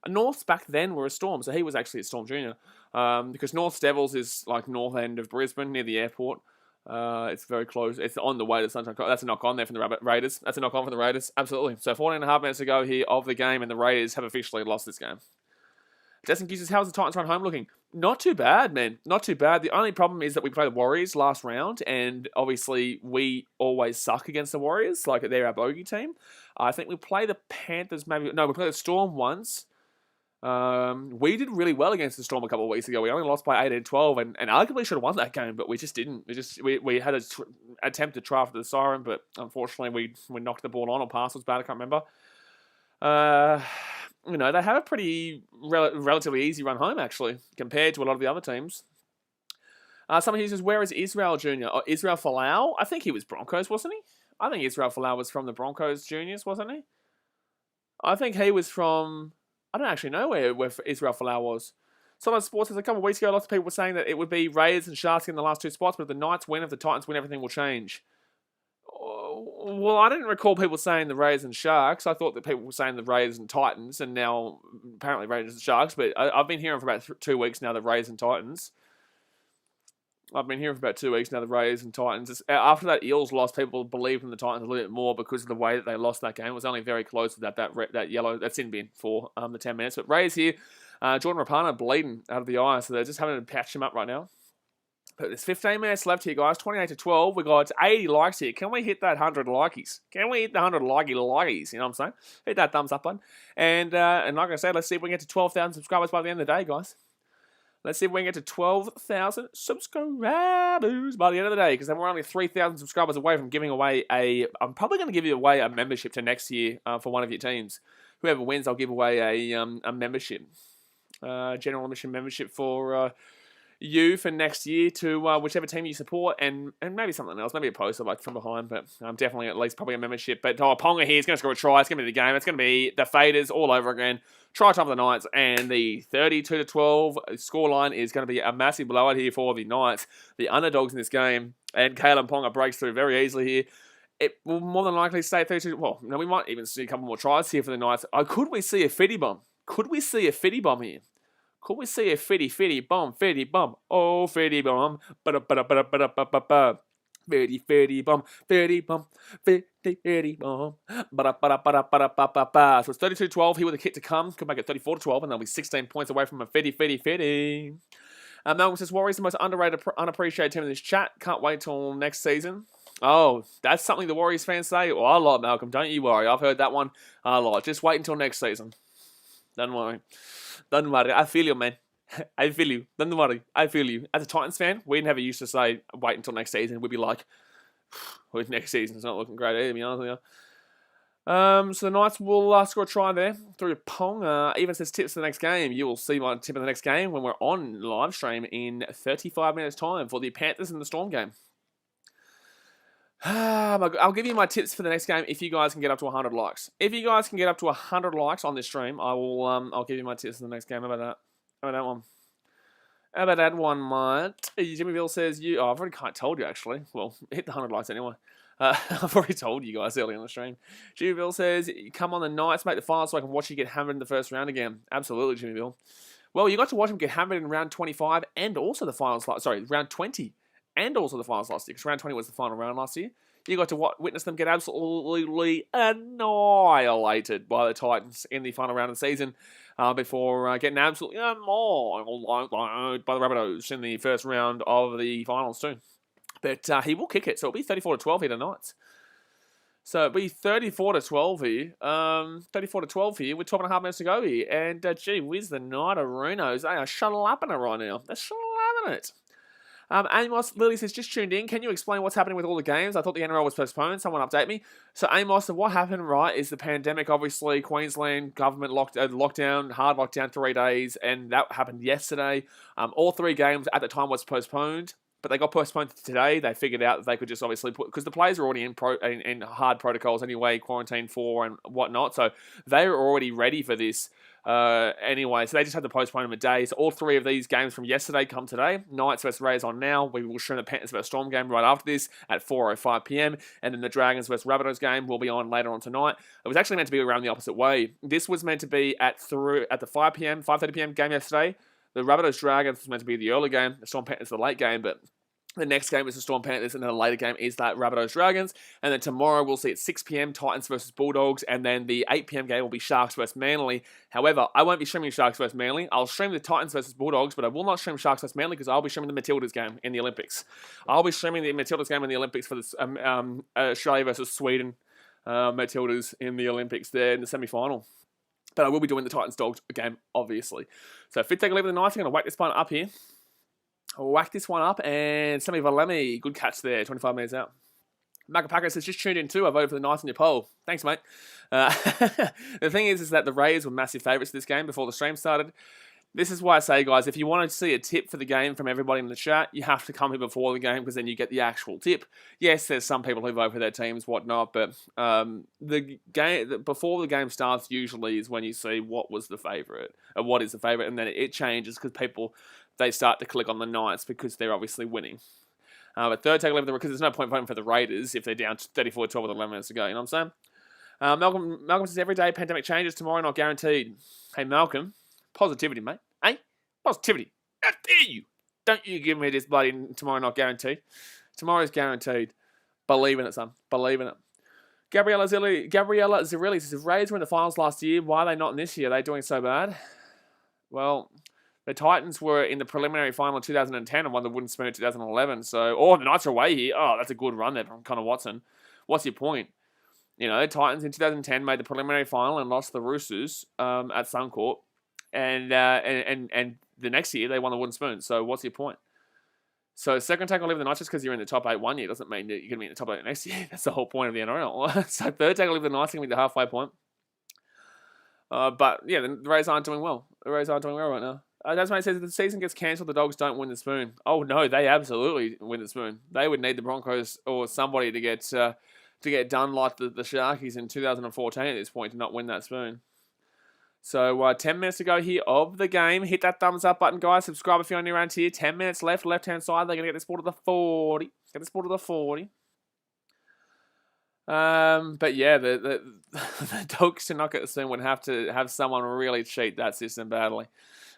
North's back then were a Storm, so he was actually a Storm Junior. Because North's Devils is like north end of Brisbane, near the airport. It's very close. It's on the way to Sunshine Coast. That's a knock on there from the Raiders. That's a knock on from the Raiders. Absolutely. So 14.5 minutes to go here of the game, and the Raiders have officially lost this game. Justin Q says, how's the Titans run home looking? Not too bad, man. Not too bad. The only problem is that we played the Warriors last round, and obviously we always suck against the Warriors. Like, they're our bogey team. I think we play the Panthers maybe. No, we played the Storm once. We did really well against the Storm a couple of weeks ago. We only lost by 18-12, and arguably should have won that game, but we just didn't. We had an attempt to try after the siren, but unfortunately we knocked the ball on, or pass was bad. I can't remember. You know, they have a pretty relatively easy run home, actually, compared to a lot of the other teams. Somebody who says, where is Israel Jr.? Oh, Israel Folau? I think he was Broncos, wasn't he? I think Israel Folau was from the Broncos Juniors, wasn't he? I think he was from... I don't actually know where Israel Folau was. Solid Sports says, a couple of weeks ago, lots of people were saying that it would be Raiders and Sharks in the last two spots, but if the Knights win, if the Titans win, everything will change. Well, I didn't recall people saying the Raiders and Sharks. I thought that people were saying the Raiders and Titans, and now apparently Raiders and Sharks. But I've been hearing for about 2 weeks now the Raiders and Titans. After the Raiders and Titans. After that Eels loss, people believed in the Titans a little bit more because of the way that they lost that game. It was only very close to that yellow, that sin bin for the 10 minutes. But Raiders here, Jordan Rapana bleeding out of the eye, so they're just having to patch him up right now. But there's 15 minutes left here, guys. 28-12. We got 80 likes here. Can we hit that 100 likies? Can we hit the 100 likes? You know what I'm saying? Hit that thumbs up button. And like I said, let's see if we can get to 12,000 subscribers by the end of the day, guys. Let's see if we can get to 12,000 subscribers by the end of the day, because then we're only 3,000 subscribers away from giving away I'm probably going to give you away a membership to next year for one of your teams. Whoever wins, I'll give away a membership, general admission membership for you for next year to whichever team you support, and maybe something else, maybe a poster like from behind, but definitely at least probably a membership. But Ponga here is going to score a try. It's going to be the game. It's going to be the Faders all over again. Try time for the Knights, and the 32-12 scoreline is going to be a massive blowout here for the Knights, the underdogs in this game, and Kalen Ponga breaks through very easily here. It will more than likely stay 32. Well, no, we might even see a couple more tries here for the Knights. Could we see a fitty bomb? Could we see a fitty bomb here? Could we see a fitty bomb? Fitty bomb. Oh, fitty bomb. Ba-da-ba-da-ba-da-ba-da-ba-ba. Fitty bomb. Fitty bomb. Fitty bomb. Ba-da-ba-da-ba-da-ba-da-ba-ba. So it's 32-12 here with a kick to come. Could make it 34-12, and they'll be 16 points away from a fitty. Malcolm says, Warriors the most underrated, unappreciated team in this chat. Can't wait till next season. Oh, that's something the Warriors fans say? Oh, a lot, Malcolm. Don't you worry. I've heard that one a lot. Just wait until next season. Don't worry. Don't worry. I feel you, man. I feel you. Don't worry. I feel you. As a Titans fan, we never used to say, wait until next season. We'd be like, well, next season's not looking great either, to be honest with you. So the Knights will score a try there through Pong. Even says tips for the next game. You will see my tip of the next game when we're on live stream in 35 minutes time for the Panthers and the Storm game. I'll give you my tips for the next game if you guys can get up to 100 likes. If you guys can get up to 100 likes on this stream, I'll give you my tips for the next game. How about that? How about that one? How about that one, mate? Jimmy Bill says I've already told you actually. Well, hit the 100 likes anyway. I've already told you guys earlier on the stream. Jimmy Bill says, come on the Knights, make the finals so I can watch you get hammered in the first round again. Absolutely, Jimmy Bill. Well, you got to watch him get hammered in round 25 and also the finals. Round 20 and also the finals last year, because round 20 was the final round last year. You got to witness them get absolutely annihilated by the Titans in the final round of the season before getting absolutely annihilated by the Rabbitohs in the first round of the finals too. But he will kick it, so it'll be 34-12 here tonight. So it'll be 34-12 here. 34-12 here with 12.5 minutes to go here. And gee whiz, the Knightaroos, they are shut-lapping it right now. They're shut-lapping it. Amos Lily says, just tuned in. Can you explain what's happening with all the games? I thought the NRL was postponed. Someone update me. So Amos, what happened, right, is the pandemic, obviously, Queensland government lockdown, hard lockdown 3 days, and that happened yesterday. All 3 games at the time was postponed. but they got postponed to today. They figured out that they could just obviously put, because the players are already in hard protocols anyway, quarantine 4 and whatnot, so they were already ready for this. Anyway, so they just had to postpone them a day. So all 3 of these games from yesterday come today. Knights versus Raiders on now. We will stream the Panthers versus Storm game right after this at 4:05 p.m. And then the Dragons versus Rabbitohs game will be on later on tonight. It was actually meant to be around the opposite way. This was meant to be at the 5 p.m., 5:30 p.m. game yesterday. The Rabbitohs Dragons was meant to be the early game. The Storm Panthers the late game, but the next game is the Storm Panthers, and then the later game is that Rabbitohs Dragons. And then tomorrow we'll see at 6 p.m. Titans versus Bulldogs, and then the 8 p.m. game will be Sharks versus Manly. However, I won't be streaming Sharks versus Manly. I'll stream the Titans versus Bulldogs, but I will not stream Sharks versus Manly because I'll be streaming the Matildas game in the Olympics. I'll be streaming the Matildas game in the Olympics for the Australia versus Sweden Matildas in the Olympics there in the semi-final. But I will be doing the Titans-Dogs game, obviously. So if take a leave of the knife, I'm going to whack this one up here. I'll whack this one up, and Sammy Valemi, good catch there, 25 minutes out. Macapaka says, just tuned in too, I voted for the Knights in your poll. Thanks, mate. The thing is that the Raiders were massive favourites this game before the stream started. This is why I say, guys, if you want to see a tip for the game from everybody in the chat, you have to come here before the game because then you get the actual tip. Yes, there's some people who vote for their teams, whatnot, but the game before the game starts usually is when you see what was the favourite, or what is the favourite, and then it changes because people, they start to click on the Knights because they're obviously winning. But third take 11, because there's no point voting for the Raiders if they're down 34-12 with 11 minutes to go, you know what I'm saying? Malcolm says, every day pandemic changes, tomorrow not guaranteed. Hey, Malcolm. Positivity, mate. Hey? Positivity. How dare you? Don't you give me this bloody tomorrow not guaranteed. Tomorrow's guaranteed. Believe in it, son. Believe in it. Gabriella Zirilli says, if Raiders were in the finals last year, why are they not in this year? Are they doing so bad? Well, the Titans were in the preliminary final in 2010 and won the Wooden Spoon in 2011. So, the Knights are away here. Oh, that's a good run there from Connor Watson. What's your point? You know, Titans in 2010 made the preliminary final and lost the Roosters at Suncorp. And the next year, they won the Wooden Spoon. So what's your point? So second take, I'll leave the Knights just because you're in the top 8 one year doesn't mean that you're going to be in the top 8 next year. That's the whole point of the NRL. So third take, I'll leave the Knights going to be the halfway point. But yeah, the Rays aren't doing well. The Rays aren't doing well right now. That's why it says if the season gets cancelled, the Dogs don't win the Spoon. Oh no, they absolutely win the Spoon. They would need the Broncos or somebody to get done like the Sharkies in 2014 at this point to not win that Spoon. So 10 minutes to go here of the game. Hit that thumbs up button, guys. Subscribe if you're new around here. 10 minutes left, left-hand side. They're going to get this ball to the 40. Get this ball to the 40. But yeah, the Dogs to not get the Spoon would have to have someone really cheat that system badly.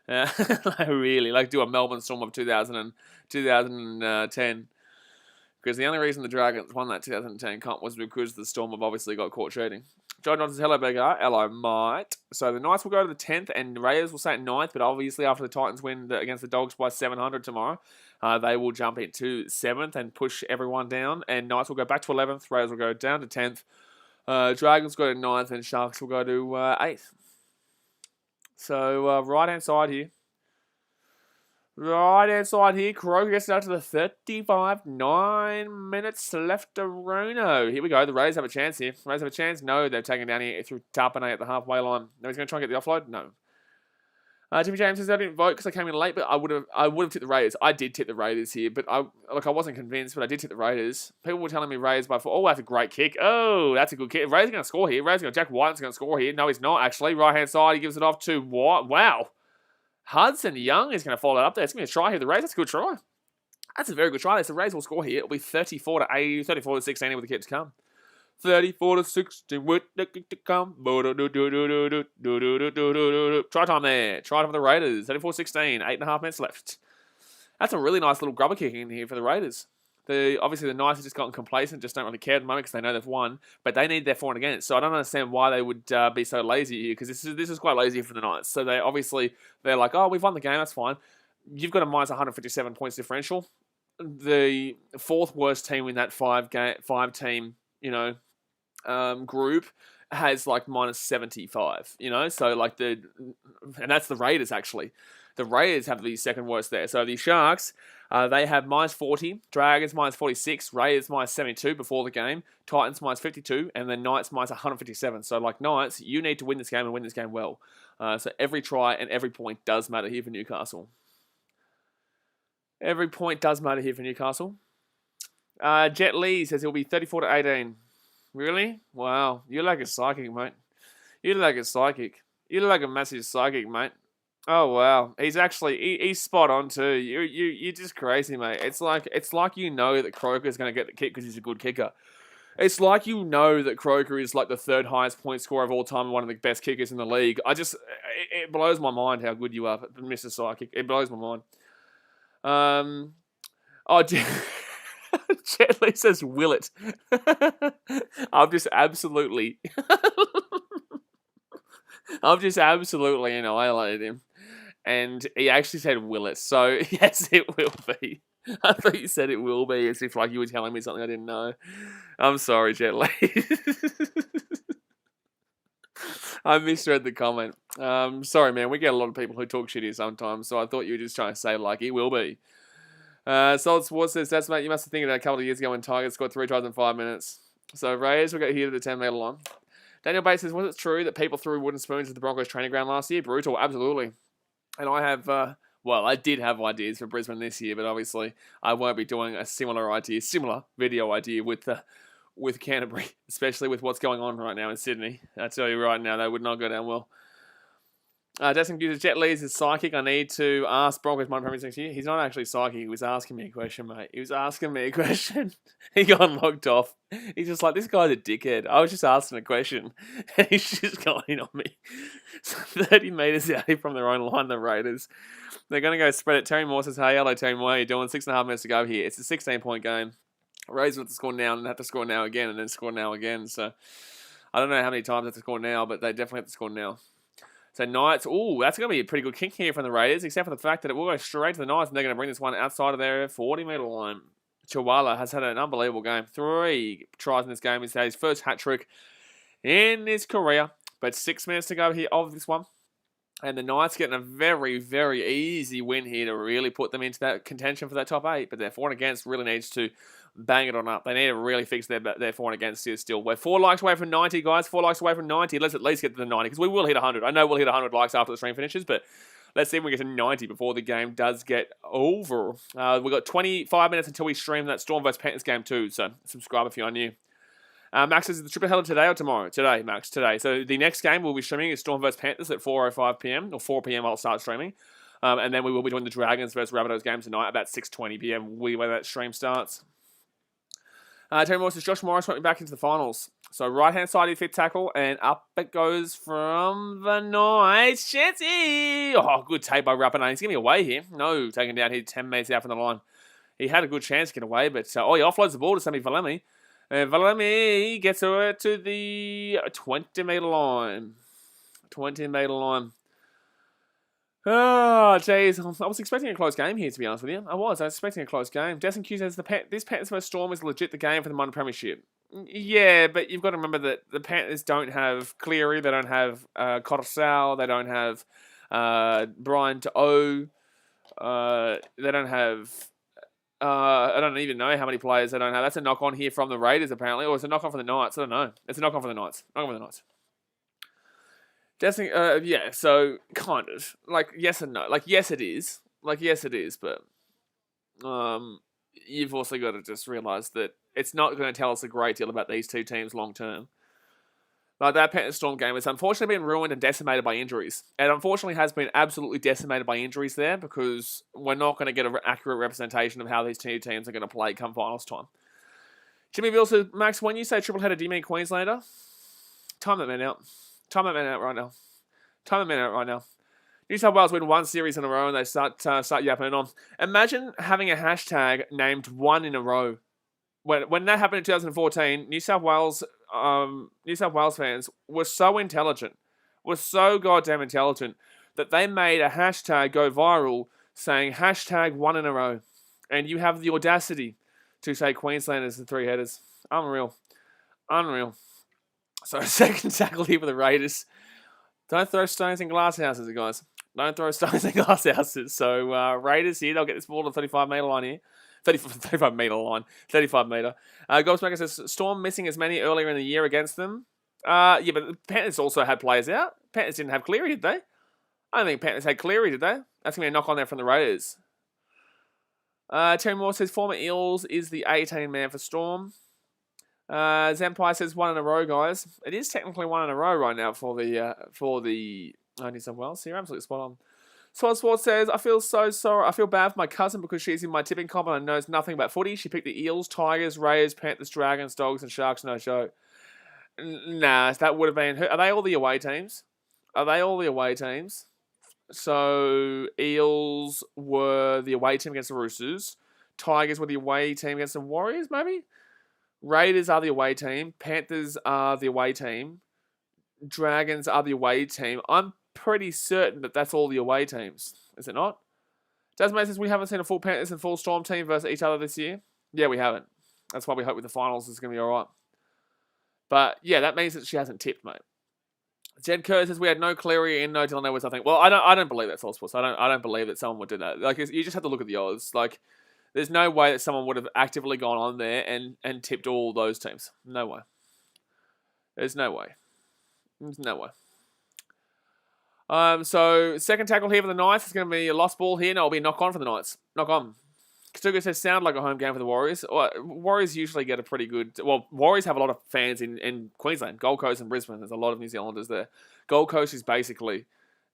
Really, do a Melbourne Storm of 2010. Because the only reason the Dragons won that 2010 comp was because the Storm have obviously got caught cheating. John Johnson says, hello, BKR. Hello, mate. So the Knights will go to the 10th and the Raiders will stay at 9th, but obviously after the Titans win against the Dogs by 700 tomorrow, they will jump into 7th and push everyone down, and Knights will go back to 11th, Raiders will go down to 10th, Dragons go to 9th, and Sharks will go to 8th. So right-hand side here. Right-hand side here, Croker gets down to the 35, 9 minutes left to Runo. Here we go, the Rays have a chance here. Rays have a chance? No, they've taken down here through Tarpanay at the halfway line. No, he's going to try and get the offload? No. Jimmy James says, I didn't vote because I came in late, but I would have tipped the Raiders. I did tip the Raiders here, but I wasn't convinced, but I did tip the Raiders. People were telling me Raiders by 4. Oh, that's a great kick. Oh, that's a good kick. Raiders going to score here. Jack White's going to score here. No, he's not, actually. Right-hand side, he gives it off to White. Wow. Hudson Young is going to follow that up there. It's going to be a try here. The Rays, that's a good try. That's a very good try. The Rays will score here. It'll be 34-16 with the kick to come. 34-16 with the kick to come. Try time there. Try time for the Raiders. 34-16. 8.5 minutes left. That's a really nice little grubber kick in here for the Raiders. Obviously, the Knights have just gotten complacent, just don't really care at the moment because they know they've won, but they need their for and against. So I don't understand why they would be so lazy here because this is quite lazy for the Knights. So they're like, oh, we've won the game, that's fine. You've got a minus 157 points differential. The fourth worst team in that five team, group has minus 75. So and that's the Raiders actually. The Raiders have the second worst there. So the Sharks, they have minus 40, Dragons minus 46, Raiders minus 72 before the game, Titans minus 52, and then Knights minus 157. So Knights, you need to win this game and win this game well. So every try and every point does matter here for Newcastle. Every point does matter here for Newcastle. Jet Lee says he'll be 34-18. Really? Wow. You're like a psychic, mate. You're like a psychic. You're like a massive psychic, mate. Oh wow, he's actually he's spot on too. You're just crazy, mate. It's like you know that Croker's going to get the kick because he's a good kicker. It's like you know that Croker is like the third highest point scorer of all time and one of the best kickers in the league. It blows my mind how good you are, Mr. Psychic. It blows my mind. Oh, Jet Li says, will it? I've just absolutely annihilated him. And he actually said, will it? So, yes, it will be. I thought you said it will be, as if like you were telling me something I didn't know. I'm sorry, Jet Li. I misread the comment. Sorry, man. We get a lot of people who talk shit here sometimes, so I thought you were just trying to say, like, it will be. Solid Sports says, that's mate, you must have thinking that a couple of years ago when Tigers scored 3 tries in 5 minutes. So Raiders will get here to the 10 metre line. Daniel Bates says, was it true that people threw wooden spoons at the Broncos training ground last year? Brutal, absolutely. And I have, I did have ideas for Brisbane this year, but obviously I won't be doing a similar video idea with Canterbury, especially with what's going on right now in Sydney. I tell you right now, that would not go down well. Destin uses Jet Li is psychic. I need to ask Broncos minor premiers next year. He's not actually psychic. He was asking me a question, mate. He was asking me a question. He got logged off. He's just like, this guy's a dickhead. I was just asking a question. And he's just going on me. So 30 metres out from their own line, the Raiders. They're going to go spread it. Terry Moore says, hey, hello, Terry Moore. How you doing? 6.5 minutes to go here. It's a 16-point game. Raiders have to score now and have to score now again and then score now again. So I don't know how many times they have to score now, but they definitely have to score now. So Knights, that's going to be a pretty good kick here from the Raiders, except for the fact that it will go straight to the Knights, and they're going to bring this one outside of their 40-metre line. Chihuahua has had an unbelievable game. 3 tries in this game. He's had his first hat-trick in his career, but 6 minutes to go here of this one. And the Knights getting a very, very easy win here to really put them into that contention for that top 8, but their for and against really needs to bang it on up. They need to really fix their for and against here still. We're 4 likes away from 90, guys. 4 likes away from 90. Let's at least get to the 90, because we will hit 100. I know we'll hit 100 likes after the stream finishes, but let's see if we get to 90 before the game does get over. We've got 25 minutes until we stream that Storm vs Panthers game too, so subscribe if you're new. Max says, is the triple header today or tomorrow? Today, Max, today. So the next game we'll be streaming is Storm vs Panthers at 4:05 p.m. or 4 p.m. I'll start streaming. And then we will be doing the Dragons vs Rabbitohs game tonight about 6:20 p.m. when that stream starts. Terry Moore says, Josh Morris went back into the finals. So right-hand side of fit tackle, and up it goes from the Knights. Chancy! Oh, good take by Rapinoe. He's going to be away here. No, taken down here 10 metres out from the line. He had a good chance to get away, but he offloads the ball to Sammy Valemi. And Valemi gets it to the 20-metre line. 20-metre line. Oh, jeez. I was expecting a close game here, to be honest with you. I was expecting a close game. Destin Q says, this Panthers vs Storm is legit the game for the minor premiership. Yeah, but you've got to remember that the Panthers don't have Cleary, they don't have Coruscant, they don't have Brian To'o, they don't have... I don't even know how many players they don't have. That's a knock-on here from the Raiders, apparently. Or it's a knock-on for the Knights. I don't know. It's a knock-on for the Knights. Knock-on for the Knights. Destin, yeah, so kind of. Like, yes and no. Like, yes, it is. Like, yes, it is, but you've also got to just realise that it's not going to tell us a great deal about these two teams long-term. Like, that Panthers Storm game has unfortunately been ruined and decimated by injuries. It unfortunately has been absolutely decimated by injuries there, because we're not going to get an accurate representation of how these two teams are going to play come finals time. Jimmy Bill says, Max, when you say triple header, do you mean Queenslander? Time that man out. Time that man out right now. Time that man out right now. New South Wales win 1 series in a row and they start yapping on. Imagine having a hashtag named 1 in a row. When that happened in 2014, New South Wales fans were so intelligent, were so goddamn intelligent, that they made a hashtag go viral saying hashtag 1 in a row. And you have the audacity to say Queenslanders and 3 headers. Unreal. Unreal. So second tackle here for the Raiders. Don't throw stones in glass houses, guys. Don't throw stones in glass houses. So Raiders here, they'll get this ball to the 35-metre line here. 35-metre line. 35-metre. Gobsmacker says, Storm missing as many earlier in the year against them. Yeah, but the Panthers also had players out. Panthers didn't have Cleary, did they? I don't think Panthers had Cleary, did they? That's going to be a knock on there from the Raiders. Terry Moore says former Eels is the 18 man for Storm. Zampire says 1 in a row, guys. It is technically 1 in a row right now for the New South Wales. So you're absolutely spot on. Sword Sports says, I feel so sorry. I feel bad for my cousin because she's in my tipping comp and knows nothing about footy. She picked the Eels, Tigers, Raiders, Panthers, Dragons, Dogs, and Sharks. No show. Nah, that would have been. Are they all the away teams? So Eels were the away team against the Roosters. Tigers were the away team against the Warriors, maybe? Raiders are the away team. Panthers are the away team. Dragons are the away team. I'm pretty certain that that's all the away teams. Is it not? Jasmine says we haven't seen a full Panthers and full Storm team versus each other this year. Yeah, we haven't. That's why we hope with the finals it's going to be all right. But yeah, that means that she hasn't tipped, mate. Jed Kerr says we had no Cleary and no Dylan Edwards. I think. Well, I don't believe that, Soul Sports. I don't believe that someone would do that. Like, you just have to look at the odds. Like, there's no way that someone would have actively gone on there and tipped all those teams. No way. There's no way. So second tackle here for the Knights is going to be a lost ball here. No, it'll be a knock on for the Knights. Knock on. Katuga says sound like a home game for the Warriors. Warriors usually get a pretty good... Well, Warriors have a lot of fans in Queensland, Gold Coast and Brisbane. There's a lot of New Zealanders there. Gold Coast is basically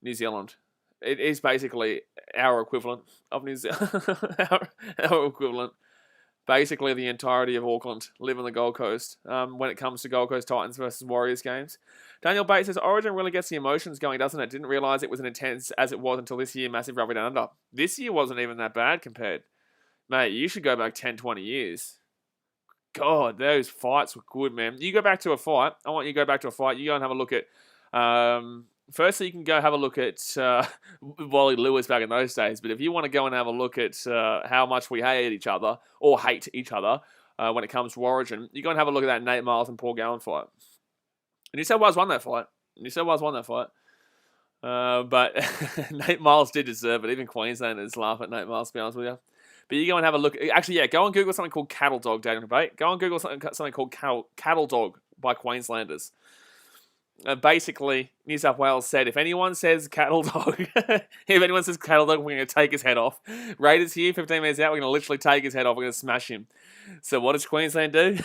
New Zealand. It is basically our equivalent of New Zealand. our equivalent. Basically the entirety of Auckland live on the Gold Coast when it comes to Gold Coast Titans versus Warriors games. Daniel Bates says, Origin really gets the emotions going, doesn't it? Didn't realise it was as intense as it was until this year. Massive rugby down under. This year wasn't even that bad compared. Mate, you should go back 10, 20 years. God, those fights were good, man. You go back to a fight. I want you to go back to a fight. You go and have a look at... firstly, you can go have a look at Wally Lewis back in those days. But if you want to go and have a look at how much we hate each other, or hate each other, when it comes to Origin, you go and have a look at that Nate Miles and Paul Gallen fight. And New South Wales won that fight. But Nate Miles did deserve it. Even Queenslanders laugh at Nate Miles, to be honest with you. But you go and have a look. Actually, yeah, go and Google something called Cattle Dog, Daniel Debate. Go and Google something called Cattle Dog by Queenslanders. Basically, New South Wales said, if anyone says cattle dog, we're going to take his head off. Raiders here, 15 minutes out, we're going to literally take his head off. We're going to smash him. So what does Queensland do?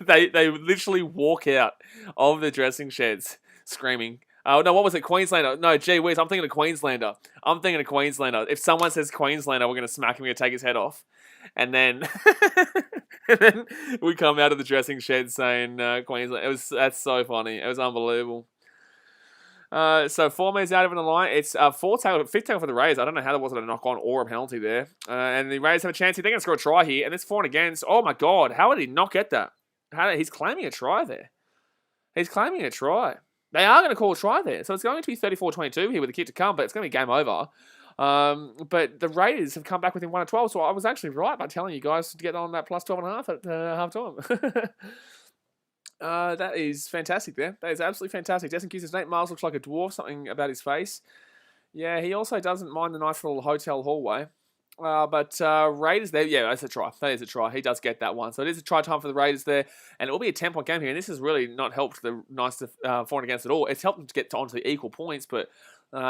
they literally walk out of the dressing sheds screaming. Oh, no, what was it? Queenslander. No, gee whiz, I'm thinking of Queenslander. If someone says Queenslander, we're going to smack him, we're going to take his head off. And then, we come out of the dressing shed saying Queensland. That's so funny. It was unbelievable. So 4 minutes out of the line. It's fifth tackle for the Raiders. I don't know how there wasn't a knock on or a penalty there. And the Raiders have a chance here. They're going to score a try here. And it's for and against. Oh my God. How did he not get that? He's claiming a try there. They are going to call a try there. So it's going to be 34-22 here with the kick to come, but it's going to be game over. But the Raiders have come back within 1 of 12, so I was actually right by telling you guys to get on that plus 12.5 at half time. That is fantastic there. That is absolutely fantastic. Justin Q says Nate Miles looks like a dwarf, something about his face. Yeah, he also doesn't mind the nice little hotel hallway. But Raiders there, yeah, that's a try. That is a try. He does get that one. So it is a try time for the Raiders there. And it will be a 10-point game here. And this has really not helped the Knights for and against at all. It's helped them to get onto the equal points, but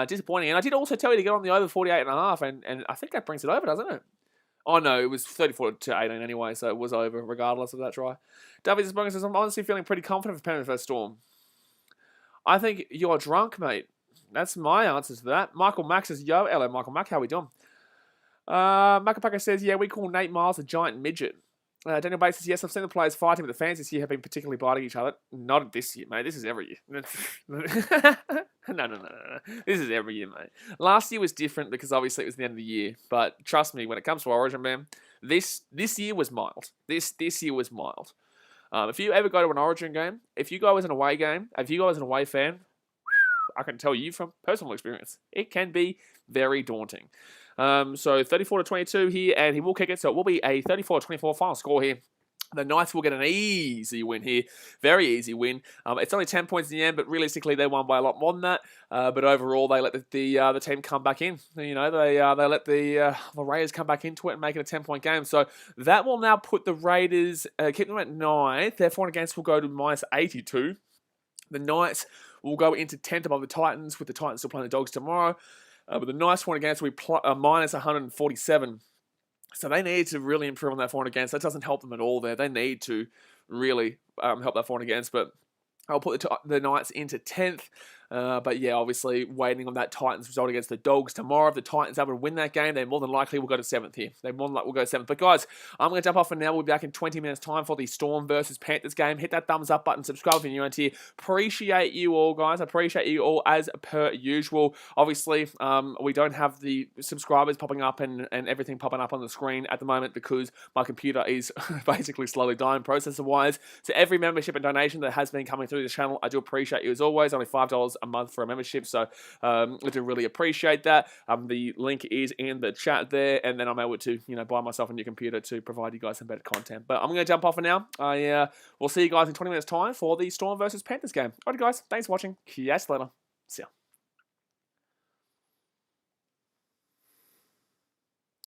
disappointing. And I did also tell you to get on the over 48.5, and I think that brings it over, doesn't it? Oh, no, it was 34-18 anyway, so it was over regardless of that try. David Sprung says, I'm honestly feeling pretty confident for Penrith versus Storm. I think you're drunk, mate. That's my answer to that. Michael Mack says, yo, hello, Michael Mack, how we doing? Macapaka says, yeah, we call Nate Miles a giant midget. Daniel Bates says, yes, I've seen the players fighting, but the fans this year have been particularly biting each other. Not this year, mate. This is every year. No. This is every year, mate. Last year was different because obviously it was the end of the year. But trust me, when it comes to Origin, man, this year was mild. This year was mild. If you ever go to an Origin game, if you go as an away fan, I can tell you from personal experience, it can be very daunting. So 34-22 here, and he will kick it. So it will be a 34-24 final score here. The Knights will get an easy win here. Very easy win. It's only 10 points in the end, but realistically they won by a lot more than that. But overall, they let the team come back in. You know, they let the Raiders come back into it and make it a 10-point game. So that will now put the Raiders, keep them at 9. Their for and against will go to minus 82. The Knights will go into 10th above the Titans, with the Titans still playing the Dogs tomorrow. But the Knights for and against will be minus 147. So they need to really improve on that for and against. That doesn't help them at all there. They need to really help that for and against. But I'll put the Knights into 10th. But yeah, obviously waiting on that Titans result against the Dogs tomorrow. If the Titans are able to win that game, they more than likely will go to 7th here. They more than likely will go to 7th. But guys, I'm going to jump off for now. We'll be back in 20 minutes time for the Storm versus Panthers game. Hit that thumbs up button. Subscribe if you're new around here. Appreciate you all, guys. Appreciate you all as per usual. Obviously, we don't have the subscribers popping up and everything popping up on the screen at the moment because my computer is basically slowly dying processor-wise. So every membership and donation that has been coming through the channel, I do appreciate you as always. Only $5 a month for a membership, so I do really appreciate that. The link is in the chat there, and then I'm able to buy myself a new computer to provide you guys some better content. But I'm going to jump off for now. We'll see you guys in 20 minutes time for the Storm versus Panthers game. Alright guys, thanks for watching. Catch you later. See ya.